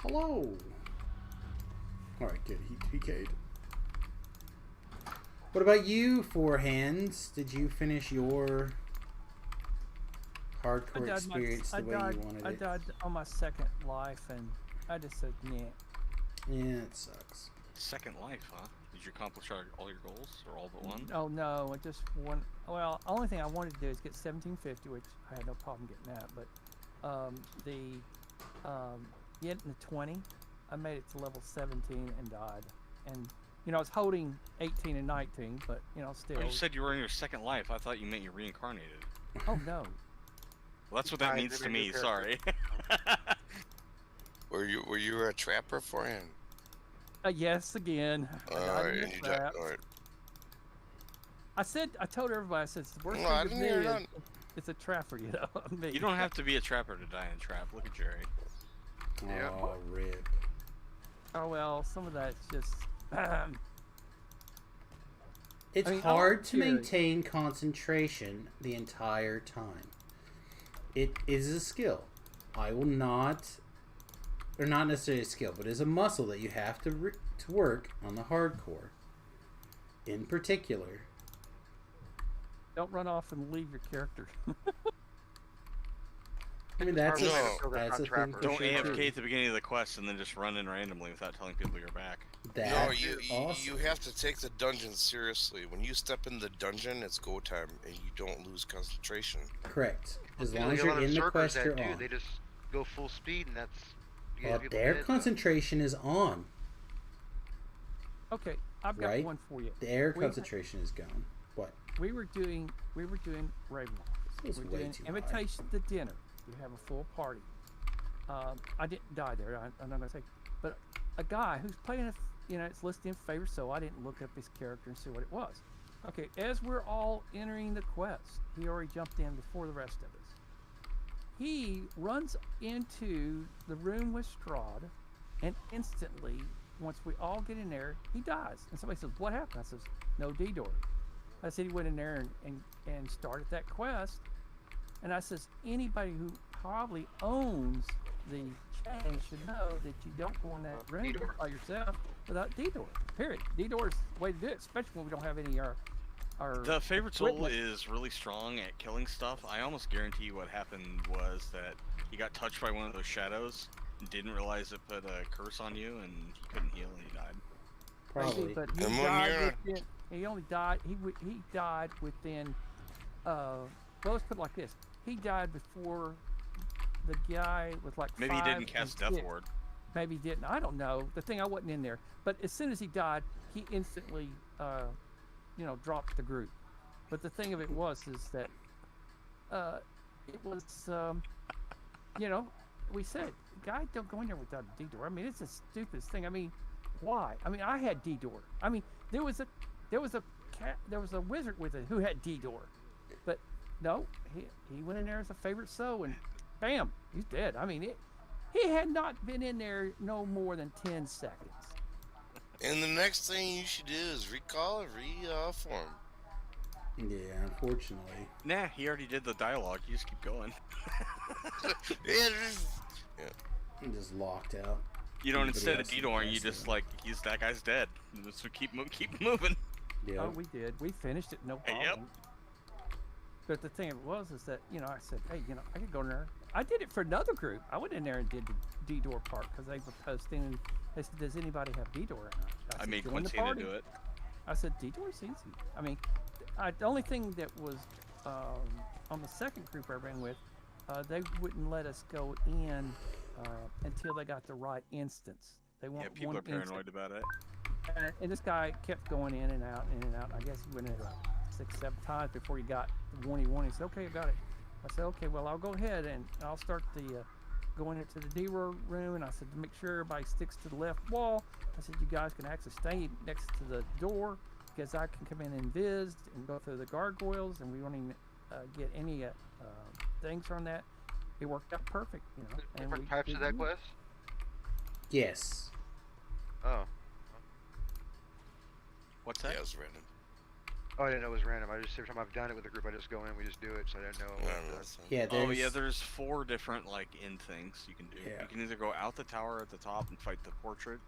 Hello. All right, good. He TK'd. What about you, Four Hands? Did you finish your hardcore experience the way you wanted it? I died on my second life, and I just said, nah. Yeah, it sucks. Second life, huh? Did you accomplish all your goals, or all but one? Oh no, I just one. Well, only thing I wanted to do is get 1750, which I had no problem getting that. But getting the 20, I made it to level 17 and died. And you know, I was holding 18 and 19, but you know, still. You said you were in your second life. I thought you meant you reincarnated. Oh no. Well, that's what that means to me. Sorry. Were you a trapper for him? Yes, again. Alright, and you died. Alright. I told everybody, I said, it's the worst No, thing to do is it's a trapper, you know. Me. You don't have to be a trapper to die in a trap. Look at Jerry. Yeah. Oh, rip. Oh well, some of that's just. It's hard to maintain concentration the entire time. It is a skill. I will not, or not necessarily a skill, but it's a muscle that you have to work on the hardcore. In particular. Don't run off and leave your character. I mean, that's a thing. Don't AFK at the beginning of the quest and then just run in randomly without telling people you're back. No, you have to take the dungeon seriously. When you step in the dungeon, it's go time, and you don't lose concentration. Correct. As long as you're in the quest, you're on. They just go full speed, and that's. Well, their concentration is on. Okay, I've got one for you. Their concentration is gone. What? We were doing Ravenloft. We were doing Invitation to dinner. We have a full party. I didn't die there. I'm not gonna say, but a guy who's playing it's listed in favor, so I didn't look up his character and see what it was. Okay, as we're all entering the quest, he already jumped in before the rest of us. He runs into the room with Strahd, and instantly, once we all get in there, he dies. And somebody says, "What happened?" I says, "No D-door." I said he went in there and started that quest. And I says, anybody who probably owns the chain should know that you don't go in that room by yourself without D-door. Period. D-door is the way to do it, especially when we don't have any our The favorite soul is really strong at killing stuff. I almost guarantee what happened was that he got touched by one of those shadows and didn't realize it put a curse on you, and he couldn't heal and he died. Probably. But he died within, he only died. He died within. Well, let's put it like this. He died before the guy with like maybe he didn't cast Death Ward. Maybe he didn't. I don't know. The thing, I wasn't in there. But as soon as he died, he instantly, dropped the group. But the thing of it is that it was, we said, guy, don't go in there without a D-door. I mean, it's the stupidest thing. I mean, why? I mean, I had D-door. I mean, there was a wizard with it who had D-door, but no, he went in there as a favorite soul, and bam, he's dead. I mean, he had not been in there no more than 10 seconds. And the next thing you should do is recall and reform. Yeah, unfortunately. Nah, he already did the dialogue. You just keep going. I'm just locked out. You don't, instead of D-dooring, you just that guy's dead. So keep moving. Yeah. Oh, we did. We finished it, no problem. Yep. But the thing is that, I said, hey, I could go in there. I did it for another group. I went in there and did the D-door part because they were posting, and they said, does anybody have D-door or not? I made Quintina do it. I said, D-door is easy. I mean, the only thing that was on the second group I ran with, they wouldn't let us go in until they got the right instance. They want Yeah, people one are paranoid about it. and this guy kept going in and out, in and out. I guess he went in about 6, 7 times before he got the one he wanted. He said, "Okay, I got it." I said, "Okay, well, I'll go ahead and I'll start the going into the D-room." And I said, to make sure everybody sticks to the left wall. I said, "You guys can actually stay next to the door because I can come in and viz and go through the gargoyles, and we won't even get any things from that." It worked out perfect, you know. And Different types of that quest? Yes. Oh. What's that? Yeah, it was random. Oh, I didn't know it was random. I just every time I've done it with a group, I just go in, we just do it, so I didn't know. Yeah. Oh yeah, there's 4 different like in things you can do. Yeah. You can either go out the tower at the top and fight the portrait.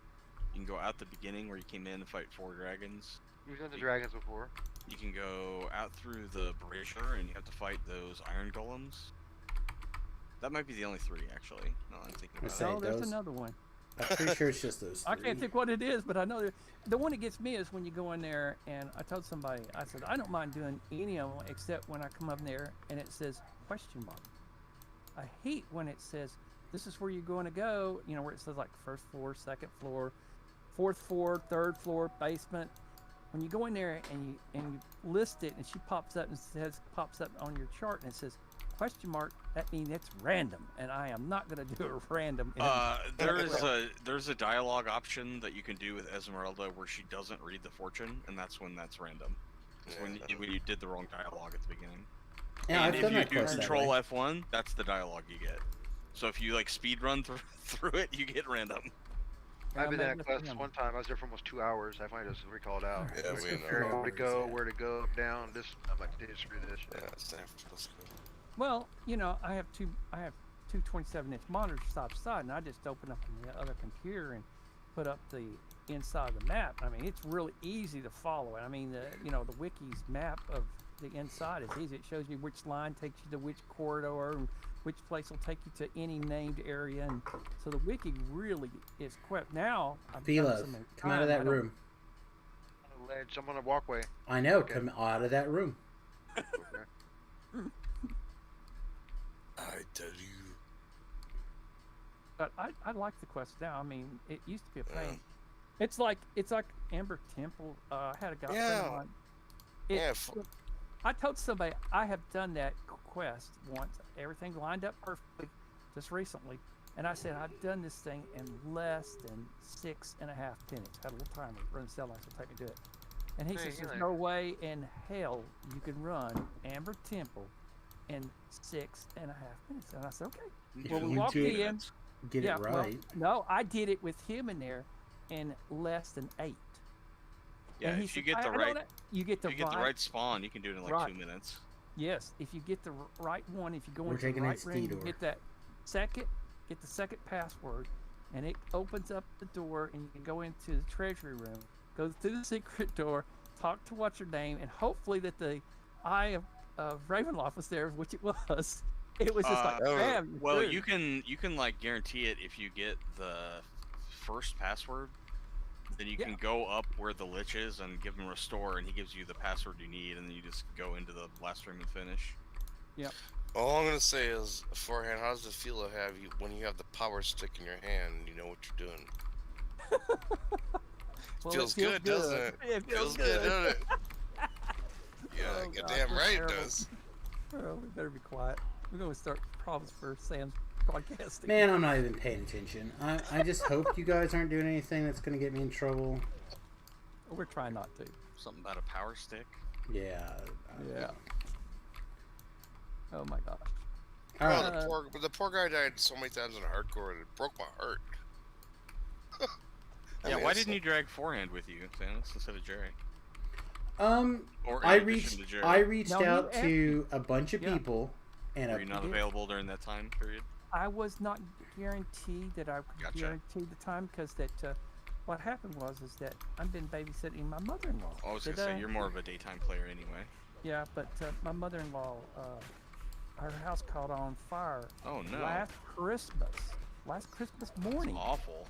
You can go out the beginning where you came in and fight 4 dragons. We've done the dragons before. You can go out through the brazier and you have to fight those iron golems. That might be the only 3 actually. No, I'm thinking about Say Oh, there's those. another one. I'm pretty sure it's just those 3. I can't think what it is, but I know the one that gets me is when you go in there, and I told somebody, I said, I don't mind doing any of them except when I come up there and it says question mark. I hate when it says, this is where you're going to go, you know, where it says like first floor, second floor, fourth floor, third floor, basement. When you go in there and you list it, and she pops up and pops up on your chart and it says question mark, that means it's random, and I am not going to do it random. There's a dialogue option that you can do with Esmeralda where she doesn't read the fortune, and that's when that's random. It's when you did the wrong dialogue at the beginning. Yeah, and I've done if that you do quest that control way. F1, that's the dialogue you get. So if you like speed run through it, you get random. I've been in made that quest nothing. one time. I was there for almost 2 hours. I finally just recalled out. Yeah, Like, we know. figuring out where to go, Yeah. where to go, up, down. This, I'm like, dude, screw this shit. Yeah, San Francisco. Well, you know, I have two 27-inch monitors side by side, and I just open up the other computer and put up the inside of the map. I mean, it's really easy to follow. I mean, the wiki's map of the inside is easy. It shows you which line takes you to which corridor and which place will take you to any named area, and so the wiki really is quick. Now, I've done it V-Love, so many come out of times, that I don't- room. On a ledge, I'm on a walkway. I know, Okay. come out of that room. Okay. I tell you. But I like the quest now. I mean, it used to be a pain. Yeah. It's like Amber Temple. I had a guy friend Yeah. of mine. Yeah, I told somebody I have done that quest once. Everything lined up perfectly, just recently, and I said I've done this thing in less than 6.5 minutes. Had a little timer, run cell lights will take me to it. And he Hey, says, you "There's like- no way in hell you can run Amber Temple in 6.5 minutes." And I said, "Okay." Well, we You walked did. in. Get Yeah, it well, right. no, I did it with him in there in less than 8. Yeah, And he if you said, get the "I don't right, know." You get the if you get right, the right spawn, you can do it in like Right. 2 minutes. Yes, if you get the right one, if you go We're into the taking right that room, you Steedor. get the second password, and it opens up the door, and you can go into the treasury room, go through the secret door, talk to what's her name, and hopefully that the eye of Ravenloft was there, which it was. It was just like, Oh, bam. you're Well, through. you can like guarantee it if you get the first password. Then you Yeah. can go up where the lich is and give him restore, and he gives you the password you need, and then you just go into the last room and finish. all I'm gonna say is beforehand, how does it feel to have you when you have the power stick in your hand and you know what you're doing? Well, it feels good, doesn't it? It feels good, good. doesn't it? Yeah, Oh, God, goddamn we're right it terrible. does. Oh, we better be quiet. We're going to start problems for Sam's podcasting. Man, I'm not even paying attention. I just hope you guys aren't doing anything that's going to get me in trouble. We're trying not to. Something about a power stick. Yeah. Yeah. Oh my gosh. All right. Oh, the poor guy died so many times in hardcore, and it broke my heart. I Yeah, mean, why it's didn't you drag forehand with you, Thanos, instead of Jerry? Or in I addition reached to Jerry? I reached No, he out asked to a bunch of Yeah. people, and Were you not did. available during that time period? I was not guaranteed that I could Gotcha. guarantee the time because what happened was that I've been babysitting my mother-in-law. I was gonna say you're more of a daytime player anyway. Yeah, but my mother-in-law, her house caught on fire Oh no, last Christmas that's morning. awful.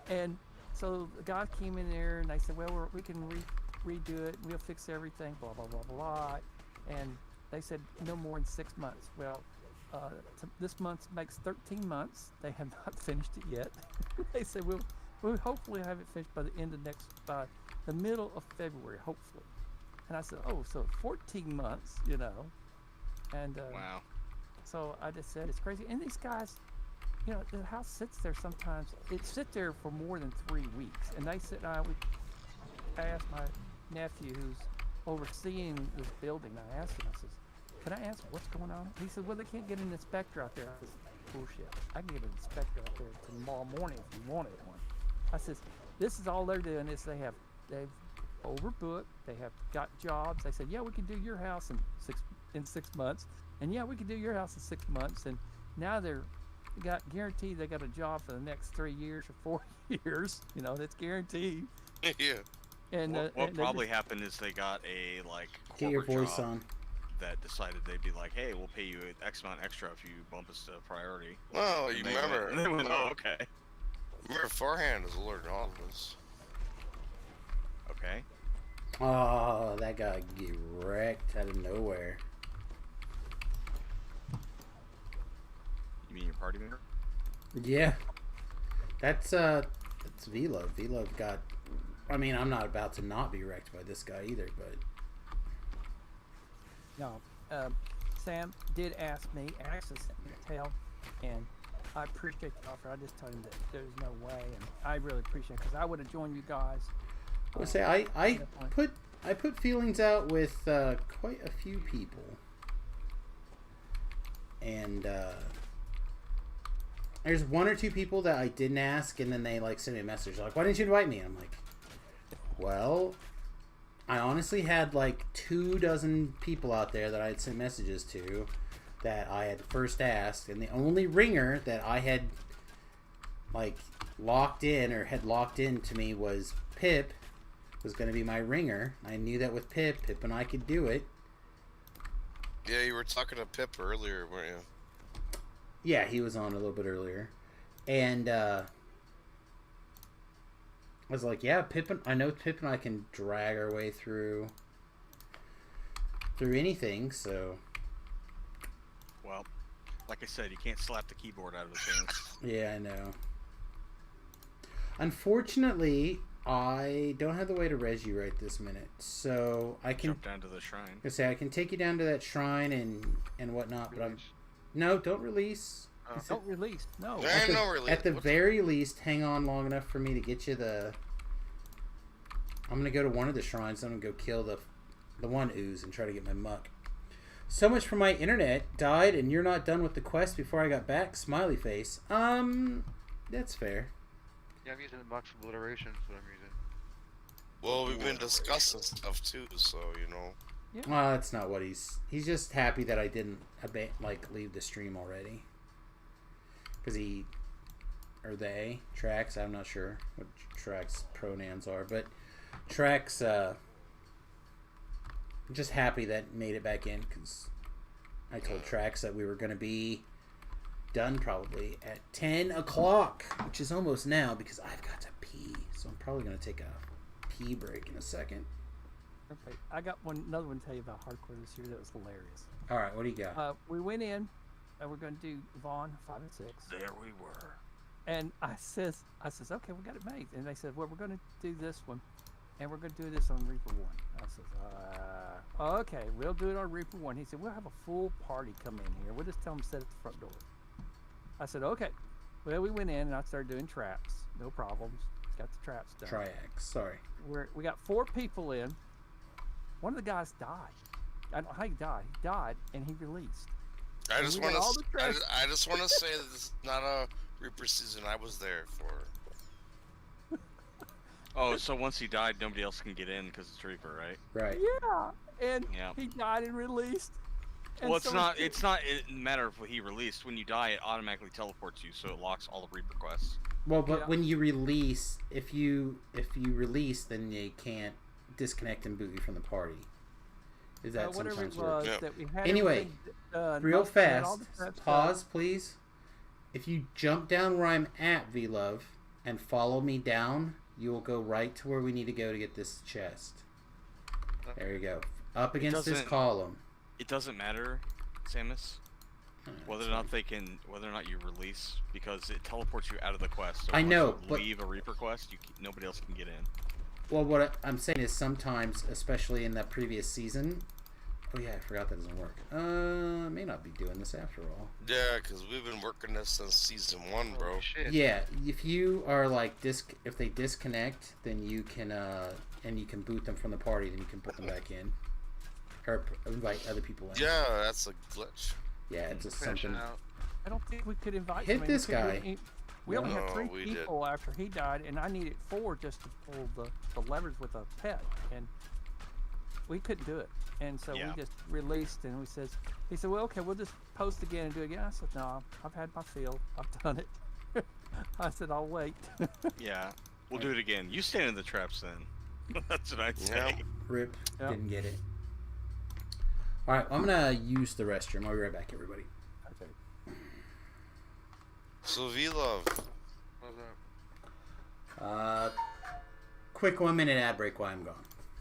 And so the guy came in there and they said, well, we can redo it. We'll fix everything, blah, blah, blah, blah. And they said no more than 6 months. Well, this month makes 13 months. They have not finished it yet. They said we'll hopefully have it finished by the end of by the middle of February, hopefully. And I said, oh, so 14 months, you know. And Wow. so I just said, it's crazy. And these guys, you know, the house sits there sometimes. It sits there for more than 3 weeks. And they sit, I asked my nephew who's overseeing this building, I asked him, I says, can I ask what's going on? He said, well, they can't get an inspector out there. I said, bullshit. I can get an inspector out there tomorrow morning if you wanted one. I says, this is all they're doing is they've overbooked. They have got jobs. They said, yeah, we can do your house in 6 months. And yeah, we can do your house in 6 months. And now they got guaranteed they got a job for the next 3 years or 4 years. You know, that's guaranteed. Yeah. And What probably happened is they got a Get your corporate voice job on. that decided they'd be like, hey, we'll pay you X amount extra if you bump us to priority. Well, And you they remember. went, they went, oh, okay. Remember, Forehand is alerting all of us. Okay. Oh, that guy get wrecked out of nowhere. You mean your party member? Yeah. That's V-Love. V-Love got... I mean, I'm not about to not be wrecked by this guy either, but... No, Sam did ask me, Axel sent me a tell, and I appreciate the offer. I just told him that there's no way, and I really appreciate it because I would have joined you guys. I would say I put feelings out with quite a few people, and there's 1 or 2 people that I didn't ask, and then they sent me a message like, "Why didn't you invite me?" And I'm like, "Well, I honestly had 24 people out there that I had sent messages to that I had first asked, and the only ringer that I had locked in or had locked in to me was Pip." Was going to be my ringer. I knew that with Pip and I could do it. Yeah, you were talking to Pip earlier, weren't you? Yeah, he was on a little bit earlier. And I was like, yeah, I know Pip and I can drag our way through anything, so... Well, like I said, you can't slap the keyboard out of his hands. Yeah, I know. Unfortunately, I don't have the way to res you right this minute, so I can Jump down to the shrine. I can take you down to that shrine and whatnot, but no, don't release. Don't release. No. There ain't no release. At the very least, hang on long enough for me to get you the. I'm gonna go to one of the shrines. I'm gonna go kill the one ooze and try to get my muck. So much for my internet died, and you're not done with the quest before I got back. Smiley face. That's fair. Yeah, I'm using Mux Obliteration, that's what I'm using. Well, we've been discussing stuff too, so you know. Yeah. Well, that's not what he's just happy that I didn't leave the stream already. Because they, Trax, I'm not sure what Trax pronouns are, but Trax, just happy that made it back in, because I told Trax that we were going to be done probably at 10 o'clock, which is almost now, because I've got to pee, so I'm probably going to take a pee break in a second. Okay. I got another one to tell you about hardcore this year that was hilarious. All right, what do you got? We went in, and we're going to do Vaughn 5 and 6. There we were. And I says, okay, we got it made. And they said, well, we're going to do this one, and we're going to do this on Reaper 1. I says, okay, we'll do it on Reaper 1. He said, we'll have a full party come in here. We'll just tell them to sit at the front door. I said, okay. Well, we went in, and I started doing traps. No problems. Got the traps done. Triax, sorry. We got 4 people in. One of the guys died. I don't know how he died. He died, and he released. I just want to say that this is not a Reaper season I was there for. Oh, so once he died, nobody else can get in because it's Reaper, right? Right. Yeah, and Yeah. he died and released. And Well, so it's not a matter of what he released. When you die, it automatically teleports you, so it locks all the Reaper quests. Well, but Yeah. when you release, if you release, then you can't disconnect and boot you from the party. Is that whatever it sometimes works? was Yeah. that we had Anyway, everything done, Real most- we had all fast, the traps pause, please. If you jump down where I'm at, V-Love, and follow me down, you will go right to where we need to go to get this chest. There you go. Up against this doesn't- column. it doesn't matter, Samus, whether or not you release, because it teleports you out of the quest. So I know, once you but leave a Reaper quest, nobody else can get in. well, what I'm saying is sometimes, especially in that previous season. Oh yeah, I forgot that doesn't work. I may not be doing this after all. Yeah, because we've been working this since season 1, bro. Shit. Yeah, if you are like if they disconnect, then you can and you can boot them from the party, then you can put them back in, or invite other people in. Yeah, that's a glitch. Yeah, it's just Crashing something. out. I don't think we could invite Hit him. this we couldn't guy. really- We only had No, 3 we did. people after he died, and I needed 4 just to pull the levers with a pet, and we couldn't do it. And so Yeah. we just released, and he said, well, okay, we'll just post again and do it again. I said, no, I've had my fill. I've done it. I said, I'll wait. Yeah, we'll do it again. You stand in the traps then. That's what I'd say. Yeah. Rip, Yep. didn't get it. All right, I'm gonna use the restroom. I'll be right back, everybody. Okay. So, V-Love, What was that? Quick 1 minute ad break while I'm gone.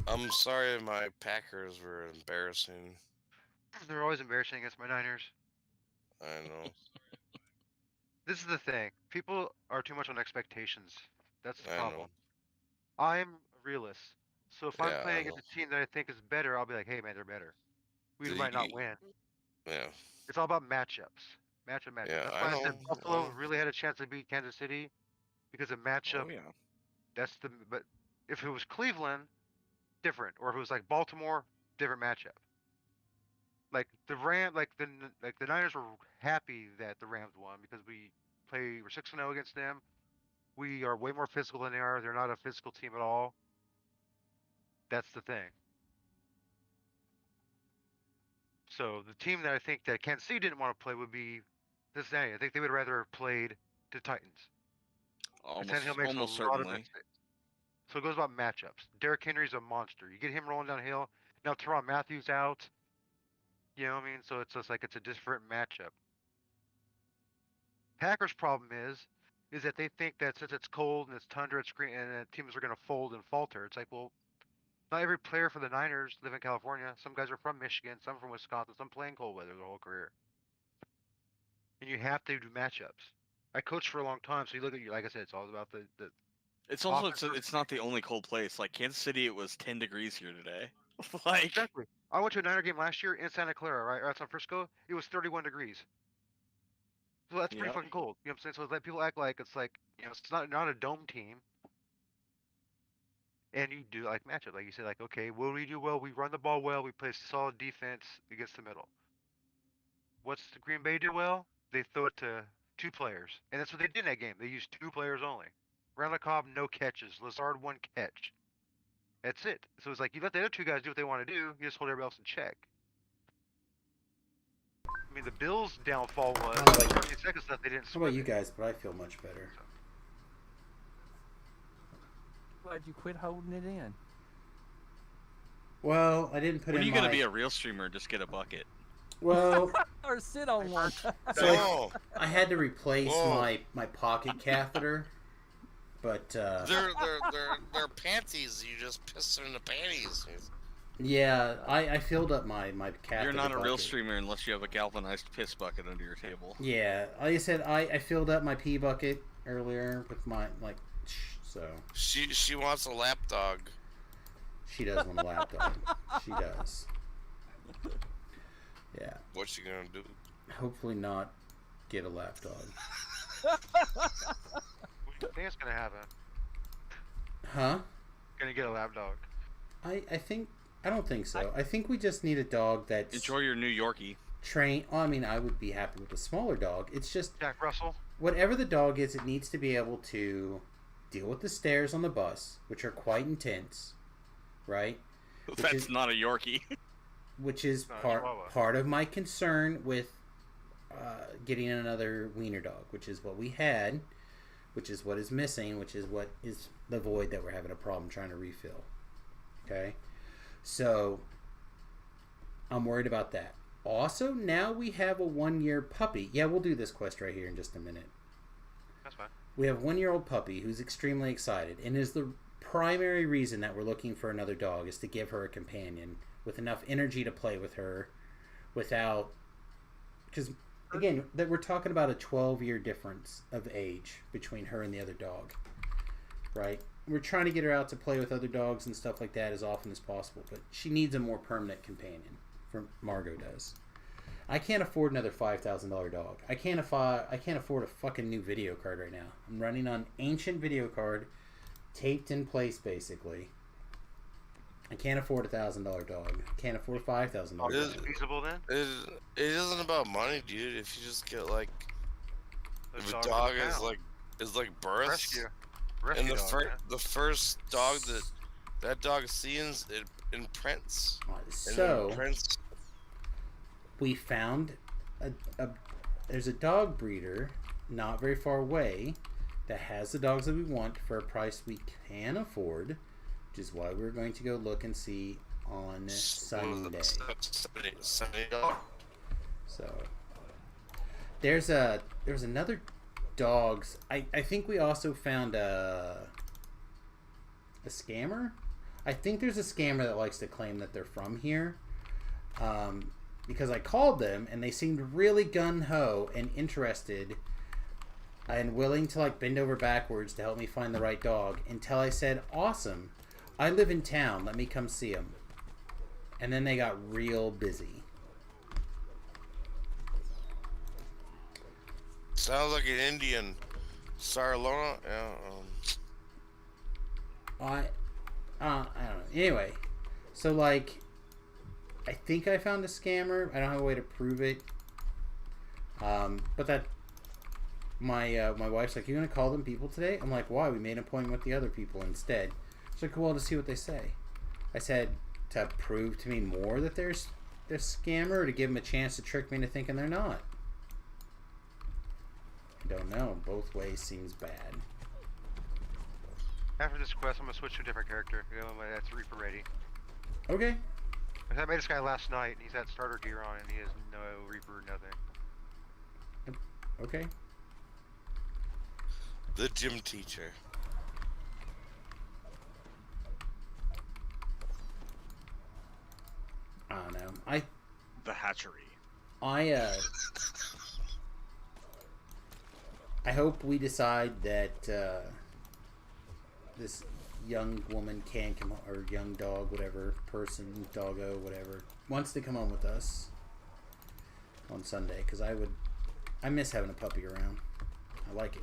I'm sorry my Packers were embarrassing. They're always embarrassing against my Niners. I know. This is the thing. People are too much on expectations. That's the I problem. know. I'm a realist. So if I'm Yeah, I playing know. against a team that I think is better, I'll be like, hey man, they're better. We So might not you- win. Yeah. It's all about matchups. Matchup. Yeah, That's I why I said know. Buffalo really had a chance to beat Kansas City because of matchup. Oh yeah. But if it was Cleveland, different. Or if it was like Baltimore, different matchup. Like the the Niners were happy that the Rams won because we're 6-0 against them. We are way more physical than they are. They're not a physical team at all. That's the thing. So the team that I think that Kansas City didn't want to play would be Cincinnati. I think they would rather have played the Titans. Tannehill makes Almost a lot of certainly. mistakes. So it goes about matchups. Derrick Henry's a monster. You get him rolling downhill. Now Teron Matthews out. You know what I mean? So it's just like it's a different matchup. Packers' problem is that they think that since it's cold and it's tundra, it's green, and teams are going to fold and falter. It's like, well, not every player for the Niners live in California. Some guys are from Michigan, some from Wisconsin, some playing cold weather their whole career. And you have to do matchups. I coached for a long time, so you look at you. Like I said, it's all about the It's also offensive- it's not the only cold place. Like Kansas City, it was 10 degrees here today. Like Exactly. I went to a Niner game last year in Santa Clara, right? Or San Francisco. It was 31 degrees. So that's pretty Yep. fucking cold. You know what I'm saying? So that people act like it's like, it's not a dome team. And you do like matchup, like you said, like, okay, what do we do well? We run the ball well. We play solid defense against the middle. What's the Green Bay do well? They throw it to 2 players, and that's what they did in that game. They used 2 players only. Randall Cobb, no catches. Lazard, 1 catch. That's it. So it's like you let the other 2 guys do what they want to do. You just hold everybody else in check. I mean, the Bills' downfall was How about 30 seconds left. They didn't How swim about you it. guys? But I feel much better. Glad you quit holding it in. Well, I didn't put when in are you my... gonna be a real streamer? Just get a bucket. Well, Or sit on one. so No, I had to replace Whoa. my pocket catheter, but they're panties. You just piss in the panties. yeah, I filled up my catheter. You're not a real bucket. streamer unless you have a galvanized piss bucket under your table. Yeah, like I said, I filled up my pee bucket earlier with my so She wants a lap dog. she does want a lap dog. She does. Yeah, What's she gonna do? hopefully not get a lap dog. What do you think is gonna happen? Huh? Gonna get a lap dog. I don't think so. I think we just need a dog that's Enjoy your New Yorkie. trained. I mean, I would be happy with a smaller dog. It's just Jack Russell. whatever the dog is, it needs to be able to deal with the stairs on the bus, which are quite intense, right? That's is- not a Yorkie. Which is Not a part Chihuahua. part of my concern with getting another wiener dog, which is what we had, which is what is missing, which is what is the void that we're having a problem trying to refill. Okay, so I'm worried about that. Also, now we have a 1-year puppy. Yeah, we'll do this quest right here in just a minute. That's fine. We have a 1-year-old puppy who's extremely excited, and is the primary reason that we're looking for another dog is to give her a companion with enough energy to play with her, without, because again, that we're talking about a 12-year difference of age between her and the other dog, right? We're trying to get her out to play with other dogs and stuff like that as often as possible, but she needs a more permanent companion. Margot does. I can't afford another $5,000 dog. I can't afford a fucking new video card right now. I'm running on ancient video card, taped in place basically. I can't afford $1,000 dog. I can't afford $5,000 dog. Is it feasible then? It isn't about money, dude. If you just get like, Those if a dogs dog in town. is like birth, Rescue. and Rescue dog, man. the first dog that dog sees, it imprints. So It imprints. we found there's a dog breeder not very far away that has the dogs that we want for a price we can afford, which is why we're going to go look and see on Sunday. $70. So there was another dogs. I think we also found a scammer. I think there's a scammer that likes to claim that they're from here. Because I called them and they seemed really gung-ho and interested and willing to like bend over backwards to help me find the right dog until I said, awesome, I live in town, let me come see them. And then they got real busy. Sounds like an Indian. Sarlona? Yeah. I don't know. Anyway, so like, I think I found a scammer. I don't have a way to prove it. But that my wife's like, "You gonna call them people today?" I'm like, "Why? We made an appointment with the other people instead." She's like, "Well, to see what they say." I said, "To prove to me more that they're a scammer, or to give them a chance to trick me into thinking they're not." I don't know. Both ways seems bad. After this quest, I'm gonna switch to a different character. You know, that's Reaper ready. Okay. I made this guy last night, and he's had starter gear on, and he has no Reaper, nothing. Okay. The gym teacher. I don't know. The hatchery. I hope we decide that this young woman can come, or young dog, whatever, person, doggo, whatever, wants to come home with us on Sunday, because I miss having a puppy around. I like it.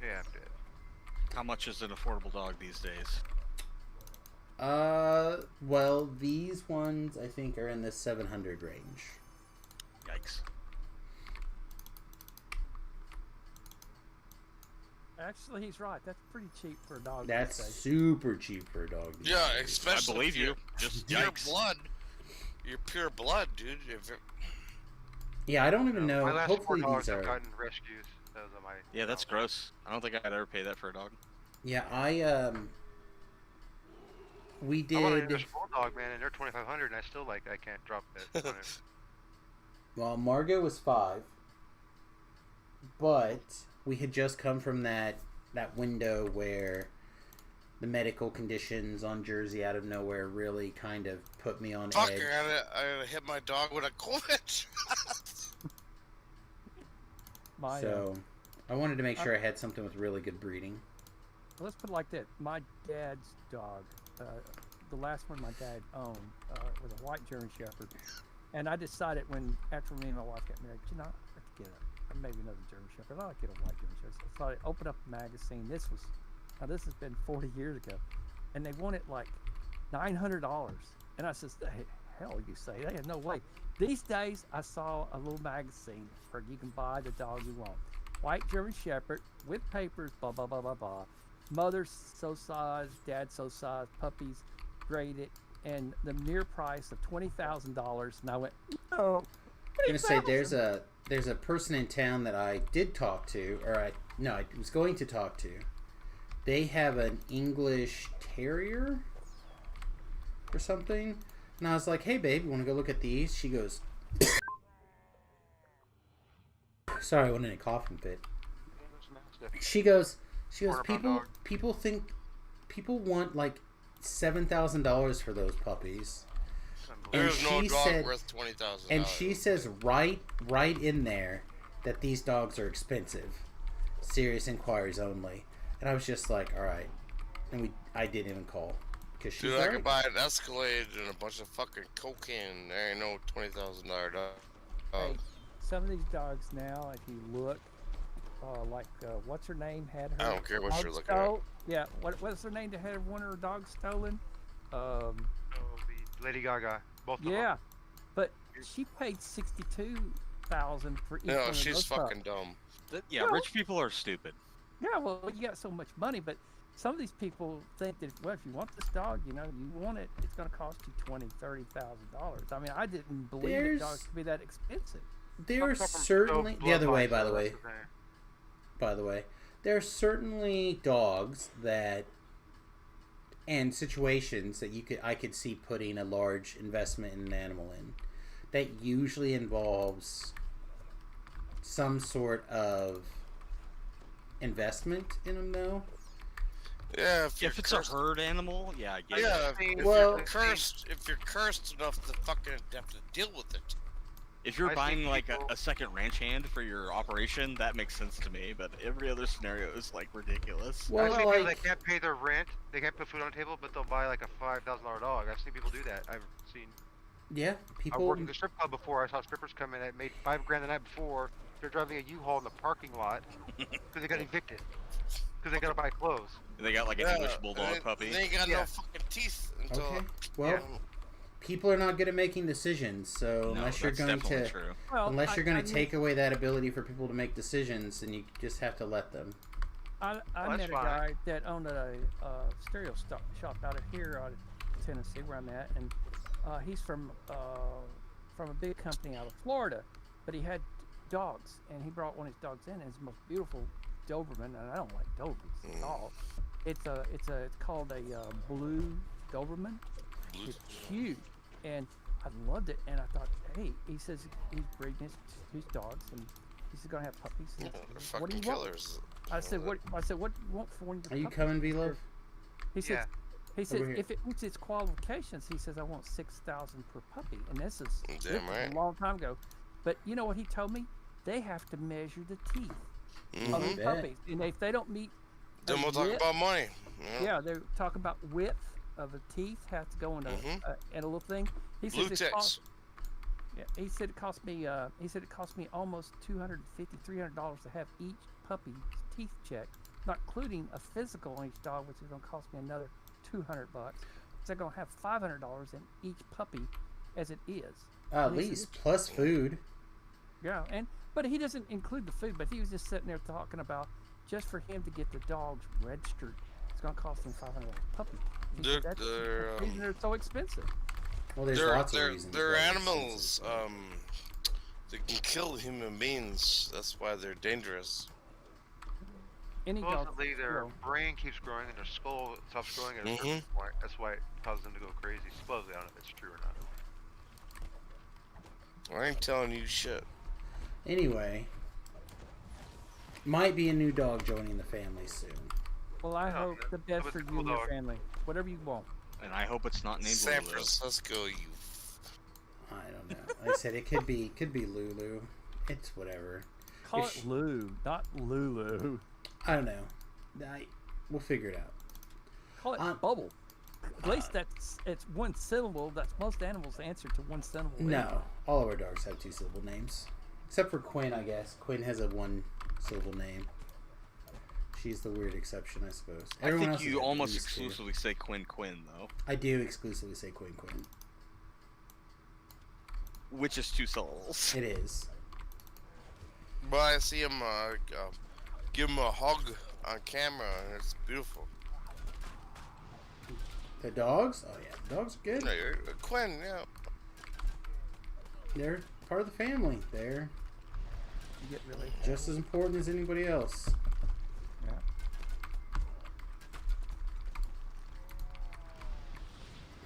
Yeah, I'm dead. How much is an affordable dog these days? Well, these ones I think are in the 700 range. Yikes. Actually, he's right. That's pretty cheap for a dog. That's these days. super cheap for a dog. these Yeah, days. especially I believe if you. Just Your yikes. blood. Your pure blood, dude. If it, Yeah, I don't even know. My last 4 Hopefully dogs these have are. gotten rescues. Those are my. Yeah, that's gross. I don't think I'd ever pay that for a dog. Yeah, we I want an did. English bulldog, man, and they're 2,500, and I still I can't drop that. on it. Well, Margot was 5, but we had just come from that window where the medical conditions on Jersey out of nowhere really kind of put me on fuck, edge. I gotta hit my dog with a COVID. So I wanted to make sure I had something with really good breeding. Let's put it like that. My dad's dog, the last one my dad owned, was a white German Shepherd. And I decided after me and my wife got married, let's get maybe another German Shepherd. I like to get a white German Shepherd. So I opened up a magazine. This has been 40 years ago. And they wanted like $900. And I said, hey, hell you say? They had no way. These days, I saw a little magazine where you can buy the dog you want. White German Shepherd with papers, blah, blah, blah, blah, blah. Mother's so size, dad's so size, puppies graded, and the mere price of $20,000. And I went, no. I'm gonna say there's a person in town that I did talk to, I was going to talk to. They have an English Terrier or something, and I was like, "Hey, babe, you want to go look at these?" She goes, "Sorry, I went in a coughing fit." She goes, people want like $7,000 for those puppies. And There's no she dog said, worth $20,000. and she says right in there that these dogs are expensive. Serious inquiries only. And I was just like, all right. And I didn't even call because she's Dude, I right. could buy an Escalade and a bunch of fucking cocaine. There ain't no $20,000 dog. Hey, some of these dogs now, if you look, like what's her name had her. I don't care what dog you're looking at. stole. Yeah, what's her name that had one of her dogs stolen? Oh, the Lady Gaga. Both of them. Yeah, but she paid $62,000 for each one No, of she's those fucking pups. dumb. Yeah, rich people are stupid. Yeah, well, you got so much money, but some of these people think that, well, if you want this dog, you want it, it's going to cost you $20,000-$30,000. I mean, I didn't believe that dogs could be that expensive. There are certainly the other way, by the way. By the way, there are certainly dogs that and situations that I could see putting a large investment in an animal in. That usually involves some sort of investment in them, though. Yeah, If it's a herd animal, yeah, I get it. yeah, if Well- you're cursed enough to fucking have to deal with it. If you're I buying think like people- a second ranch hand for your operation, that makes sense to me. But every other scenario is like ridiculous. I've Well, seen people that like, can't pay their rent, they can't put food on the table, but they'll buy like a $5,000 dog. I've seen people do that. I've seen. yeah, I people. worked at the strip club before. I saw strippers come in that made $5,000 the night before. They're driving a U-Haul in the parking lot because they got evicted because they gotta buy clothes. They got like an English bulldog puppy. They ain't got Yeah. no fucking teeth until. Okay, well, people are not good at making decisions, so No, unless you're that's going definitely to. true. Well, Unless you're going I to mean, take away that ability for people to make decisions, then you just have to let them. I that's met a fine. guy that owned a stereo shop out of here, out of Tennessee, where I'm at, and he's from a big company out of Florida, but he had dogs, and he brought one of his dogs in, and it's the most beautiful Doberman, and I don't like Dobermans at all. It's called a blue Doberman. It's cute, and I loved it, and I thought, hey, he says he's breeding his dogs, and he's gonna have puppies. And They're what fucking do you want? killers. I said, what do you want for one of your Are you puppies? coming, V-Love? He says, Yeah. he says Over here. if it meets its qualifications, he says I want $6,000 per puppy, and this is Damn right. a long time ago. But you know what he told me? They have to measure the teeth of Mhm. the Bet. puppies, and if they don't meet, Then the we'll talk width- about money. yeah, they talk about width of the teeth have to go in Mhm. and a little thing. He Blue says ticks. yeah, he said it cost me. He said it cost me almost $250-$300 to have each puppy's teeth checked, not including a physical on each dog, which is going to cost me another $200. So they're going to have $500 in each puppy, as it is. At And he said least, plus food. Yeah, but he doesn't include the food. But he was just sitting there talking about just for him to get the dogs registered, it's going to cost him $500 a puppy. He said that's the reason they're so expensive. Well, there's lots of reasons. They're why it's animals. expensive. They can kill human beings. That's why they're dangerous. Any dog. Supposedly their brain keeps growing and their skull stops growing at a certain point. That's why it causes them to go crazy. Supposedly, I don't know if it's true or not. I ain't telling you shit. Anyway, might be a new dog joining the family soon. Well, I Yeah, hope the best it's for a you cool and your dog. family. Whatever you want. And I hope it's not named San Lulu. Francisco, you. I don't know. Like I said, it could be Lulu. It's whatever. Call If it Lou, not Lulu. I don't know. We'll figure it out. Call it Bubble. At least it's one syllable. That's most animals answer to one syllable. No, all of our dogs have 2-syllable names, except for Quinn. I guess Quinn has a 1-syllable name. She's the weird exception, I suppose. I Everyone think else is you at almost least exclusively say Quinn though, I do exclusively say Quinn. which is 2 syllables. It is. But I see him give him a hug on camera, and it's beautiful. The dogs? Oh yeah, the dogs are good. No, Quinn, yeah. They're part of the family. They're You get really. just as important as anybody else. Yeah.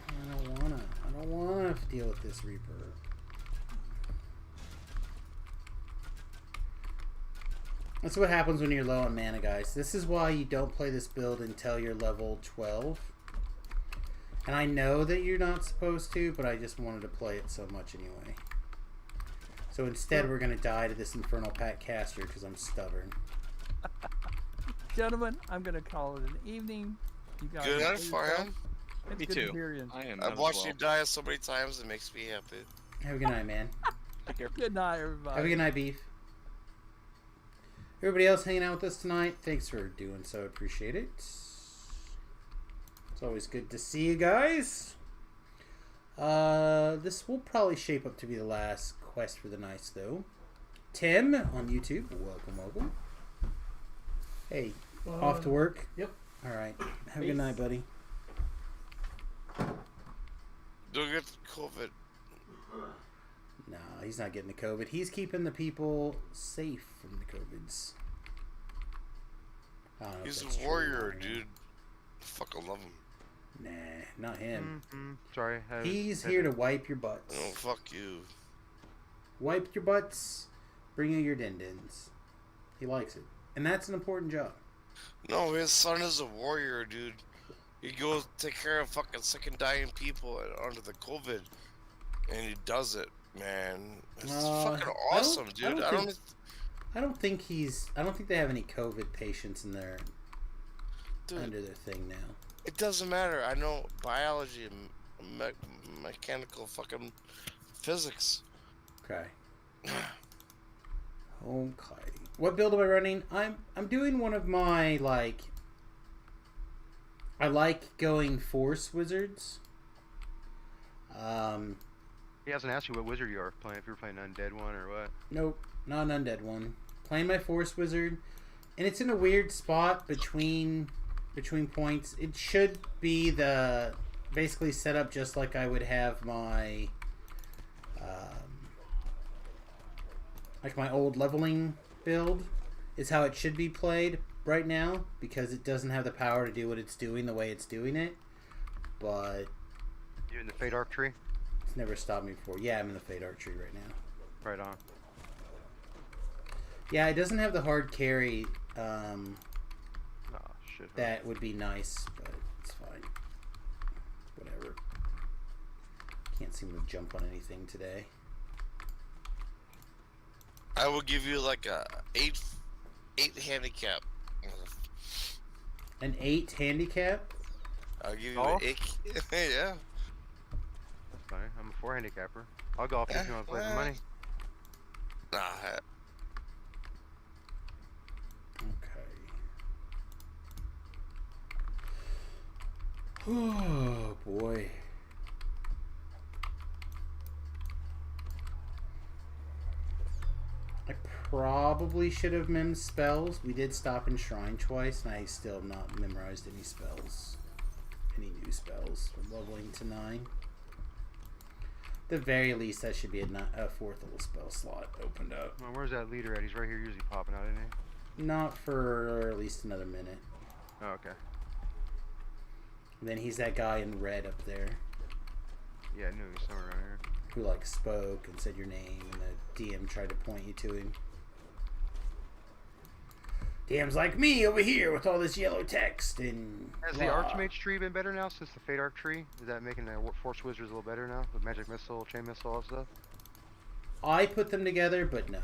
I don't wanna deal with this Reaper. That's what happens when you're low on mana, guys. This is why you don't play this build until you're level 12. And I know that you're not supposed to, but I just wanted to play it so much anyway. So instead, we're going to die to this infernal Pat Caster because I'm stubborn. Gentlemen, I'm going to call it an evening. You guys Good enjoy night, yourself. Farhan. It's Me good too. to hear you. I am. I've watched you die so many times, it makes me happy. Have a good night, man. Take care. Good night, everybody. Have a good night, Beef. Everybody else hanging out with us tonight, thanks for doing so. Appreciate it. It's always good to see you guys. This will probably shape up to be the last quest for the night, though. Tim on YouTube, welcome. Hey, off to work? Yep. All right. Have a good night, buddy. Don't get COVID. No, he's not getting the COVID. He's keeping the people safe from the COVIDs. I don't know if He's that's a true or warrior, not. dude. Fucking love him. Nah, not him. Sorry. He's here to wipe your butts. Oh, fuck you. Wipe your butts, bring you your din-dins. He likes it. And that's an important job. No, his son is a warrior, dude. He goes take care of fucking sick and dying people under the COVID. And he does it, man. It's fucking awesome, dude. I don't think they have any COVID patients in there dude, under their thing now. it doesn't matter. I know biology and mechanical fucking physics. Okay. Okay. What build am I running? I'm doing one of my I like going Force Wizards. He hasn't asked you what wizard you are playing. If you're playing Undead one or what. Nope, not an Undead one. Playing my Force Wizard, and it's in a weird spot between points. It should be basically set up just like I would have my my old leveling build. Is how it should be played right now because it doesn't have the power to do what it's doing the way it's doing it. But You in the Fate Arc tree? it's never stopped me before. Yeah, I'm in the Fate Archery right now. Right on. Yeah, it doesn't have the hard carry. Oh shit. That would be nice, but it's fine. Whatever. Can't seem to jump on anything today. I will give you like a 8 handicap. An 8 handicap? I'll give you Oh? an 8. Yeah. That's fine. I'm a 4 handicapper. I'll go off if you want to play for money. Nah. Okay. Oh boy. I probably should have memed spells. We did stop in Shrine twice, and I still have not memorized any spells. Any new spells. We're leveling to 9. At the very least, that should be a 4th little spell slot opened up. Well, where's that leader at? He's right here usually popping out, isn't he? Not for at least another minute. Oh, okay. And then he's that guy in red up there Yeah, I knew he was somewhere around here. who spoke and said your name, and the DM tried to point you to him. DM's like me over here with all this yellow text and. Has the Archmage tree been better now since the Fate Arc tree? Is that making the Force Wizards a little better now? With Magic Missile, Chain Missile, all that stuff? I put them together, but no.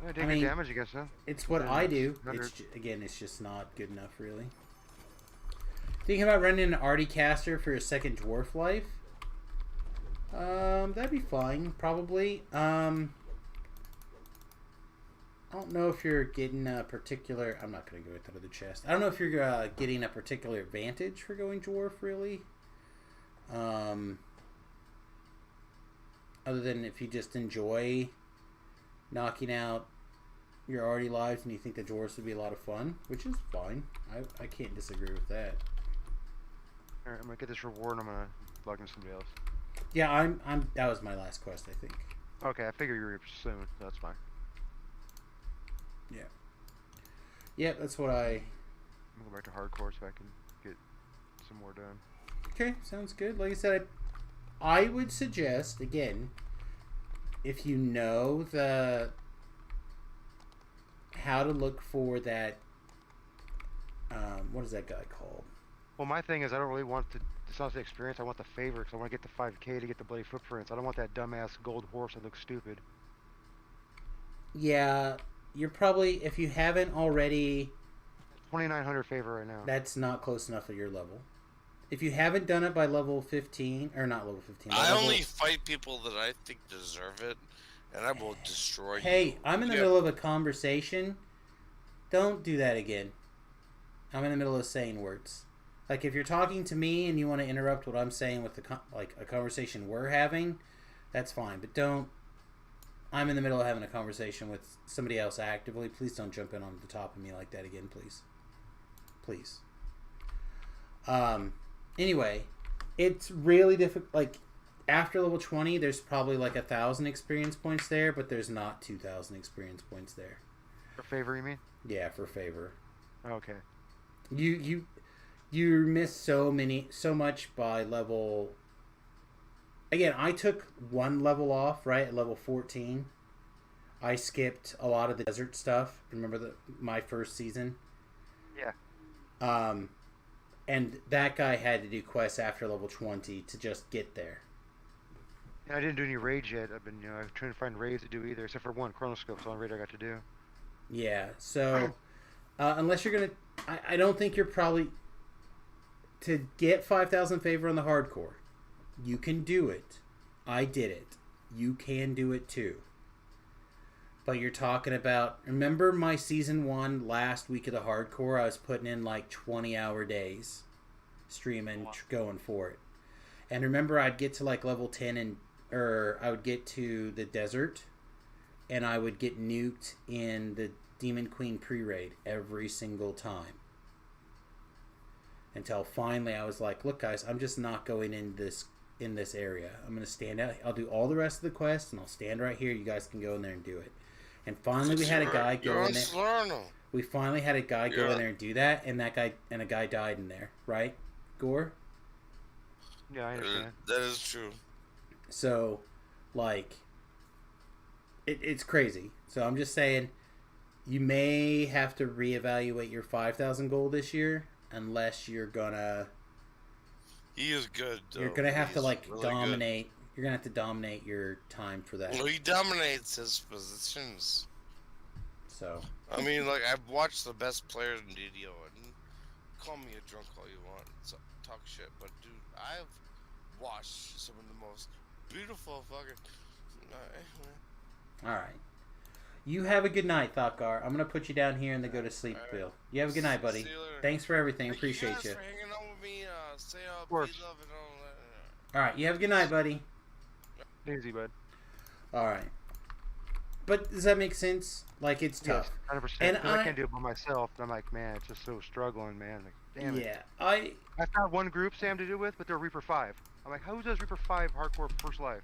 Yeah, they I good mean, damage, I guess, huh? It's what Yeah, I it's do. under- Again, it's just not good enough, really. Thinking about running an Artie caster for your second dwarf life? That'd be fine, probably. I don't know if you're getting a particular... I'm not going to go with that other chest. I don't know if you're getting a particular advantage for going dwarf, really. Other than if you just enjoy knocking out your Artie lives and you think the dwarves would be a lot of fun, which is fine. I can't disagree with that. Alright, I'm gonna get this reward and I'm gonna log in somebody else. Yeah, I'm that was my last quest, I think. Okay, I figure you were soon, so that's fine. Yeah, that's what I... I'm gonna go back to hardcore so I can get some more done. Okay, sounds good. Like I said, I would suggest, again, if you know how to look for that what is that guy called? Well, my thing is I don't really want the Sunset experience. I want the favor because I want to get the 5K to get the bloody footprints. I don't want that dumbass gold horse that looks stupid. Yeah, you're probably, if you haven't already... 2,900 favor right now. That's not close enough at your level. If you haven't done it by level 15, or not level 15. I only fight people that I think deserve it, and I will destroy you. Hey, I'm in the middle of a conversation. Don't do that again. I'm in the middle of saying words. Like, if you're talking to me and you want to interrupt what I'm saying with a conversation we're having, that's fine. But don't... I'm in the middle of having a conversation with somebody else actively. Please don't jump in on the top of me like that again, please. Please. Anyway, it's really difficult. Like, after level 20, there's probably like 1,000 experience points there, but there's not 2,000 experience points there. For favor, you mean? Yeah, for favor. Okay. You miss so much by level. Again, I took one level off, right, at level 14. I skipped a lot of the desert stuff. Remember my first season? Yeah. And that guy had to do quests after level 20 to just get there. And I didn't do any raids yet. I've been, trying to find raids to do either, except for one chronoscope. So on raid I got to do. Yeah. So, unless you're gonna, I don't think you're probably to get 5,000 favor on the hardcore. You can do it. I did it. You can do it too. But you're talking about... Remember my Season 1 last week of the hardcore? I was putting in like 20-hour days. Streaming, going for it. And remember I'd get to like level 10 or I would get to the desert. And I would get nuked in the Demon Queen pre-raid every single time. Until finally I was like, look guys, I'm just not going in this area. I'm going to stand out. I'll do all the rest of the quests and I'll stand right here. You guys can go in there and do it. And finally we had a guy go in there. We finally had a guy go in there and do that, and a guy died in there, right? Gore? Yeah, I understand. That is true. So, like, it's crazy. So I'm just saying, you may have to reevaluate your 5,000 gold this year, unless you're gonna... He is good, though. You're gonna have to, like, really dominate... Good. You're gonna have to dominate your time for that. Well, he dominates his positions. So. I mean, like, I've watched the best players in DDO, and call me a drunk all you want, so talk shit, but dude, I've watched some of the most beautiful fucking... Alright. You have a good night, Thakar. I'm gonna put you down here and then go to sleep, Bill. You have a good night, buddy. Thanks for everything. Appreciate you. For hanging out with me, say of course. Peace, love, and all that. Alright, you have a good night, buddy. Easy, bud. Alright. But does that make sense? Like, it's tough. Yes, 100%. And I can't do it by myself. I'm like, man, it's just so struggling, man. Like, damn it. Yeah, I found one group, Sam, to do with, but they're Reaper 5. I'm like, who does Reaper 5 hardcore first life?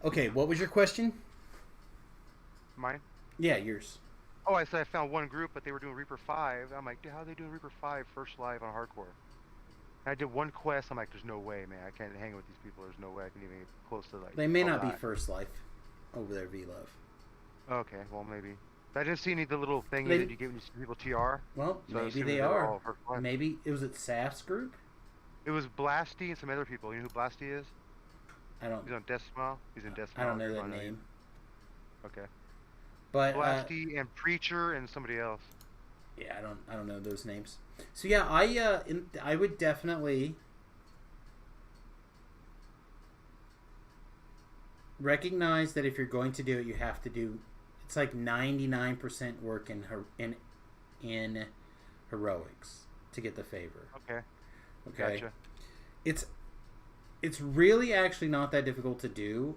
Okay, what was your question? Mine? Yeah, yours. Oh, I said I found one group, but they were doing Reaper 5. I'm like, dude, how are they doing Reaper 5 first live on hardcore? And I did one quest. I'm like, there's no way, man. I can't hang with these people. There's no way I can even get close to like. They may not be first life over there, V-Love. Okay, well maybe. I didn't see any of the little thing that you gave these people TR. Well, so maybe they are. Maybe it was at Saf's group. It was Blasty and some other people. You know who Blasty is? I don't. He's on Death Smile. He's in Death Smile. I don't know that name. Okay. But Blasty and Preacher and somebody else. Yeah, I don't know those names. So yeah, I would definitely recognize that if you're going to do it, you have to do. It's like 99% work in heroics to get the favor. Okay. Gotcha. It's really actually not that difficult to do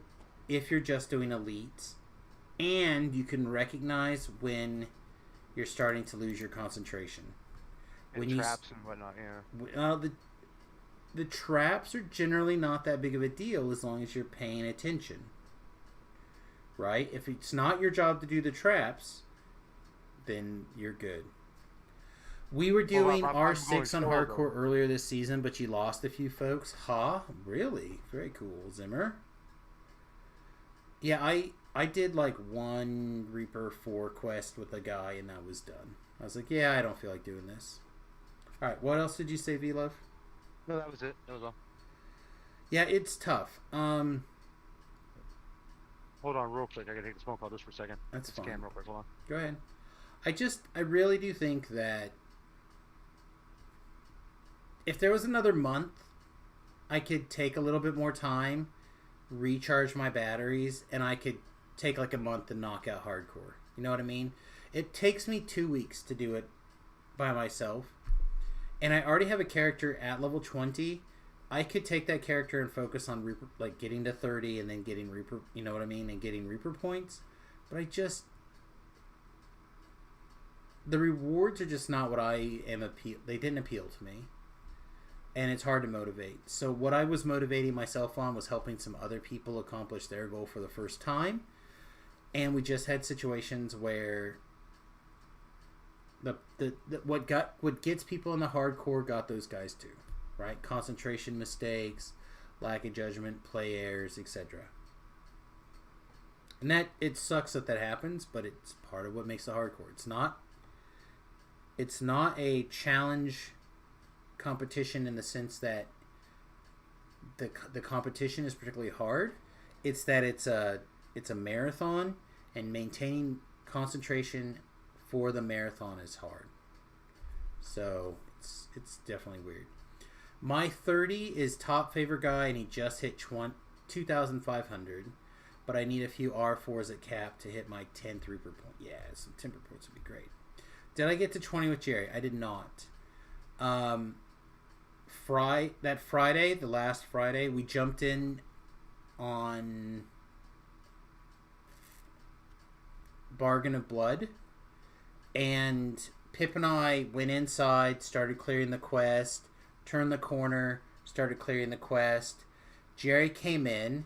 if you're just doing elites, and you can recognize when you're starting to lose your concentration. And traps and whatnot, yeah. Well, the traps are generally not that big of a deal as long as you're paying attention. Right? If it's not your job to do the traps, then you're good. We were doing R6 on hardcore earlier this season, but you lost a few folks. Really? Very cool, Zimmer. Yeah, I did like one Reaper 4 quest with a guy, and that was done. I was like, yeah, I don't feel like doing this. All right, what else did you say, V-Love? No, that was it. That was all. Yeah, it's tough. Hold on real quick. I gotta take this phone call just for a second. That's fine. Scan real quick. Hold on. Go ahead. I really do think that if there was another month, I could take a little bit more time, recharge my batteries, and I could take like a month and knock out hardcore. You know what I mean? It takes me 2 weeks to do it by myself. And I already have a character at level 20. I could take that character and focus on Reaper, like getting to 30 and then getting Reaper, you know what I mean? And getting Reaper points. But the rewards are just not what I am they didn't appeal to me. And it's hard to motivate. So what I was motivating myself on was helping some other people accomplish their goal for the first time. And we just had situations where what gets people in the hardcore got those guys too, right? Concentration mistakes, lack of judgment, play errors, etc. And that it sucks that happens, but it's part of what makes the hardcore. It's not a challenge competition in the sense that the competition is particularly hard. It's that it's a marathon, and maintaining concentration for the marathon is hard. So it's definitely weird. My 30 is top favorite guy, and he just hit 2,500. But I need a few R4s at cap to hit my 10th Reaper point. Yeah, some Timber points would be great. Did I get to 20 with Jerry? I did not. That Friday, the last Friday, we jumped in on Bargain of Blood, and Pip and I went inside, started clearing the quest, turned the corner, started clearing the quest. Jerry came in,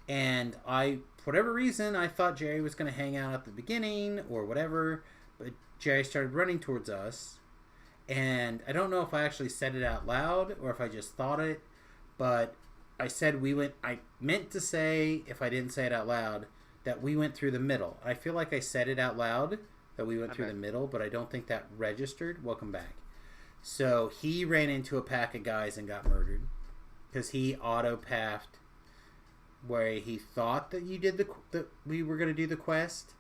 and for whatever reason, I thought Jerry was going to hang out at the beginning or whatever, but Jerry started running towards us, and I don't know if I actually said it out loud or if I just thought it, but I meant to say, if I didn't say it out loud, that we went through the middle. I feel like I said it out loud, that we went through the middle, but I don't think that registered. Welcome back. So he ran into a pack of guys and got murdered because he auto-pathed where he thought that we were going to do the quest,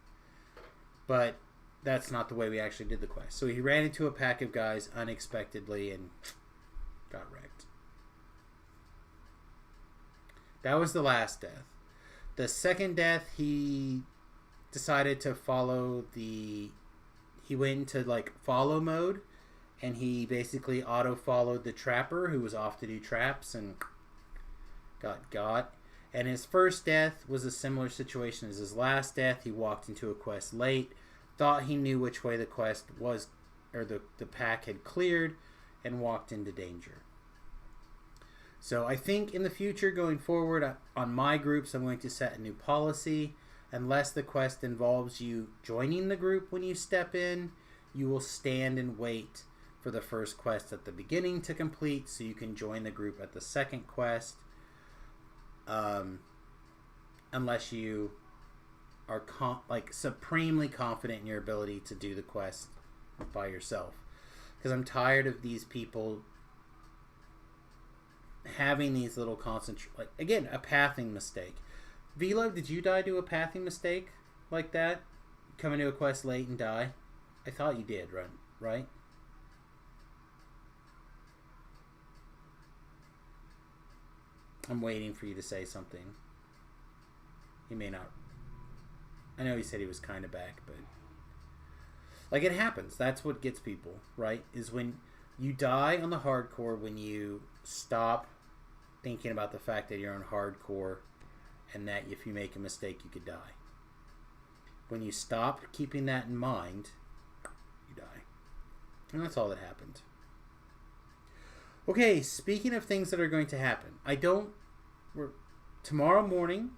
but that's not the way we actually did the quest. So he ran into a pack of guys unexpectedly and got wrecked. That was the last death. The second death, he decided to he went into like follow mode, and he basically auto-followed the trapper who was off to do traps and got. And his first death was a similar situation as his last death. He walked into a quest late, thought he knew which way the quest was, or the pack had cleared, and walked into danger. So I think in the future, going forward, on my groups, I'm going to set a new policy. Unless the quest involves you joining the group when you step in, you will stand and wait for the first quest at the beginning to complete so you can join the group at the second quest. Unless you are supremely confident in your ability to do the quest by yourself. Because I'm tired of these people having these little again, a pathing mistake. Velo, did you die to a pathing mistake like that? Come into a quest late and die? I thought you did, right? I'm waiting for you to say something. He may not. I know he said he was kind of back, but like, it happens. That's what gets people, right? Is when you die on the hardcore, when you stop thinking about the fact that you're on hardcore and that if you make a mistake, you could die. When you stop keeping that in mind, you die. And that's all that happened. Okay, speaking of things that are going to happen, tomorrow morning,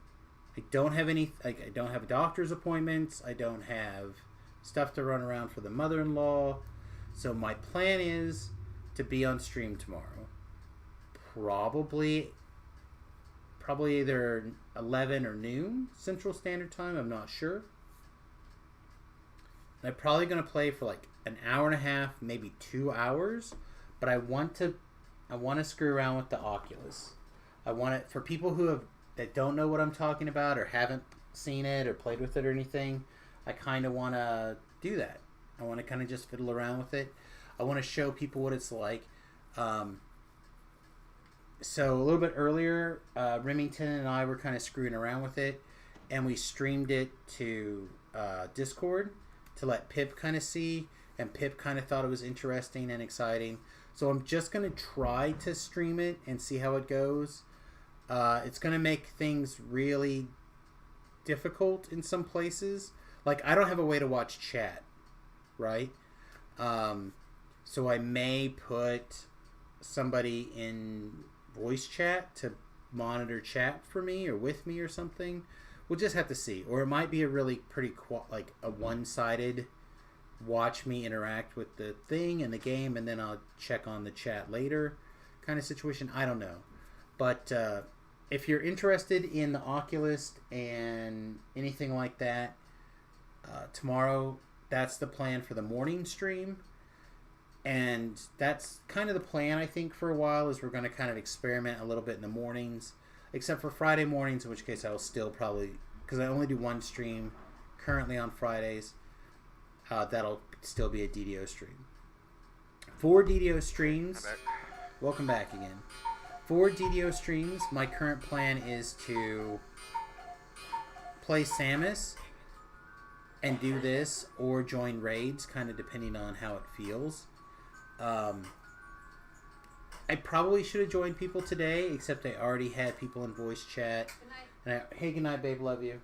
I don't have doctor's appointments, I don't have stuff to run around for the mother-in-law, so my plan is to be on stream tomorrow. Probably either 11 or noon Central Standard Time, I'm not sure. And I'm probably going to play for like an hour and a half, maybe 2 hours, but I want to screw around with the Oculus. I want it for people that don't know what I'm talking about or haven't seen it or played with it or anything. I kind of want to do that. I want to kind of just fiddle around with it. I want to show people what it's like. So a little bit earlier, Remington and I were kind of screwing around with it, and we streamed it to Discord to let Pip kind of see, and Pip kind of thought it was interesting and exciting. So I'm just going to try to stream it and see how it goes. It's going to make things really difficult in some places. Like, I don't have a way to watch chat, right? So I may put somebody in voice chat to monitor chat for me or with me or something. We'll just have to see. Or it might be a really pretty like a one-sided watch me interact with the thing and the game, and then I'll check on the chat later kind of situation. I don't know. But if you're interested in the Oculus and anything like that, tomorrow, that's the plan for the morning stream. And that's kind of the plan, I think, for a while, is we're going to kind of experiment a little bit in the mornings, except for Friday mornings, in which case I will still probably, because I only do one stream currently on Fridays, that'll still be a DDO stream. 4 DDO streams. Welcome back again. 4 DDO streams. My current plan is to play Samus and do this, or join raids, kind of depending on how it feels. I probably should have joined people today, except I already had people in voice chat. And hey, good night, babe, love you.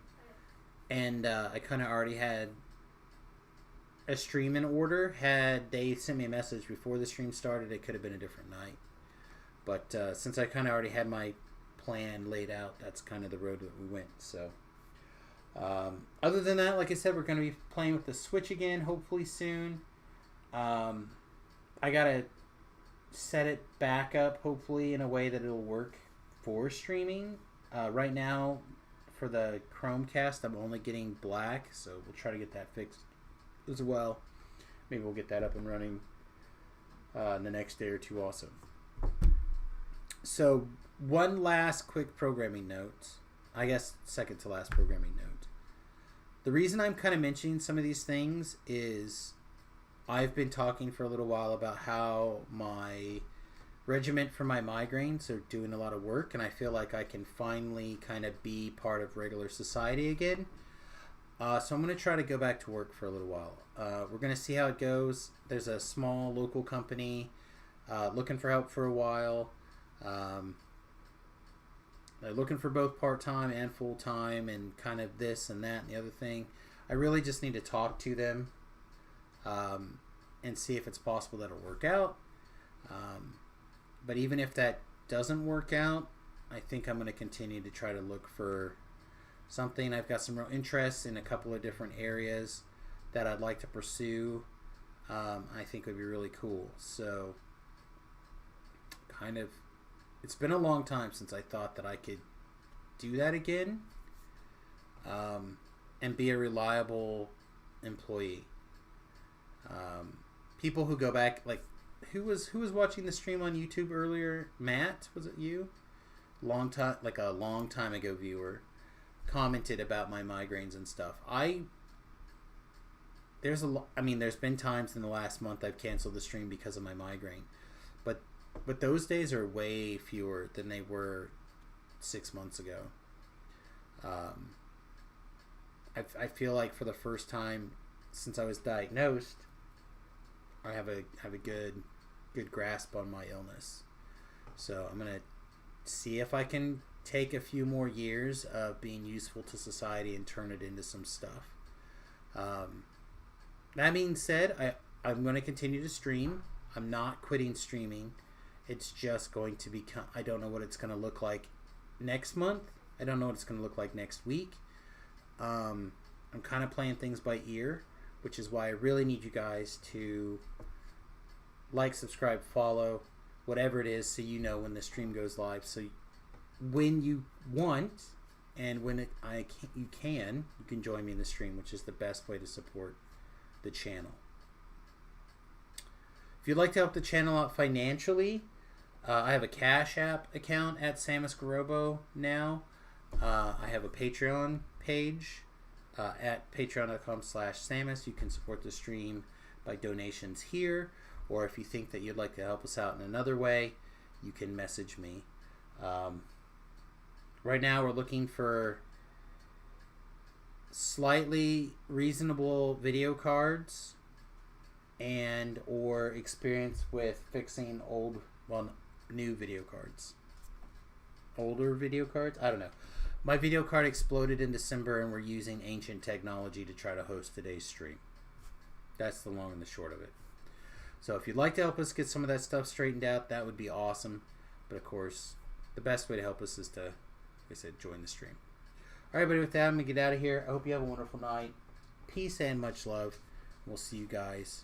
And I kind of already had a stream in order. Had they sent me a message before the stream started, it could have been a different night. But since I kind of already had my plan laid out, that's kind of the road that we went. So other than that, like I said, we're going to be playing with the Switch again, hopefully soon. I gotta set it back up, hopefully, in a way that it'll work for streaming. Right now, for the Chromecast, I'm only getting black, so we'll try to get that fixed as well. Maybe we'll get that up and running in the next day or two also. So, one last quick programming note. I guess second to last programming note. The reason I'm kind of mentioning some of these things is I've been talking for a little while about how my regiment for my migraines are doing a lot of work, and I feel like I can finally kind of be part of regular society again. So I'm going to try to go back to work for a little while. We're going to see how it goes. There's a small local company looking for help for a while. They're looking for both part-time and full-time, and kind of this and that and the other thing. I really just need to talk to them and see if it's possible that'll work out. But even if that doesn't work out, I think I'm going to continue to try to look for something. I've got some real interests in a couple of different areas that I'd like to pursue. I think would be really cool. So, kind of, it's been a long time since I thought that I could do that again, and be a reliable employee. People who go back, like, who was watching the stream on YouTube earlier? Matt, was it you? A long time ago viewer commented about my migraines and stuff. There's been times in the last month I've canceled the stream because of my migraine, but those days are way fewer than they were 6 months ago. I feel like for the first time since I was diagnosed, I have a good grasp on my illness. So I'm gonna see if I can take a few more years of being useful to society and turn it into some stuff. That being said, I'm going to continue to stream. I'm not quitting streaming. It's just going to become, I don't know what it's going to look like next month. I don't know what it's going to look like next week. I'm kind of playing things by ear, which is why I really need you guys to like, subscribe, follow, whatever it is, so you know when the stream goes live. So when you want, and when you can join me in the stream, which is the best way to support the channel. If you'd like to help the channel out financially, I have a Cash App account at Samus Garobo now. I have a Patreon page at patreon.com/Samus. You can support the stream by donations here, or if you think that you'd like to help us out in another way, you can message me. Right now we're looking for slightly reasonable video cards and or experience with fixing new video cards. Older video cards? I don't know. My video card exploded in December and we're using ancient technology to try to host today's stream. That's the long and the short of it. So if you'd like to help us get some of that stuff straightened out, that would be awesome. But of course, the best way to help us is to, like I said, join the stream. Alright, buddy, with that, I'm going to get out of here. I hope you have a wonderful night. Peace and much love. We'll see you guys